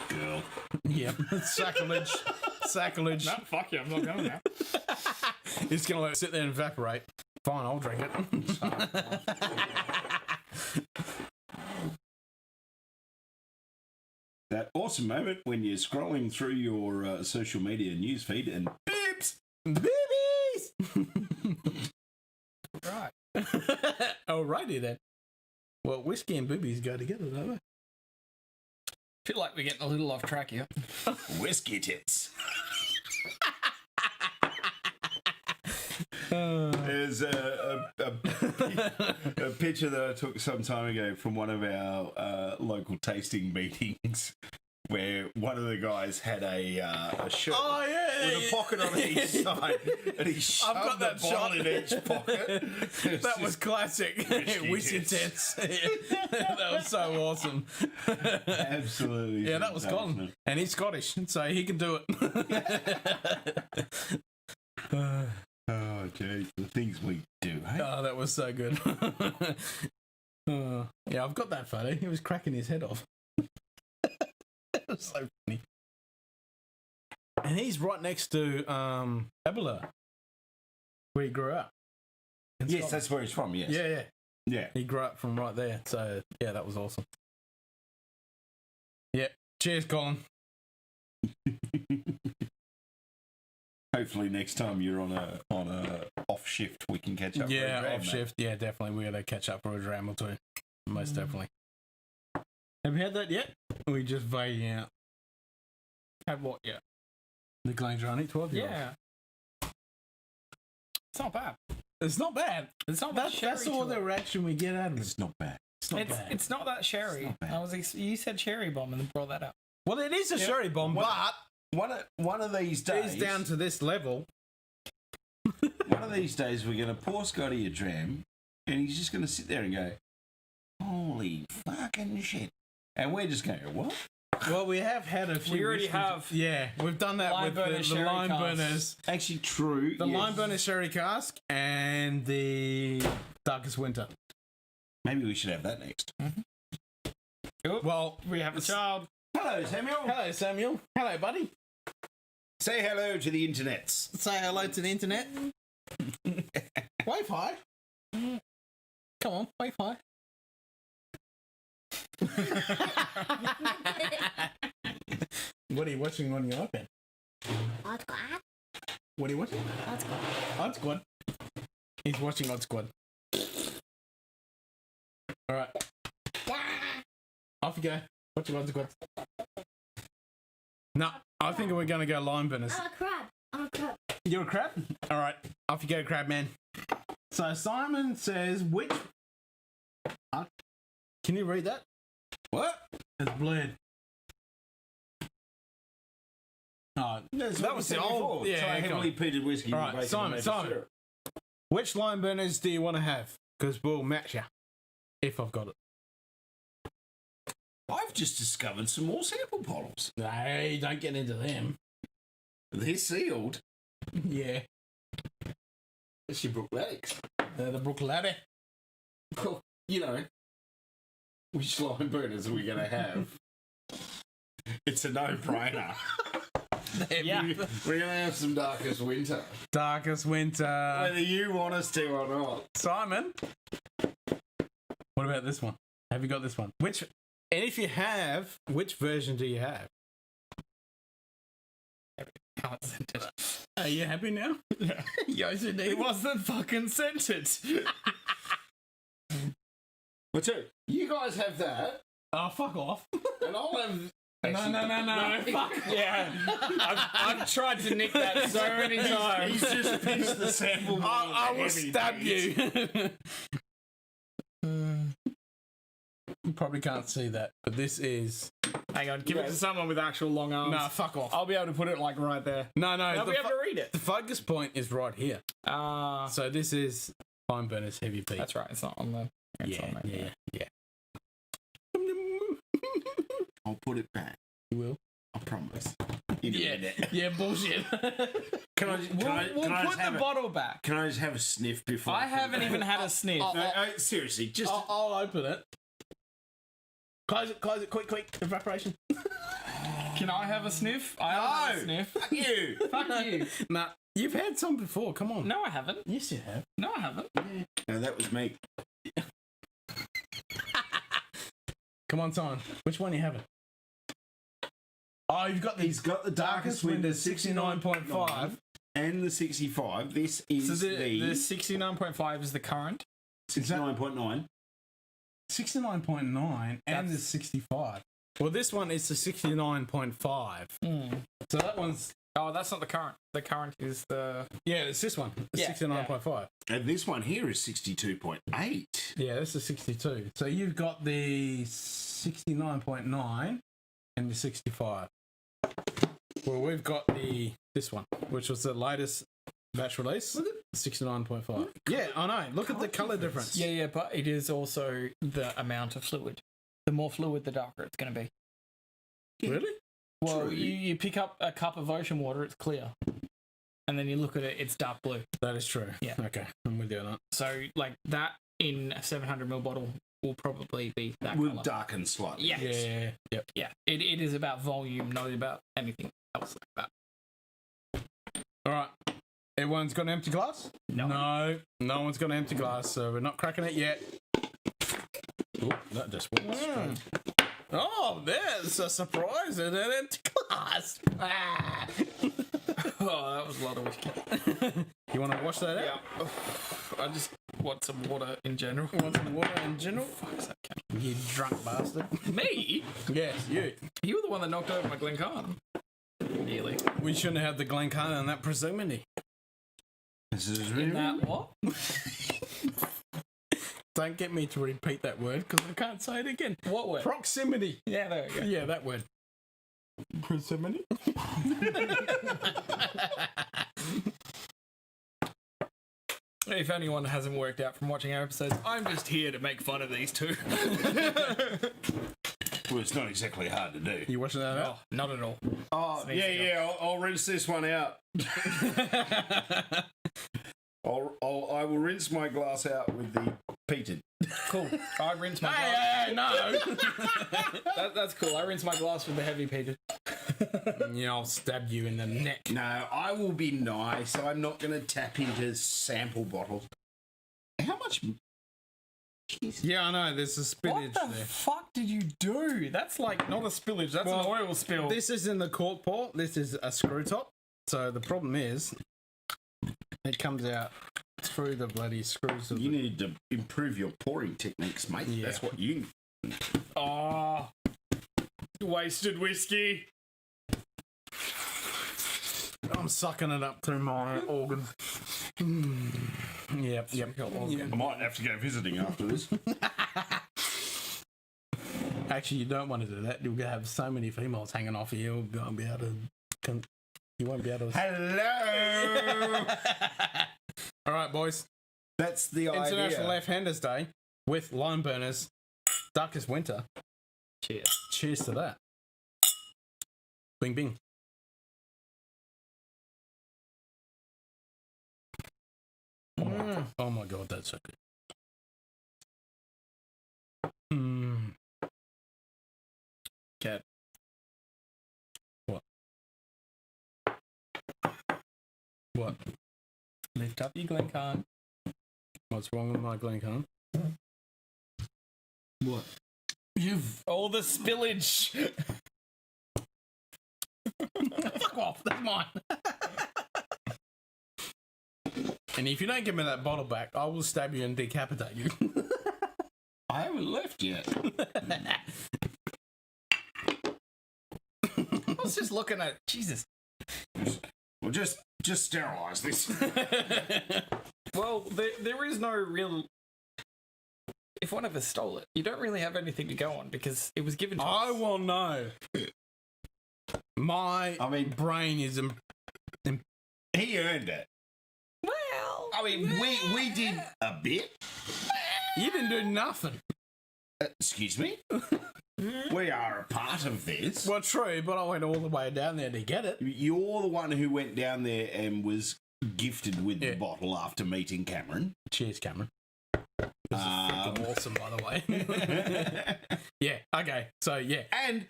D: Girl.
B: Yeah, sacrilege. Sacrilege.
A: No, fuck you. I'm not going now.
B: He's going to let it sit there and evaporate. Fine, I'll drink it.
D: That awesome moment when you're scrolling through your social media newsfeed and beeps.
B: Babies!
A: Right.
B: Alrighty then. Well, whiskey and boobies go together, don't they?
A: Feel like we're getting a little off track here.
D: Whiskey tits. There's a picture that I took some time ago from one of our local tasting meetings where one of the guys had a shirt with a pocket on each side and he shoved
B: got that
D: the bottle
B: shot.
D: in each pocket.
B: That was classic. Whiskey tits. That was so awesome.
D: Absolutely.
B: Yeah, that was Colin. And he's Scottish, so he can do it.
D: Oh, okay. The things we do, hey?
B: Oh, that was so good. Yeah, I've got that photo. He was cracking his head off. It was so funny. And he's right next to Abela, where he grew up. in
D: Yes,
B: Scotland.
D: that's where he's from, yes.
B: Yeah.
D: Yeah.
B: He grew up from right there. So, yeah, that was awesome. Yeah. Cheers, Colin.
D: Hopefully next time you're on a off shift, we can catch up. for a
B: Yeah,
D: dram,
B: off
D: mate.
B: shift. Yeah, definitely. We're going to catch up for a dram or two. Most definitely. Have you had that yet? Or we just vaguing out?
A: Had what? Yeah.
B: The Glengarry 12 year
A: Yeah. It's not bad.
B: It's not bad.
A: It's not that
B: That's
A: sherry
B: all
A: to
B: the
A: it.
B: reaction we get out of it.
D: It's not bad.
B: It's not bad.
A: It's not that sherry.
D: It's not bad.
A: You said cherry bomb and then brought that up.
B: Well, it is a sherry bomb, but
D: One of these
B: it
D: days,
B: is down to this level.
D: one of these days, we're going to pour Scotty a dram, and he's just going to sit there and go, "Holy fucking shit!" And we're just going, "What?"
B: Well, we have had a few.
A: We already
B: whiskeys.
A: have.
B: Yeah, we've done that
A: Lime
B: with
A: burner
B: the
A: sherry
B: lime
A: casks.
B: burners.
D: Actually, true.
B: The
D: yes.
B: lime burner sherry cask and the darkest winter.
D: Maybe we should have that next.
B: Well,
A: We have a child.
D: Hello, Samuel.
B: hello, Samuel. Hello, buddy.
D: Say hello to the internets.
B: Say hello to the internet. Wave hi. Come on, wave hi. What are you watching on your iPad?
E: Odd Squad.
B: What are you watching?
E: Odd Squad.
B: Odd Squad. He's watching Odd Squad. Alright, off you go. Watching Odd Squad. No, I think we're going to go lime burners.
E: I'm a crab. I'm a crab.
B: You're a crab? Alright, off you go, crab man. So Simon says, which... Can you read that?
D: What?
B: It's blurred. Oh, that was the old...
D: Try
B: Yeah,
D: heavily peated whiskey.
B: All right,
D: with bacon
B: Simon,
D: and maple
B: Simon.
D: syrup.
B: which lime burners do you want to have? Because we'll match you. If I've got it.
D: I've just discovered some more sample bottles.
B: Hey, don't get into them.
D: They're sealed.
B: Yeah.
D: It's your Brookladics.
B: They're the Brook Ladder.
D: Well, you know, which lime burners are we going to have? It's a no-brainer.
A: Yeah.
D: We're going to have some Darkest Winter.
B: Darkest Winter.
D: Whether you want us to or not.
B: Simon. What about this one? Have you got this one? And if you have, which version do you have?
A: How it's scented.
B: Are you happy now?
A: Yeah.
B: Yes, indeed.
A: It wasn't fucking scented.
D: But so, you guys have that,
B: Oh, fuck off.
D: and I'll have...
B: No.
A: Fuck yeah. I've tried to nick that so many times.
D: He's just pitched the sample bottle.
B: I will stab you. You probably can't see that, but this is...
A: Hang on, give it to someone with actual long arms.
B: Nah, fuck off.
A: I'll be able to put it like right there.
B: No.
A: I'll
B: The,
A: be able to read it.
B: the focus point is right here. So this is Fine Burners Heavy Peat.
A: That's right. It's not on the. It's on there.
B: Yeah.
D: I'll put it back.
B: You will?
D: I promise.
B: Yeah, bullshit.
D: Can I
A: We'll
D: just
A: put the
D: have
A: bottle back.
D: Can I just have a sniff before?
A: I haven't even had a sniff.
D: No, seriously, just
B: I'll open it. Close it, quick, evaporation.
A: Can I have a sniff? I haven't had a sniff.
D: Fuck you.
A: Fuck you.
B: Nah, you've had some before, come on.
A: No, I haven't.
B: Yes, you have.
A: No, I haven't.
D: No, that was me.
B: Come on, Simon. Which one are you having? Oh, you've got the
D: He's got the Darkest Winter
B: 69.5.
D: and the 65. This is
A: So the
D: the
A: 69.5 is the current.
D: 69.9.
B: 69.9 and the 65. Well, this one is the 69.5. So that one's...
A: Oh, that's not the current. The current is the.
B: Yeah, it's this one. The
A: Yeah,
B: 69.5.
D: And this one here is 62.8.
B: Yeah, this is 62. So you've got the 69.9 and the 65. Well, we've got this one, which was the latest batch release. 69.5. Yeah, I know. Look at the colour difference.
A: Yeah, but it is also the amount of fluid. The more fluid, the darker it's going to be.
B: Really?
A: Well,
D: True.
A: you pick up a cup of ocean water, it's clear. And then you look at it, it's dark blue.
B: That is true.
A: Yeah.
B: Okay, I'm with you on that.
A: So, like, that in a 700ml bottle will probably be that
D: Will
A: colour.
D: darken slightly.
A: Yeah.
B: Yeah. Yep.
A: Yeah, it is about volume, not about anything else like that.
B: All right. Everyone's got an empty glass?
A: No.
B: No one's got an empty glass, so we're not cracking it yet. Ooh, that just went straight. Oh, there's a surprise in an empty glass.
A: Oh, that was a lot of whiskey.
B: You want to wash that out?
A: Yeah. I just want some water in general.
B: You want some water in general?
A: Fuck's that cat?
B: You drunk bastard.
A: Me?
B: Yes, you.
A: You were the one that knocked over my Glencairn. Nearly.
B: We shouldn't have the Glencairn in that proximity.
D: This is
A: In
D: really
A: that what?
B: Don't get me to repeat that word because I can't say it again.
A: What word?
B: Proximity.
A: Yeah, there we go.
B: Yeah, that word.
D: proximity.
A: If anyone hasn't worked out from watching our episodes, I'm just here to make fun of these two.
D: Well, it's not exactly hard to do.
B: You watching that out?
A: Oh, not at all.
D: Oh, yeah. I'll rinse this one out. I will rinse my glass out with the peated.
A: Cool. I rinse my glass.
B: Hey, no.
A: That's cool. I rinse my glass with the heavy peated.
B: Yeah, I'll stab you in the neck.
D: No, I will be nice. I'm not going to tap into sample bottles. How much? Jeez.
B: Yeah, I know. There's a spillage
A: What the
B: there.
A: fuck did you do? That's like not a spillage. That's
B: Well,
A: an oil spill.
B: This isn't the cork pour. This is a screw top. So the problem is, it comes out through the bloody screws. Of
D: You need to improve your pouring techniques, mate.
B: Yeah.
D: That's what you.
A: Oh, wasted whiskey.
B: I'm sucking it up through my organs. Yep.
D: I might have to go visiting after this.
B: Actually, you don't want to do that. You'll have so many females hanging off you. You won't be able to. You won't be able to.
D: Hello.
B: All right, boys.
D: That's the
B: International
D: idea.
B: Left-Handers Day with Lime Burners. Darkest Winter.
A: Cheers.
B: Cheers to that. Bing, bing. Oh my god, that's so good.
A: Cat.
B: What? What?
A: Lift up your Glencairn.
B: What's wrong with my Glencairn?
D: What?
A: You've all the spillage.
B: Fuck off, that's mine. And if you don't give me that bottle back, I will stab you and decapitate you.
D: I haven't left yet.
A: I was just looking at Jesus.
D: Well, just sterilise this.
A: Well, there is no real. If one of us stole it, you don't really have anything to go on because it was given to
B: I
A: us.
B: will know. My brain is.
D: He earned it.
A: Well,
D: I mean, we did a bit.
B: You didn't do nothing.
D: Excuse me? We are a part of this.
B: Well, true, but I went all the way down there to get it.
D: You're the one who went down there and was gifted with the bottle after meeting Cameron.
B: Cheers, Cameron. This is freaking awesome, by the way. Yeah, okay. So, yeah.
D: And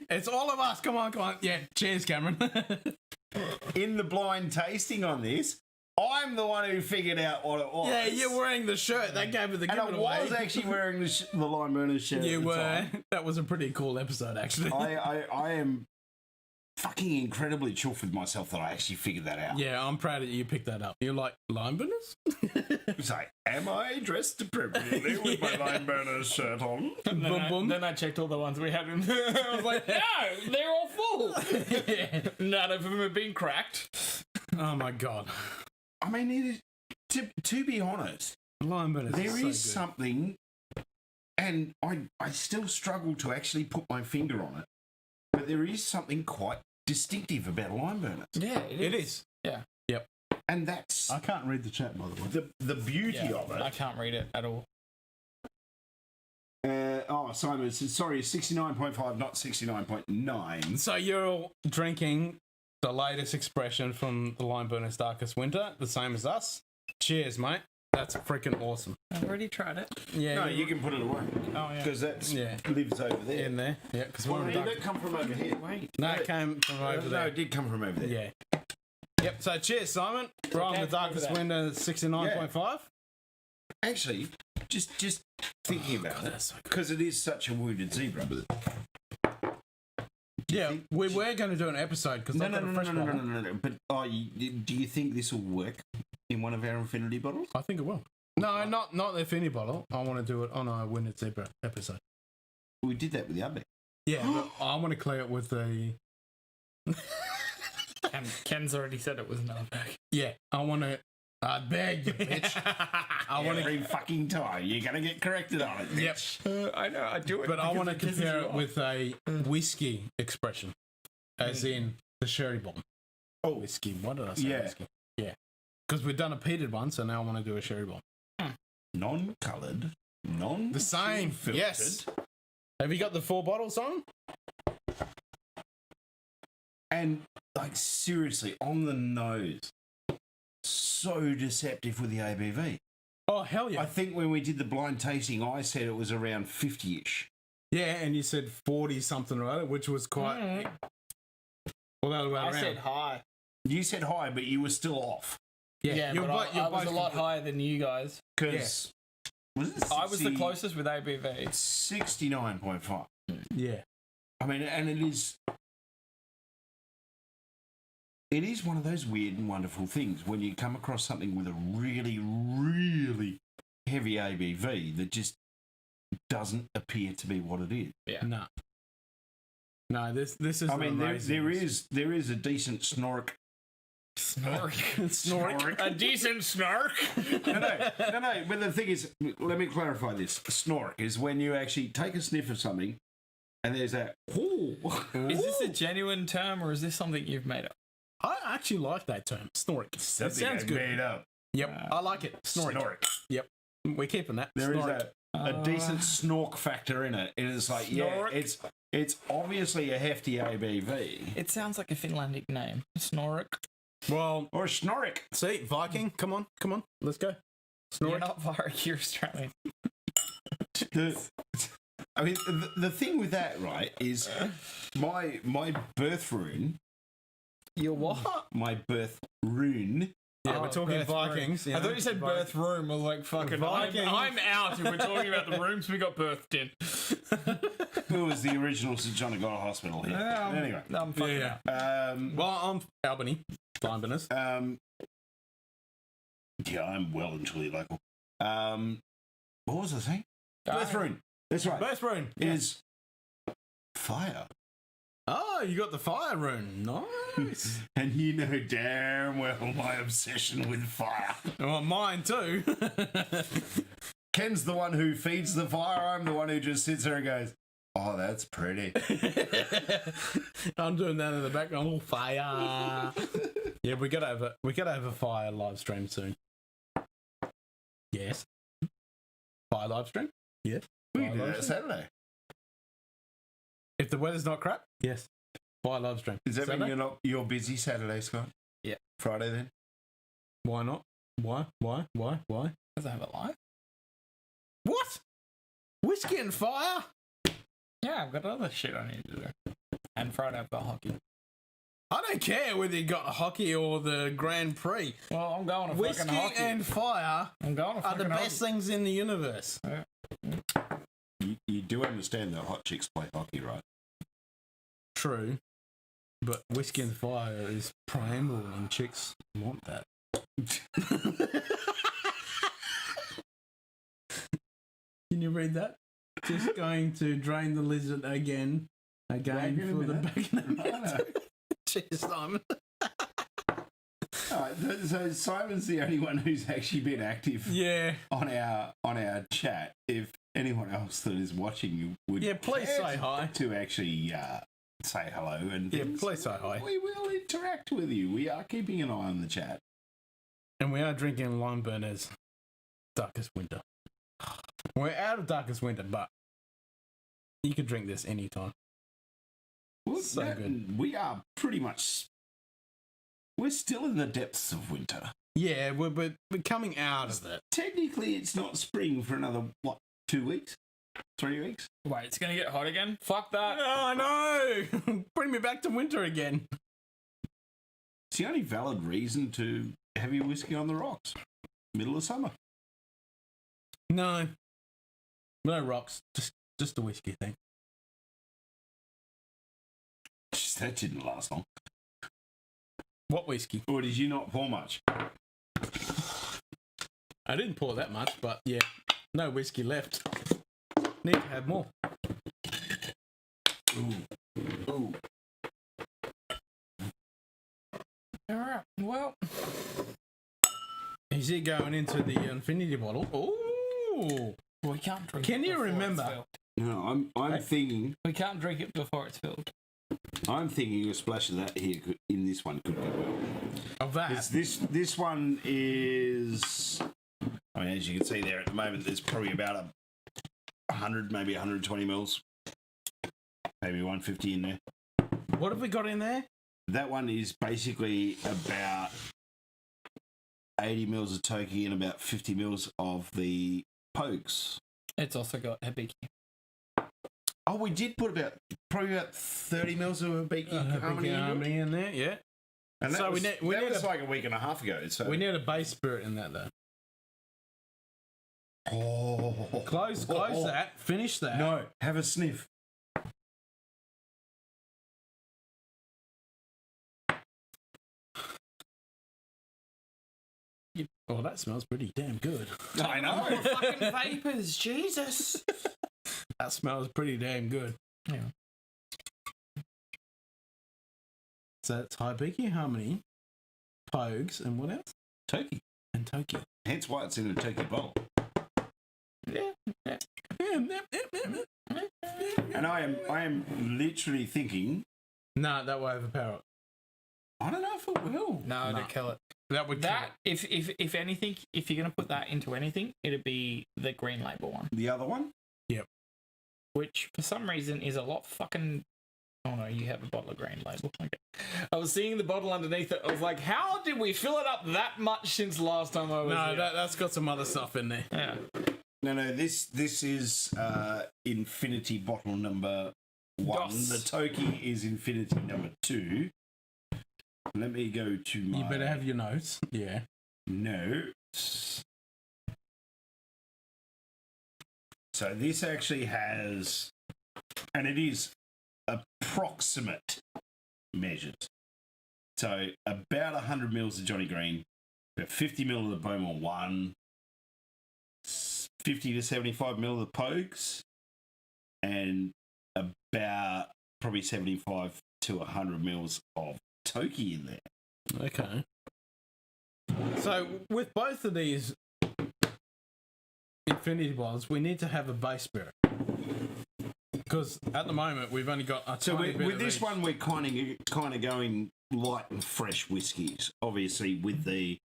B: It's all of us. Come on. Yeah, cheers, Cameron.
D: in the blind tasting on this, I'm the one who figured out what it was.
B: Yeah, you're wearing the shirt. They gave it the
D: And I
B: giveaway.
D: was actually wearing the Lime Burners shirt.
B: You
D: at the
B: were.
D: time.
B: That was a pretty cool episode, actually.
D: I am fucking incredibly chuffed with myself that I actually figured that out.
B: Yeah, I'm proud that you picked that up. You're like, Lime Burners?
D: It's like, am I dressed appropriately with my Lime Burners shirt on?
A: Then I checked all the ones we had in there. I was like, no, they're all full.
B: Yeah.
A: None of them have been cracked.
B: Oh, my God.
D: I mean, it is, to be honest,
B: Lime Burners
D: there
B: so
D: is
B: good.
D: something, and I still struggle to actually put my finger on it, but there is something quite distinctive about Lime Burners.
A: Yeah,
B: It is.
A: Yeah.
B: Yep.
D: And that's
B: I can't read the chat, by the way.
D: the beauty of
A: I
D: it.
A: can't read it at all.
D: Simon says, sorry, 69.5, not 69.9.
B: So you're all drinking the latest expression from the Lime Burners Darkest Winter, the same as us. Cheers, mate. That's freaking awesome.
A: I've already tried it.
B: Yeah.
D: No, you can put it away.
A: Oh, yeah.
D: Because that
B: Yeah.
D: lives over there.
B: in there. Yeah, because
D: Well,
B: we're
D: did that come from over here?
A: Wait.
B: No, it came from over
D: No,
B: there.
D: it did come from over there.
B: Yeah. Yep. So cheers, Simon. We're on
A: okay,
B: the Darkest
A: over
B: Winter 69.5.
D: Actually, just thinking about it,
B: That's so good.
D: because it is such a wounded zebra.
B: Yeah, we were going to do an episode because
D: No. But do you think this will work in one of our infinity bottles?
B: I think it will. No, not the Infinity bottle. I want to do it on a Winded Zebra episode.
D: We did that with the other.
B: Yeah, but I want to clear it with the...
A: Ken's already said it was another bag.
B: Yeah, I want to... I beg you, bitch. I want
D: Every fucking time you're going to get corrected on it. Bitch.
B: Yep.
A: I know, I do it.
B: But I want to
A: because pisses
B: compare
A: you
B: it
A: off.
B: with a whiskey expression, as in the sherry bomb.
D: Oh,
B: Whiskey. What did I say?
D: Yeah.
B: Whiskey. Yeah. Because we've done a peated one, so now I want to do a sherry bomb.
D: non-coloured,
B: The same.
D: filtered.
B: Yes. Have you got the 4 bottles on?
D: And, like, seriously, on the nose, so deceptive with the ABV.
B: Oh, hell yeah.
D: I think when we did the blind tasting, I said it was around 50-ish.
B: Yeah, and you said 40 something or other, which was quite... Well, that was
A: I
B: around.
A: said high.
D: You said high, but you were still off.
A: Yeah,
B: you're
A: but I was a
B: both
A: lot higher than you guys.
D: Because
A: I was the closest with ABV.
D: 69.5.
B: Yeah.
D: I mean, and it is one of those weird and wonderful things when you come across something with a really, really heavy ABV that just doesn't appear to be what it is.
A: Yeah.
B: No. No, this is...
D: I mean, there
B: amazing.
D: is a decent snork.
A: Snork.
B: Snork.
A: A decent snark.
D: No. But the thing is, let me clarify this. Snork is when you actually take a sniff of something and there's that...
A: Is this a genuine term or is this something you've made up?
B: I actually like that term, snork. It sounds good.
D: Made up.
B: Yep, I like it. Snork. Yep, we're keeping that.
D: There is
B: Snork.
D: a decent snork factor in it. And it's like,
A: Snork.
D: yeah, it's obviously a hefty ABV.
A: It sounds like a Finlandic name. Snork.
B: Well,
D: Or snork.
B: see, Viking, come on, let's go.
A: You're
B: Snork.
A: not Varric, you're Australian.
D: I mean, the thing with that, right, is my birth rune.
A: Your what?
D: My birth rune.
B: Yeah, we're talking
A: birth
B: Vikings.
A: room. I thought you said birth room. I was like, fucking,
B: Vikings.
A: I'm out if we're talking about the rooms we got birthed in.
D: Who was the original St John of God Hospital here? Anyway.
A: No, I'm fucking
B: Yeah.
A: out.
B: Well, I'm Albany, Londoners.
D: Yeah, I'm well and truly local. What was the thing? Birth rune. That's right.
B: Birth rune.
D: Is fire.
B: Oh, you got the fire rune. Nice.
D: And you know damn well my obsession with fire.
B: Well, mine too.
D: Ken's the one who feeds the fire. I'm the one who just sits there and goes, oh, that's pretty.
B: I'm doing that in the background. Oh, fire. Yeah, we gotta have a fire live stream soon. Yes. Fire live stream? Yes.
D: We
B: Fire
D: can do
B: live
D: that
B: stream?
D: Saturday.
B: If the weather's not crap, yes. Fire live stream.
D: Does that
B: Saturday?
D: mean you're busy Saturday, Scott?
A: Yeah.
D: Friday then?
B: Why not? Why?
A: Does it have a life?
B: What? Whiskey and fire?
A: Yeah, I've got other shit I need to do. And Friday I've got hockey.
B: I don't care whether you got hockey or the Grand Prix.
A: Well, I'm going to
B: Whiskey
A: fucking hockey.
B: and fire
A: I'm going to
B: are the
A: fucking
B: best things in the universe.
D: You do understand that hot chicks play hockey, right?
B: True. But whiskey and fire is primal and chicks want that. Can you read that? Just going to drain the lizard again
D: Back in a
B: for the
D: minute.
B: back in a minute. Cheers, Simon.
D: Alright, so Simon's the only one who's actually been active
B: Yeah.
D: on our chat. If anyone else that is watching you would
B: Yeah, please
D: care
B: say hi.
D: to actually say hello and
B: Yeah,
D: things,
B: please say hi.
D: we will interact with you. We are keeping an eye on the chat.
B: And we are drinking Lime Burner's Darkest Winter. We're out of Darkest Winter, but you can drink this anytime.
D: Well,
B: So good.
D: We are pretty much. We're still in the depths of winter.
B: Yeah, we're coming out of it.
D: Technically, it's not spring for another 2 weeks, 3 weeks.
A: Wait, it's going to get hot again? Fuck that.
B: Oh no! Bring me back to winter again.
D: It's the only valid reason to have your whiskey on the rocks. Middle of summer.
B: No rocks. Just the whiskey thing.
D: That didn't last long.
B: What whiskey?
D: Or did you not pour much?
B: I didn't pour that much, but yeah, no whiskey left. Need to have more.
D: Ooh.
A: All right. Well,
B: is he going into the infinity bottle? Oh,
A: we can't drink.
B: Can
A: it
B: you
A: before it's
B: remember?
A: filled.
D: No, I'm thinking.
A: We can't drink it before it's filled.
D: I'm thinking a splash of that here in this one could go well.
B: Of that?
D: This one is. I mean, as you can see there at the moment, there's probably about 100, maybe 120 mils, maybe 150 in there.
B: What have we got in there?
D: That one is basically about 80 mils of Toki and about 50 mils of the Pokes.
A: It's also got Hibiki.
D: Oh, we did put probably about 30 mils of Hibiki Harmony
B: in there, yeah.
D: And that
B: so
D: was,
B: we
D: that
B: need
D: was like a week and a half ago. So
B: we need a base spirit in that though.
D: Oh,
B: Close that. Finish that.
D: No, have a sniff.
B: Oh, that smells pretty damn good.
D: I know.
A: Fucking vapors, Jesus.
B: That smells pretty damn good.
A: Yeah.
B: So it's Hibiki Harmony, Pogues, and what else?
D: Toki.
B: And Toki.
D: Hence why it's in a Toki bottle.
A: Yeah.
D: And I am literally thinking,
B: No, that will overpower it.
D: I don't know if it will.
A: No, to kill it.
B: That would
A: That if anything, if you're gonna put that into anything, it'd be the green label one,
D: The other one?
A: which for some reason is a lot fucking. Oh no, you have a bottle of green label. Okay. I was seeing the bottle underneath it. I was like, how did we fill it up that much since last time I was
B: No,
A: here?
B: that's got some other stuff in there.
A: Yeah.
D: No, this is Infinity bottle number 1.
A: Yes.
D: The Toki is Infinity number 2. Let me go to my
B: You better have your notes. Yeah.
D: notes. So this actually has, and it is approximate measures. So about 100 mils of Johnny Green, about 50 mil of the Beaumont 1, 50 to 75 mil of the Pogues, and about probably 75 to 100 mils of Toki in there.
B: Okay. So with both of these Infinity bottles, we need to have a base spirit. Because at the moment we've only got a
D: So
B: tiny bit
D: with
B: of
D: this
B: each.
D: one, we're kind of going light and fresh whiskies. Obviously, with it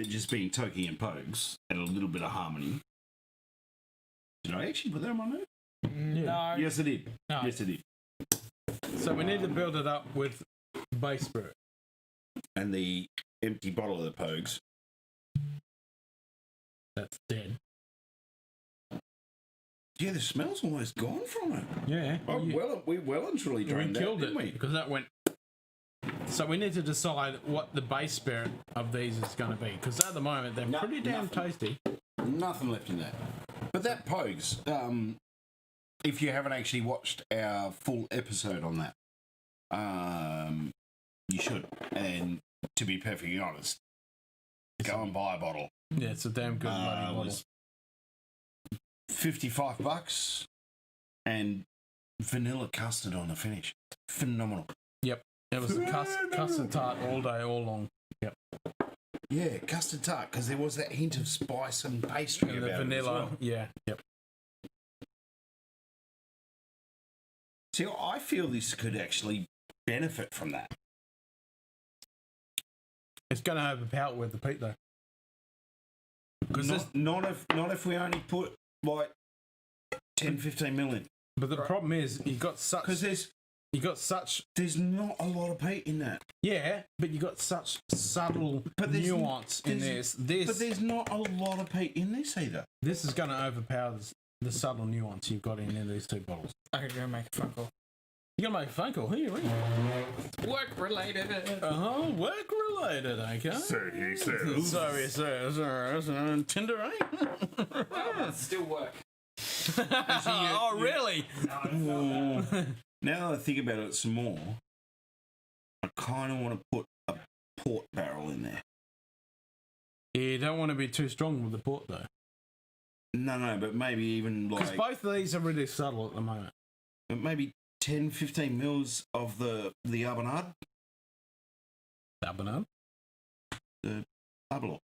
D: just being Toki and Pogues and a little bit of Harmony. Did I actually put that on my note?
A: No.
D: Yes, I did.
A: No.
D: Yes, I did.
B: So we need to build it up with base spirit.
D: And the empty bottle of the Pogues.
B: That's dead.
D: Yeah, the smell's almost gone from it.
B: Yeah.
D: We well and truly
B: we
D: drained that,
B: killed
D: didn't
B: it
D: we?
B: because that went. So we need to decide what the base spirit of these is going to be because at the moment they're
D: No,
B: pretty damn
D: nothing.
B: tasty.
D: Nothing left in that. But that Pogues, if you haven't actually watched our full episode on that, you should. And to be perfectly honest, go and buy a bottle.
B: Yeah, it's a damn good bloody
D: It
B: bottle.
D: was $55 and vanilla custard on the finish. Phenomenal.
B: It was a custard tart all day, all long. Yep.
D: Yeah, custard tart, because there was that hint of spice and pastry
B: And
D: about
B: the
D: it as
B: vanilla.
D: well.
B: Yeah. Yep.
D: See, I feel this could actually benefit from that.
B: It's going to overpower with the peat though. Because
D: Not if we only put like 10, 15 mil in.
B: but the problem is you got such
D: Because there's not a lot of peat in that.
B: yeah, but you got such subtle
D: But there's-
B: nuance in
D: there's-
B: this.
D: But there's not a lot of peat in this either.
B: This is going to overpower the subtle nuance you've got in these two bottles.
A: I could go make a phone call.
B: You got to make a phone call. Who are you ringing?
A: Work related.
B: Work related, okay?
D: Sorry,
B: Sorry, Tinder, eh?
A: Still work.
B: Oh, really?
D: Now that I think about it some more, I kind of want to put a port barrel in there.
B: You don't want to be too strong with the port, though.
D: No, but maybe even
B: Because
D: like...
B: both of these are really subtle at the moment.
D: Maybe 10, 15 mils of the Arbonard.
B: Arbonard?
D: The Arbelor.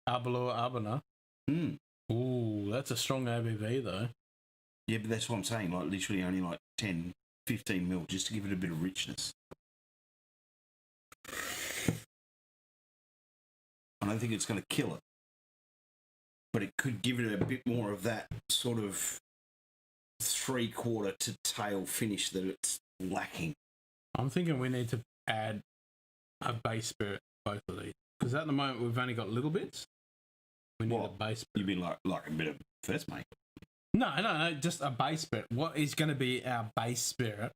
B: Arbonard. Ooh, that's a strong ABV, though.
D: Yeah, but that's what I'm saying. Like, literally only like 10, 15 mil, just to give it a bit of richness. I don't think it's going to kill it. But it could give it a bit more of that sort of 3/4 to tail finish that it's lacking.
B: I'm thinking we need to add a base spirit both of these. Because at the moment we've only got little bits. We need a base spirit.
D: You mean like a bit of first mate?
B: No, just a base spirit. What is going to be our base spirit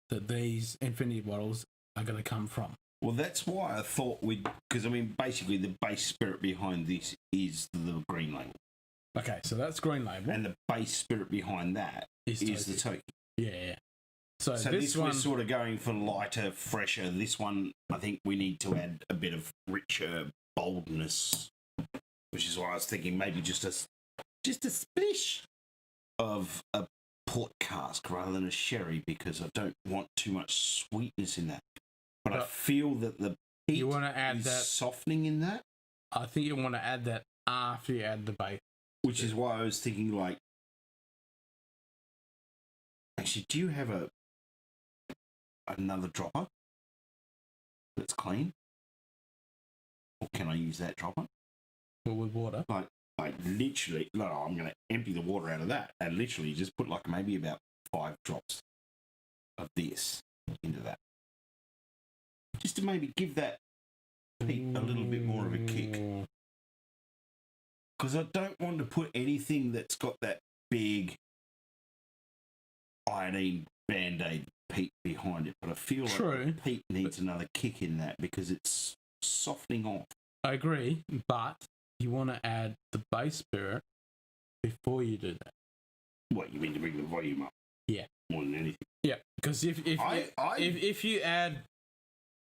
B: that these infinity bottles are going to come from?
D: Well, that's why I thought because I mean, basically the base spirit behind this is the green label.
B: Okay, so that's green label.
D: And the base spirit behind that is the Toki.
B: Yeah. So
D: this one... we're sort of going for lighter, fresher. This one, I think we need to add a bit of richer boldness, which is why I was thinking maybe just a splish of a port cask rather than a sherry, because I don't want too much sweetness in that. But I feel that the heat
B: you want to add
D: is
B: that
D: softening in that.
B: I think you want to add that after you add the base.
D: Which is why I was thinking, like, actually, do you have another dropper that's clean? Or can I use that dropper?
B: But with water?
D: Like literally, no, I'm going to empty the water out of that and literally just put like maybe about 5 drops of this into that. Just to maybe give that heat a little bit more of a kick. Because I don't want to put anything that's got that big iodine Band-Aid peat behind it. But I feel like the peat needs another kick in that because it's softening off.
B: I agree, but you want to add the base spirit before you do that.
D: What, you mean to bring the volume up?
B: Yeah.
D: More than anything.
B: Yeah, because if you add...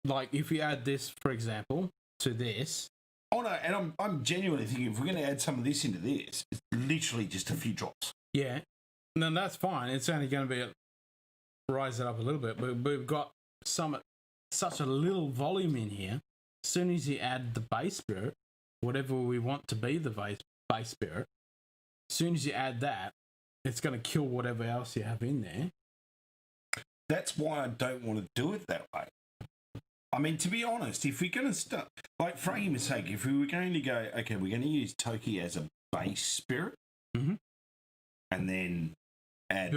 B: Like, if you add this, for example, to this...
D: Oh, no, and I'm genuinely thinking if we're going to add some of this into this, it's literally just a few drops.
B: Yeah. No, that's fine. It's only going to be... rise it up a little bit. But we've got such a little volume in here. As soon as you add the base spirit, whatever we want to be the base spirit, as soon as you add that, it's going to kill whatever else you have in there.
D: That's why I don't want to do it that way. I mean, to be honest, if we're going to start, like for argument's sake, if we were going to go, okay, we're going to use Toki as a base spirit, and then add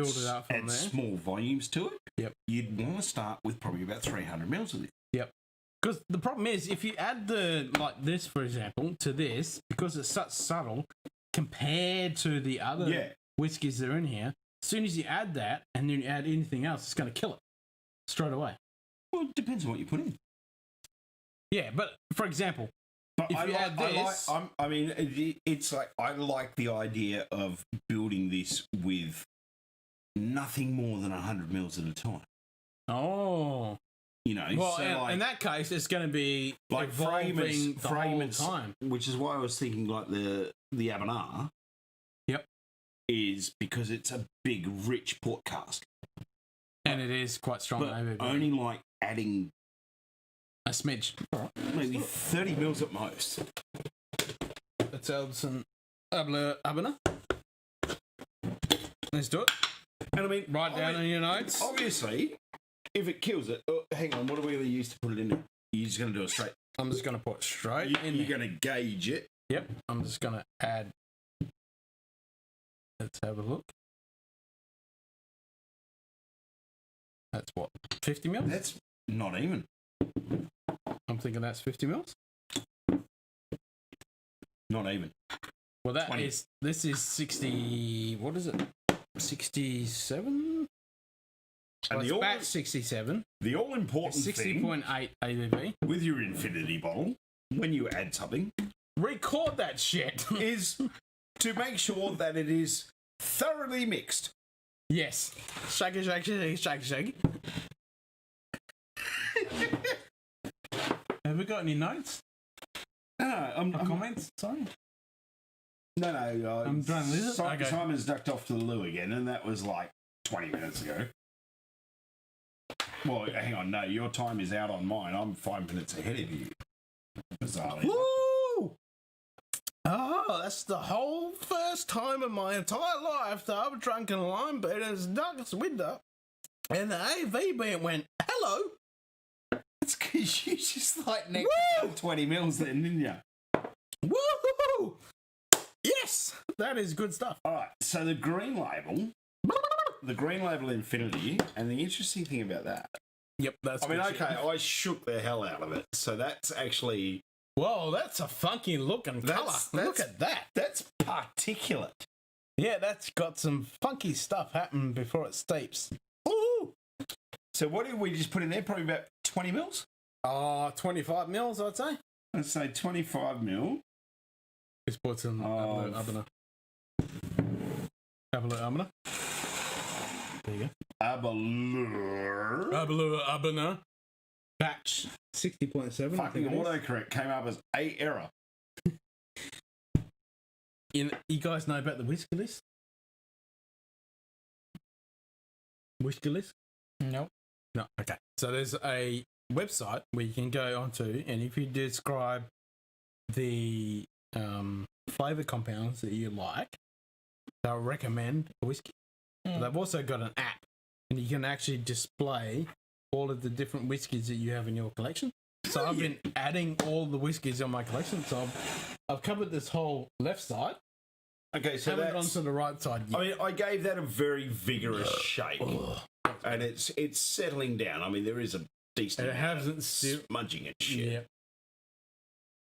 D: small volumes to it, you'd want to start with probably about 300 mils of this.
B: Yep. Because the problem is, if you add this, for example, to this, because it's such subtle compared to the other whiskies that are in here, as soon as you add that and then you add anything else, it's going to kill it straight away.
D: Well, it depends on what you put in.
B: Yeah, but for example, if you add this...
D: it's like, I like the idea of building this with nothing more than 100 mils at a time.
B: Oh.
D: You know,
B: well,
D: so
B: in that case, it's going to be
D: like
B: evolving the whole time.
D: Which is why I was thinking like the Abanar.
B: Yep.
D: Is because it's a big, rich port cask.
B: And it is quite strong.
D: But only like adding
B: a smidge.
D: Maybe 30 mils at most.
B: Let's add some Abana. Let's do it.
D: And I mean,
B: write down in your notes.
D: Obviously, if it kills it, hang on, what are we going to use to put it in there? You're just going to do it straight.
B: I'm just going to put straight in there.
D: You're going to gauge it.
B: Yep. I'm just going to add. Let's have a look. That's what? 50 mils?
D: That's not even.
B: I'm thinking that's 50 mils.
D: Not even.
B: Well, this is 60. What is it? 67? Well, it's batch 67.
D: The all important
B: 60.8 ABV.
D: With your infinity bottle, when you add something,
B: record that shit.
D: is to make sure that it is thoroughly mixed.
B: Yes. Shake, shake, shake, shake, shake. Have we got any notes?
D: No,
B: Or comments? Sorry.
D: No.
B: I'm trying to listen. Okay.
D: Simon's ducked off to the loo again, and that was like 20 minutes ago. Well, hang on. No, your time is out on mine. I'm 5 minutes ahead of you. Bizarrely.
B: Woo! Oh, that's the whole first time in my entire life that I've drunk in a lime beer and it's darkest window. And the AV band went, hello.
D: It's because you just like next 20 mils then, didn't you?
B: Woo! Yes! That is good stuff.
D: All right. So the green label Infinity, and the interesting thing about that.
B: Yep, that's
D: I mean,
B: good
D: okay,
B: shit.
D: I shook the hell out of it. So that's actually.
B: Whoa, that's a funky looking colour. Look at that.
D: That's particulate.
B: Yeah, that's got some funky stuff happening before it steeps. Ooh!
D: So what did we just put in there? Probably about 20 mils?
B: 25 mils, I'd say.
D: Let's say 25 mil.
B: Just put some Abana. There you go. Abana. Batch 60.7.
D: Fucking autocorrect came up as a error.
B: You guys know about the whiskey list? Whiskey list?
A: Nope.
B: No. Okay. So there's a website where you can go onto, and if you describe the flavor compounds that you like, they'll recommend a whiskey. They've also got an app, and you can actually display all of the different whiskies that you have in your collection. So I've been adding all the whiskies on my collection. So I've covered this whole left side.
D: Okay, so
B: haven't gone to the right side yet.
D: I mean, I gave that a very vigorous shake, and it's settling down. I mean, there is a decent
B: It hasn't still
D: smudging and shit.
B: Yeah.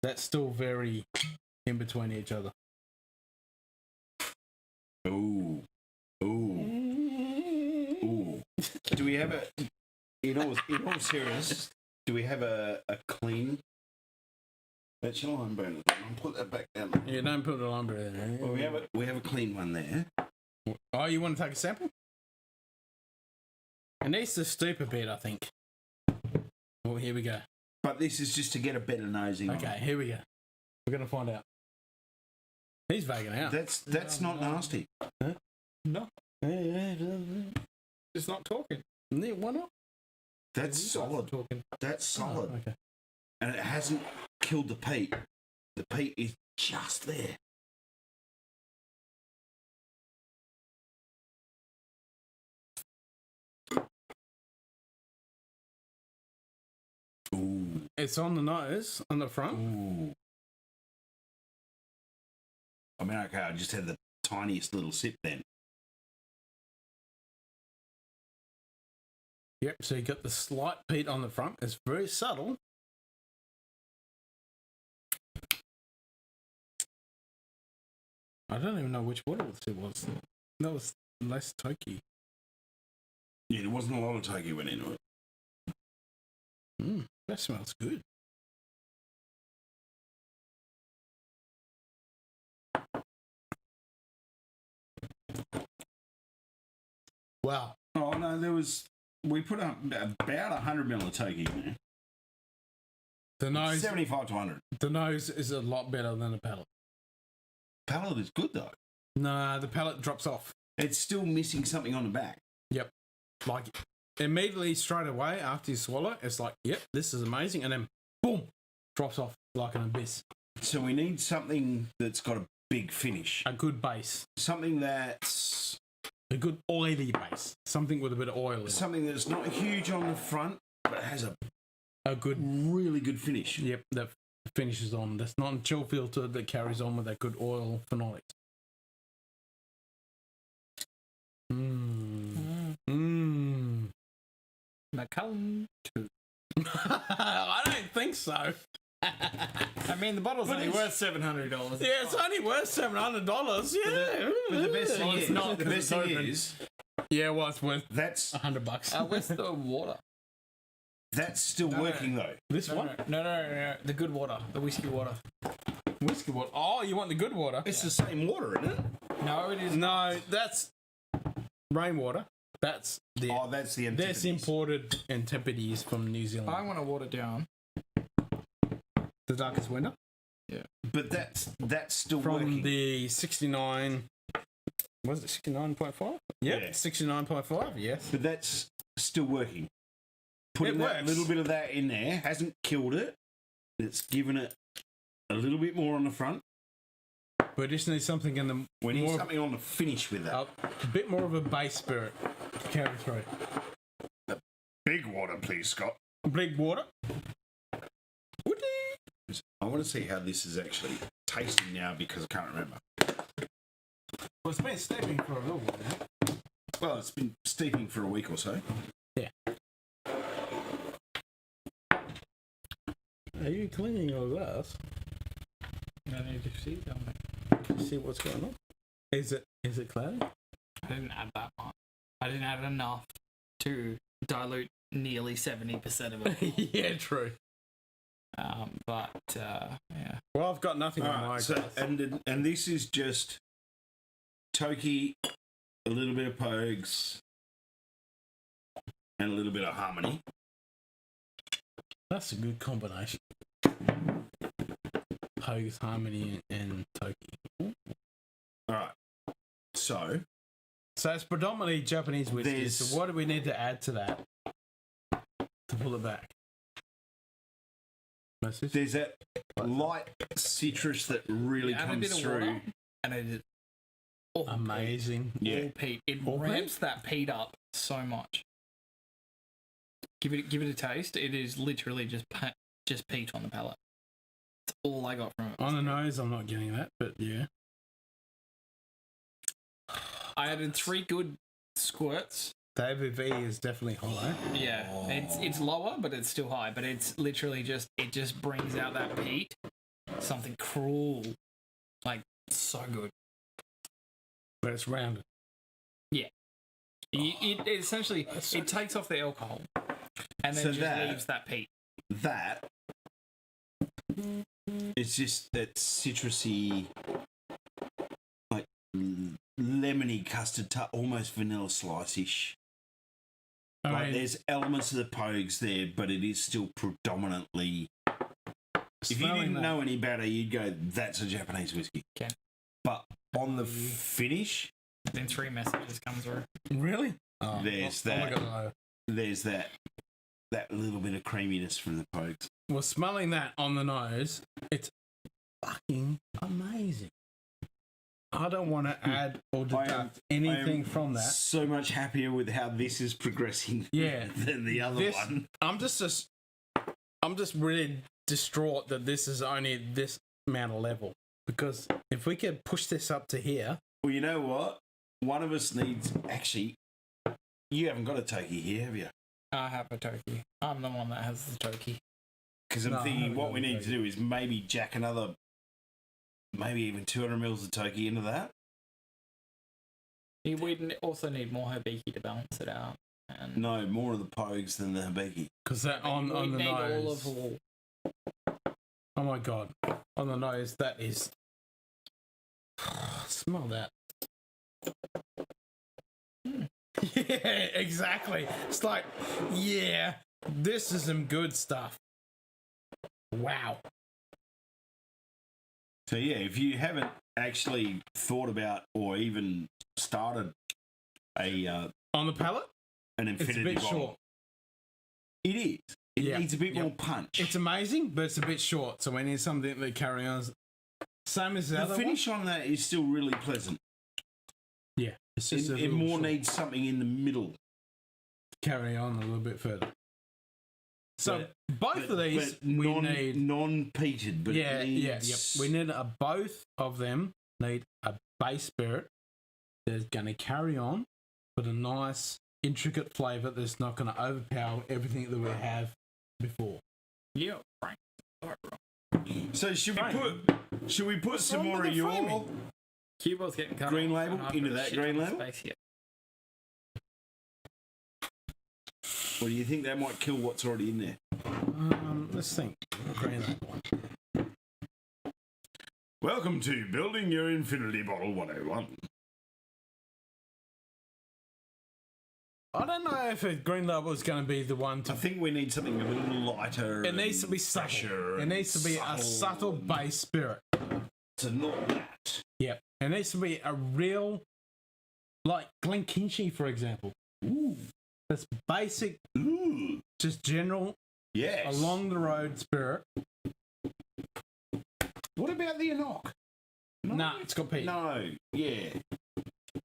B: That's still very in between each other.
D: Ooh. Do we have a? In all seriousness, do we have a clean? That's your lime burner. I'll put that back down.
B: Yeah, don't put the lumber in there.
D: Well, we have a clean one there.
B: Oh, you want to take a sample? It needs to stoop a bit, I think. Well, here we go.
D: But this is just to get a better nosing.
B: Okay, here we go. We're gonna find out. He's vagging out.
D: That's not nasty.
B: Huh?
A: No. It's not talking.
B: Yeah, why not?
D: That's solid.
B: Talking.
D: That's solid.
B: Oh, okay.
D: And it hasn't killed the peat. The peat is just there. Ooh.
B: It's on the nose, on the front.
D: Ooh. I mean, okay, I just had the tiniest little sip then.
B: Yep, so you got the slight peat on the front. It's very subtle. I don't even know which bottle it was. That was less Toki.
D: Yeah, there wasn't a lot of Toki went into it.
B: That smells good. Wow.
D: Oh, no, we put up about 100 ml of Toki in there.
B: The nose,
D: 75 to 100.
B: the nose is a lot better than the palate.
D: Palate is good, though.
B: Nah, the palate drops off.
D: It's still missing something on the back.
B: Yep. Like, immediately, straight away, after you swallow, it's like, yep, this is amazing. And then, boom, drops off like an abyss.
D: So we need something that's got a big finish.
B: A good base.
D: Something that's...
B: A good oily base. Something with a bit of oil in it.
D: Something that's not huge on the front, but has
B: A good,
D: really good finish.
B: yep, that finishes on. That's not a chill filter that carries on with that good oil phenolics.
A: Macallan too.
B: I don't think so.
A: I mean, the bottle's only worth $700.
B: Yeah, it's only worth $700. Yeah,
D: But the best thing
A: it's
D: is,
A: not,
D: the
A: 'cause
D: best
A: it's
D: thing
A: open.
D: is,
B: yeah, well, it's worth
D: that's
B: $100.
A: Where's the water?
D: still working though.
B: This
A: No,
B: one,
A: no. The good water. The whiskey water.
B: whiskey water. Oh, you want the good water?
D: It's the same water, isn't it?
A: No, it is.
B: No, that's rainwater. That's the
D: that's the
B: There's
D: Antipodes.
B: imported Antipodes from New Zealand.
A: I want to water down.
B: The darkest winter
D: But that's still
B: from
D: working.
B: the 69. Was it 69.5?
D: Yeah.
B: 69.5. Yes.
D: But that's still working. Putting that
B: works.
D: little bit of that in there hasn't killed it. It's given it a little bit more on the front.
B: We just need something in the
D: We need
B: more,
D: something on the finish with that.
B: a bit more of a base spirit to carry through.
D: Big water, please, Scott.
B: Big water.
D: I want to see how this is actually tasting now because I can't remember.
B: Well, it's been steeping for a little while now.
D: Well, it's been steeping for a week or so.
B: Yeah. Are you cleaning your glass?
A: I need to see something.
B: To see what's going on? Is it cloudy?
A: I didn't add that much. I didn't add enough to dilute nearly 70% of it.
B: Yeah, true.
A: But yeah.
B: Well, I've got nothing on my
D: Alright, so,
B: glass.
D: and this is just Toki, a little bit of Pogues, and a little bit of Harmony.
B: That's a good combination. Pogues, Harmony, and Toki.
D: Alright, so
B: So it's predominantly Japanese whiskey.
D: There's-
B: So what do we need to add to that to pull it back? Message?
D: there's that light citrus that really
A: Add a
D: comes
A: bit of
D: through.
A: water, and it is all
B: Amazing.
D: Yeah.
A: all peat. It
B: All
A: ramps that peat up so much. Give it a taste. It is literally just peat on the palate. That's all I got from it.
B: On the nose, I'm not getting that, but yeah.
A: I added 3 good squirts.
B: The ABV is definitely high.
A: Yeah, it's lower, but it's still high. But it's literally just brings out that peat. Something cruel, like so good.
B: But it's rounded.
A: It essentially it takes off the alcohol, and then
D: So
A: just
D: that-
A: leaves that peat.
D: That it's just that citrusy, like lemony custard, almost vanilla slice-ish.
B: I
D: Like
B: mean,
D: there's elements of the Pogues there, but it is still predominantly. If you
B: smelling
D: didn't
B: that-
D: know any better, you'd go, "That's a Japanese whiskey."
A: Okay.
D: But on the finish,
A: Then 3 messages come through.
B: Really? Oh,
D: There's
B: oh my
D: that.
B: God,
D: there's that little bit of creaminess from the Pogues.
B: no. Well, smelling that on the nose, it's fucking amazing. I don't want to add or deduct anything from that.
D: So much happier with how this is progressing
B: Yeah.
D: than the other
B: This-
D: one.
B: I'm just really distraught that this is only this amount of level. Because if we could push this up to here,
D: Well, you know what? One of us needs. Actually, you haven't got a Toki here, have you?
A: I have a Toki. I'm the one that has the Toki.
D: Because I'm
B: No, I
D: thinking
B: haven't
D: what
B: got
D: we
B: a
D: need
B: Toki.
D: to do is maybe jack another, maybe even 200 mils of Toki into that.
A: We also need more Hibiki to balance it out. And
D: No, more of the Pogues than the Hibiki.
B: because that on
A: we
B: the
A: need all
B: nose.
A: of all.
B: Oh my God. On the nose, that is. Smell that. Yeah, exactly. It's like, yeah, this is some good stuff. Wow.
D: So yeah, if you haven't actually thought about or even started an
B: On the palate, it's a
D: infinity
B: bit
D: bottle,
B: short.
D: it is. It
B: Yeah.
D: needs a bit
B: Yep.
D: more punch.
B: It's amazing, but it's a bit short. So we need something that carry on. Same as the
D: the
B: other
D: finish on that is still really pleasant.
B: one. Yeah, it's just a
D: It
B: little
D: more
B: short.
D: needs something in the middle.
B: Carry on a little bit further. So
D: But-
B: both of these
D: but
B: we need.
D: non-peated, but
B: Yeah,
D: it
B: yeah,
D: needs,
B: yep. We need both of them need a base spirit that's going to carry on with a nice, intricate flavour that's not going to overpower everything that we have before.
A: Yeah, Frank.
D: So should we put
B: What's
D: some
B: wrong
D: more
B: with
D: of
B: the
D: your
B: framing?
A: Cubo's getting cut
D: Green
A: off,
D: label
A: and I've
D: into
A: got
D: that
A: shit
D: green
A: ton of
D: label?
A: space here.
D: Or do you think that might kill what's already in there?
B: Let's think. Green label.
D: Welcome to Building Your Infinity Bottle 101.
B: I don't know if a green label is going to be the one to.
D: I think we need something a little lighter.
B: It needs to be subtle. It needs to be a subtle base spirit.
D: So not that.
B: Yep. It needs to be a real, like Glenkinchie, for example.
D: Ooh.
B: That's basic,
D: Ooh.
B: just general,
D: Yes.
B: along the road spirit.
D: What about the Enoch? No.
B: Nah, it's got peat.
D: No. Yeah.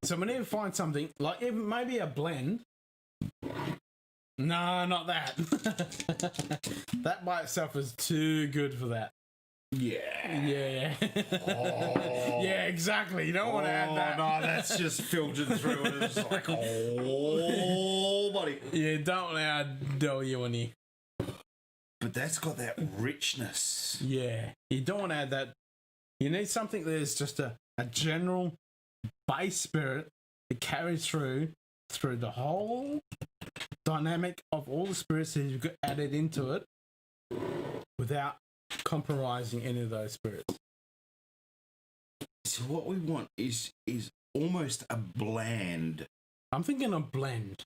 B: So we need to find something, like even maybe a blend. No, not that. That by itself is too good for that.
D: Yeah.
B: Yeah.
D: Oh.
B: Yeah, exactly. You don't want to add that.
D: No, that's just filtered through and it's like, oh, buddy.
B: You don't want to add W.
D: But that's got that richness.
B: Yeah. You don't want to add that. You need something that is just a general base spirit that carries through the whole dynamic of all the spirits that you've got added into it without compromising any of those spirits.
D: So what we want is almost a bland.
B: I'm thinking a blend.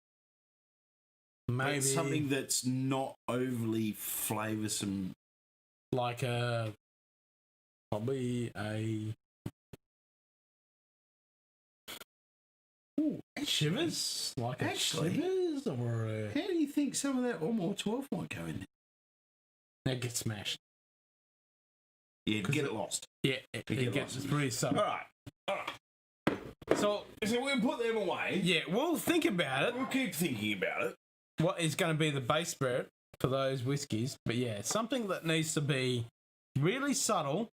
B: Maybe
D: Something that's not overly flavoursome.
B: like probably a Shivers, like
D: Actually,
B: a Shivers, or a
D: how do you think some of that more 12 might go in there?
B: that gets smashed.
D: Yeah, get it lost.
B: Yeah, it
D: get
B: gets
D: lost.
B: pretty subtle.
D: All right.
B: So
D: we'll put them away.
B: yeah, we'll think about it.
D: We'll keep thinking about it.
B: What is going to be the base spirit for those whiskies? But yeah, something that needs to be really subtle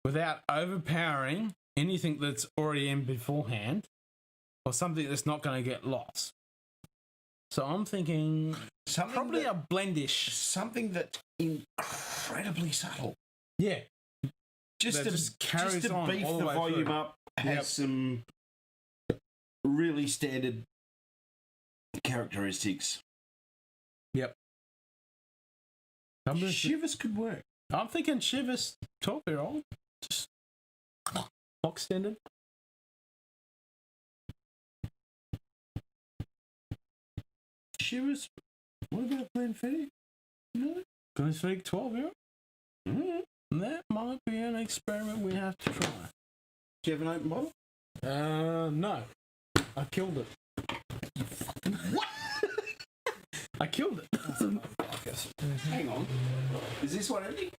B: without overpowering anything that's already in beforehand, or something that's not going to get lost. So I'm thinking
D: Something
B: probably
D: that,
B: a blendish.
D: something that's incredibly subtle.
B: Yeah,
D: Just
B: That
D: to,
B: just carries
D: just to
B: on
D: beef
B: all
D: the
B: the way
D: volume
B: through.
D: up, has
B: Yep.
D: some really standard characteristics.
B: Yep.
D: Shivers could work.
B: I'm thinking Shivers 12-year-old. Just box standard.
D: Shivers. What about Glenfiddich? No.
B: Glenfiddich 12-year-old. That might be an experiment we have to try.
D: Do you have an open bottle?
B: No. I killed it.
D: What?
B: I killed it.
D: Hang on. Is this one empty?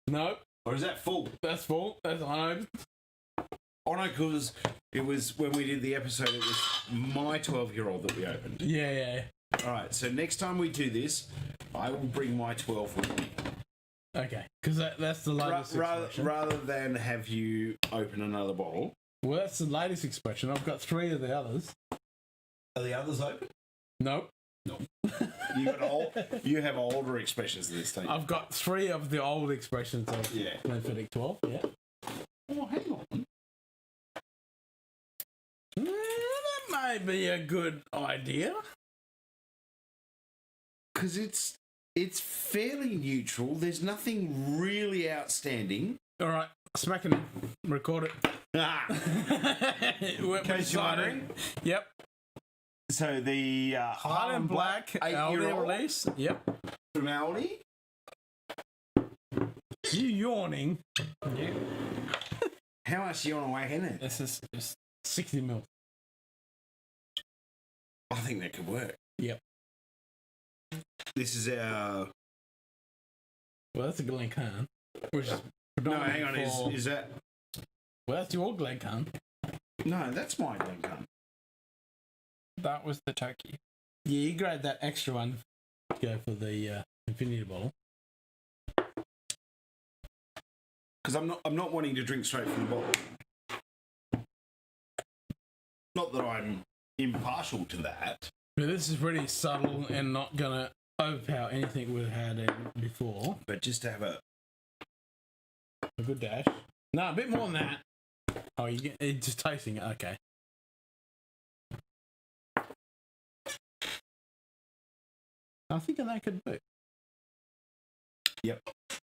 B: No,
D: Or is that full?
B: that's full. That's unopened.
D: Oh no, because it was when we did the episode, it was my 12-year-old that we opened.
B: Yeah.
D: Alright, so next time we do this, I will bring my 12 with me.
B: Okay, because that's the latest expression.
D: Rather than have you open another bottle.
B: Well, that's the latest expression. I've got 3 of the others.
D: Are the others open?
B: Nope.
D: You have older expressions of this thing.
B: I've got 3 of the old expressions of
D: Yeah.
B: Glenfiddich 12. Yeah.
D: Oh, hang on.
B: That may be a good idea.
D: Because it's fairly neutral. There's nothing really outstanding.
B: All right, smacking it. Record it.
D: Ah.
B: We're
D: Case you're wondering.
B: Yep.
D: So the
B: Highland Black
D: 8-year-old
B: release. Yep.
D: from Aldi.
B: You yawning.
A: Yeah.
D: How much do you want to whack in it?
A: This is just
B: 60 mil.
D: I think that could work.
B: Yep.
D: This is our.
B: Well, that's a Glencairn. Which is
D: No, hang on.
B: for-
D: Is that?
B: Well, that's your Glencairn.
D: No, that's my Glencairn.
A: that was the turkey.
B: Yeah, you grab that extra one. Go for the infinity bottle.
D: Because I'm not wanting to drink straight from the bottle. Not that I'm impartial to that.
B: But this is pretty subtle and not gonna overpower anything we've had in before.
D: But just to have a.
B: A good dash. No, a bit more than that. Oh, you get it's just tasting it. Okay. I'm thinking that could work.
D: Yep.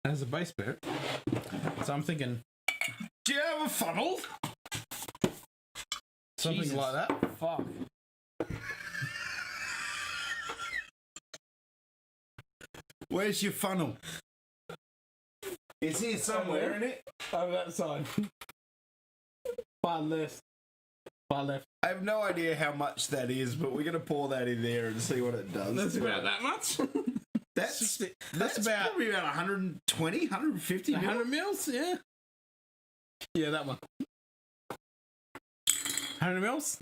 B: As a base spirit. So I'm thinking
D: Do you have a funnel?
B: something
A: Jesus.
B: like that.
A: Fuck.
D: Where's your funnel? It's here somewhere, isn't it?
B: Over that side. Far left. Far left.
D: I have no idea how much that is, but we're going to pour that in there and see what it does.
B: That's about that much.
D: That's
B: about
D: probably about 120, 150
B: 100 mils, yeah. Yeah, that one. 100 mils?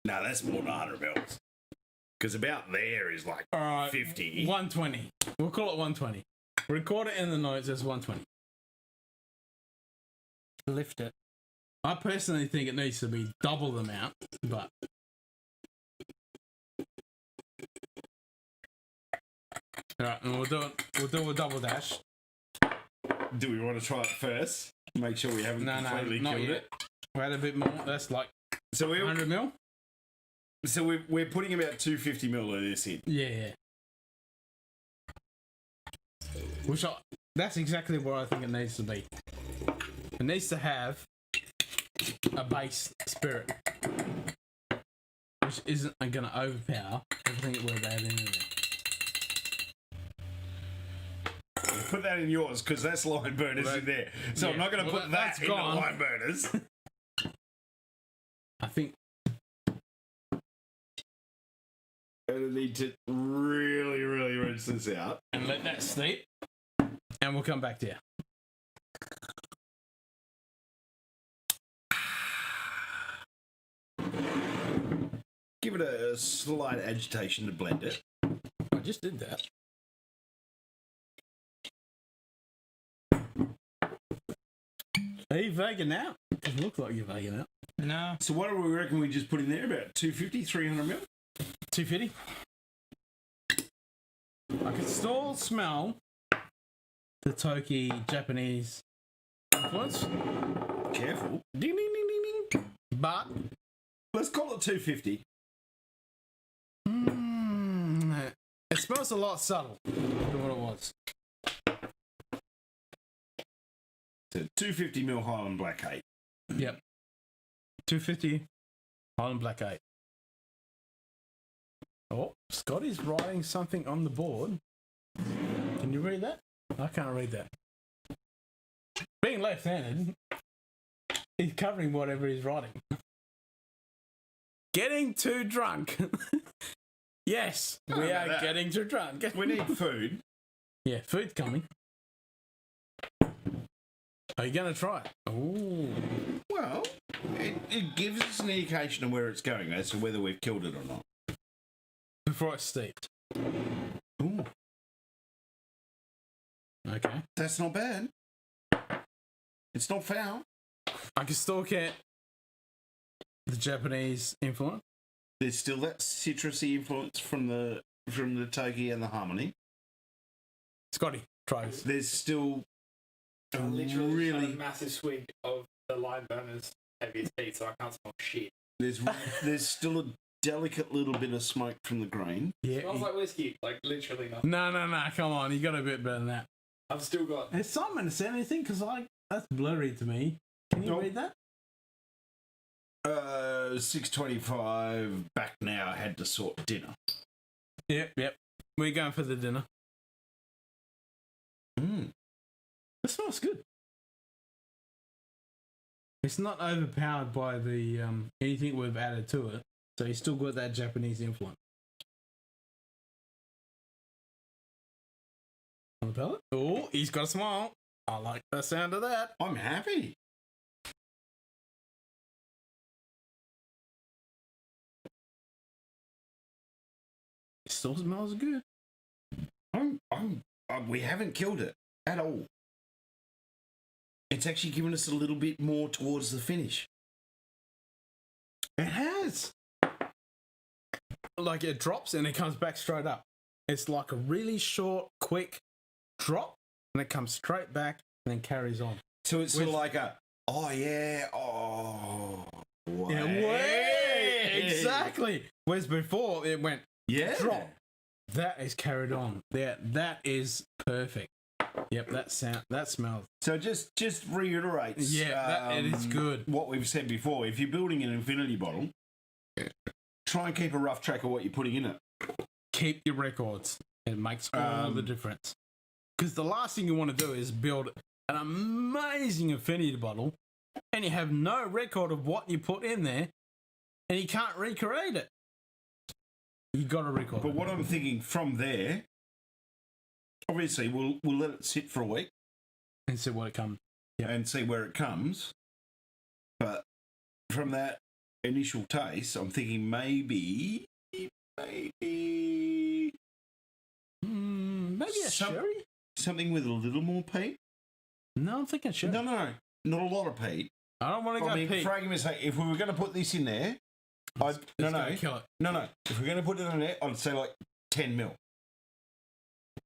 D: No, that's more than 100 mils. Because about there is like
B: All right,
D: 50.
B: 120. We'll call it 120. Record it in the notes as 120. Lift it. I personally think it needs to be double the amount, but... Alright, and we'll do a double dash.
D: Do we want to try it first? Make sure we haven't completely
B: not
D: killed
B: yet.
D: it.
B: We'll add a bit more. That's like
D: So
B: 100 mil?
D: So we're putting about 250 mil of this in.
B: Yeah. That's exactly what I think it needs to be. It needs to have a base spirit, which isn't going to overpower everything that we're adding in there.
D: Put that in yours because that's lime burners in there. So I'm not going to put that in the lime burners.
B: I think.
D: I need to really, really rinse this out.
B: And let that steep. And we'll come back to you.
D: Give it a slight agitation to blend it.
B: I just did that. Are you vegan now? It looks like you're vegan now.
A: No.
D: So what do we reckon we just put in there? About 250, 300 mil?
B: 250. I can still smell the Toki Japanese influence.
D: Careful.
B: Ding, ding, ding, ding, ding. But
D: Let's call it 250.
B: it smells a lot subtle than what it was.
D: So 250 mil Highland Black 8.
B: Yep. 250 Highland Black 8. Oh, Scotty's writing something on the board. Can you read that? I can't read that. Being left-handed, he's covering whatever he's writing. Getting too drunk. Yes, we are getting too drunk.
D: We need food.
B: Yeah, food's coming. Are you going to try it? Ooh.
D: Well, it gives us an indication of where it's going as to whether we've killed it or not.
B: Before it's steeped.
D: Ooh.
B: Okay.
D: That's not bad. It's not foul.
B: I can still get the Japanese influence.
D: There's still that citrusy influence from the Toki and the Harmony.
B: Scotty, try this.
D: There's still a
A: Literally
D: really
A: a massive swig of the lime burners heavy heat, so I can't smell shit.
D: there's still a delicate little bit of smoke from the grain.
B: Yeah.
A: It smells like whiskey, like literally nothing.
B: No, come on. You got a bit better than that.
A: I've still got.
B: Has Simon said anything? Because that's blurry to me. Can you read that?
D: 6:25 back now. Had to sort dinner.
B: Yep. We're going for the dinner. It smells good. It's not overpowered by the anything we've added to it, so he's still got that Japanese influence. On the palate? Oh, he's got a smile. I like the sound of that.
D: I'm happy.
B: It still smells good.
D: We haven't killed it at all. It's actually given us a little bit more towards the finish.
B: It has. Like it drops and it comes back straight up. It's like a really short, quick drop, and it comes straight back and then carries on.
D: So it's sort of like a, oh yeah, oh, way.
B: Yeah, way. Exactly. Whereas before it went drop. That is carried on. That is perfect. Yep, that smells.
D: So just reiterates.
B: Yeah, it is good.
D: What we've said before: if you're building an infinity bottle, try and keep a rough track of what you're putting in it.
B: Keep your records. It makes all the difference. Because the last thing you want to do is build an amazing affinity bottle and you have no record of what you put in there and you can't recreate it. You got to record.
D: But what I'm thinking from there, obviously, we'll let it sit for a week
B: and see what it comes.
D: Yep. And see where it comes. But from that initial taste, I'm thinking maybe
B: a sherry?
D: Something with a little more peat?
B: No, I'm thinking sherry.
D: No, not a lot of peat.
B: I don't want to go peat.
D: For argument's sake, if we were going to put this in there, kill it. No. If we're going to put it in there, I'd say like 10 mil.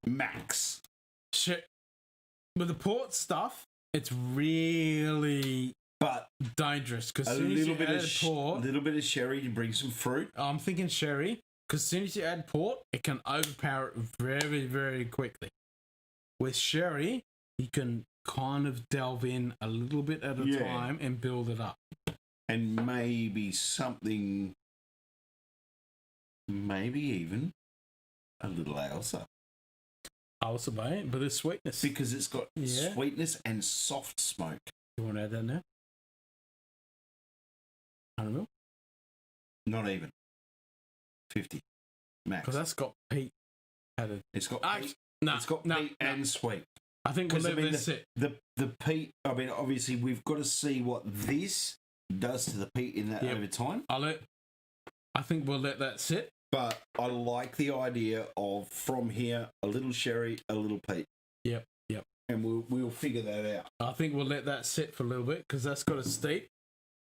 D: Max.
B: Shit. With the port stuff, it's really dangerous because
D: a little bit of sherry to bring some fruit.
B: I'm thinking sherry because as soon as you add port, it can overpower it very, very quickly. With sherry, you can kind of delve in a little bit at a time and build it up.
D: And maybe something, maybe even a little Ailsa.
B: Ailsa, mate, but there's sweetness.
D: Because it's got sweetness and soft smoke.
B: You want to add that now? 100 mil?
D: Not even. 50 max.
B: Because that's got peat added.
D: It's got peat. It's got peat and sweet.
B: I think we'll leave this sit.
D: The peat, I mean, obviously, we've got to see what this does to the peat in that over time.
B: I think we'll let that sit.
D: But I like the idea of from here, a little sherry, a little peat.
B: Yep.
D: And we'll figure that out.
B: I think we'll let that sit for a little bit because that's got to steep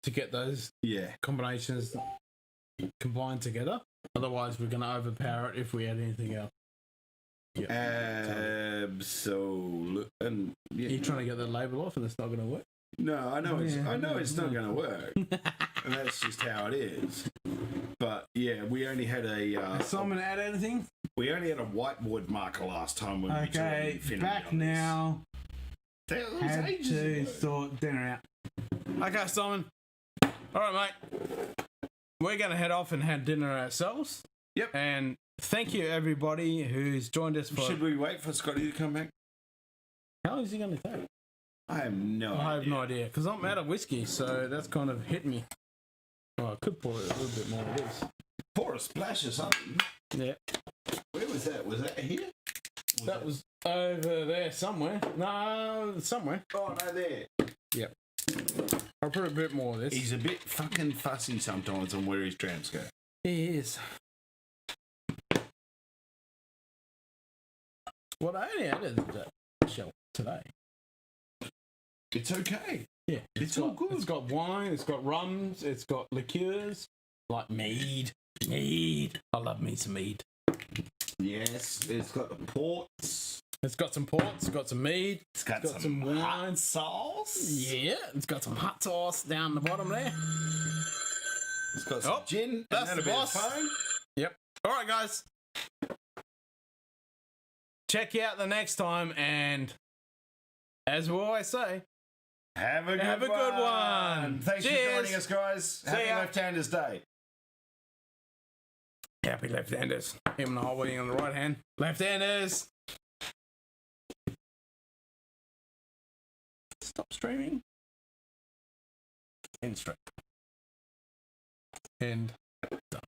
B: to get those combinations combined together. Otherwise, we're going to overpower it if we add anything else.
D: Yep. Absolutely. And
B: you're trying to get the label off, and it's not going to work.
D: No, I know it's not going to work, and that's just how it is. But yeah, we only had a.
B: Someone add anything?
D: We only had a whiteboard marker last time when we tried Infinity.
B: Back now.
D: That was
B: had
D: ages
B: to
D: ago.
B: sort dinner out. Okay, Simon. All right, mate. We're going to head off and have dinner ourselves.
D: Yep.
B: And thank you, everybody who's joined us for.
D: Should we wait for Scotty to come back?
B: How long is he going to take?
D: I have no idea
B: because I'm out of whiskey, so that's kind of hit me. Oh, I could pour it a little bit more of this.
D: Pour a splash or something.
B: Yeah.
D: Where was that? Was that here?
B: That was over there somewhere. No, somewhere.
D: Oh, no, there.
B: Yep. I'll put a bit more of this.
D: He's a bit fucking fussy sometimes on where his drams go.
B: He is. Well, I only added that shell today.
D: It's okay.
B: Yeah,
D: it's all good.
B: It's got wine, it's got rums, it's got liqueurs, like mead. Mead. I love me some mead.
D: Yes, it's got the ports.
B: It's got some ports, it's got some mead.
D: It's got some
B: wine.
D: hot sauce.
B: Yeah, it's got some hot sauce down the bottom there.
D: It's got some gin.
B: That's
D: and
B: the boss. Yep. All right, guys. Check you out the next time, and as we always say,
D: have a good one. Thanks for joining us, guys. Happy Left-Handers Day.
B: Happy Left-Handers. Him and I waiting on the right hand. Left-Handers. Stop streaming. End stream. And done.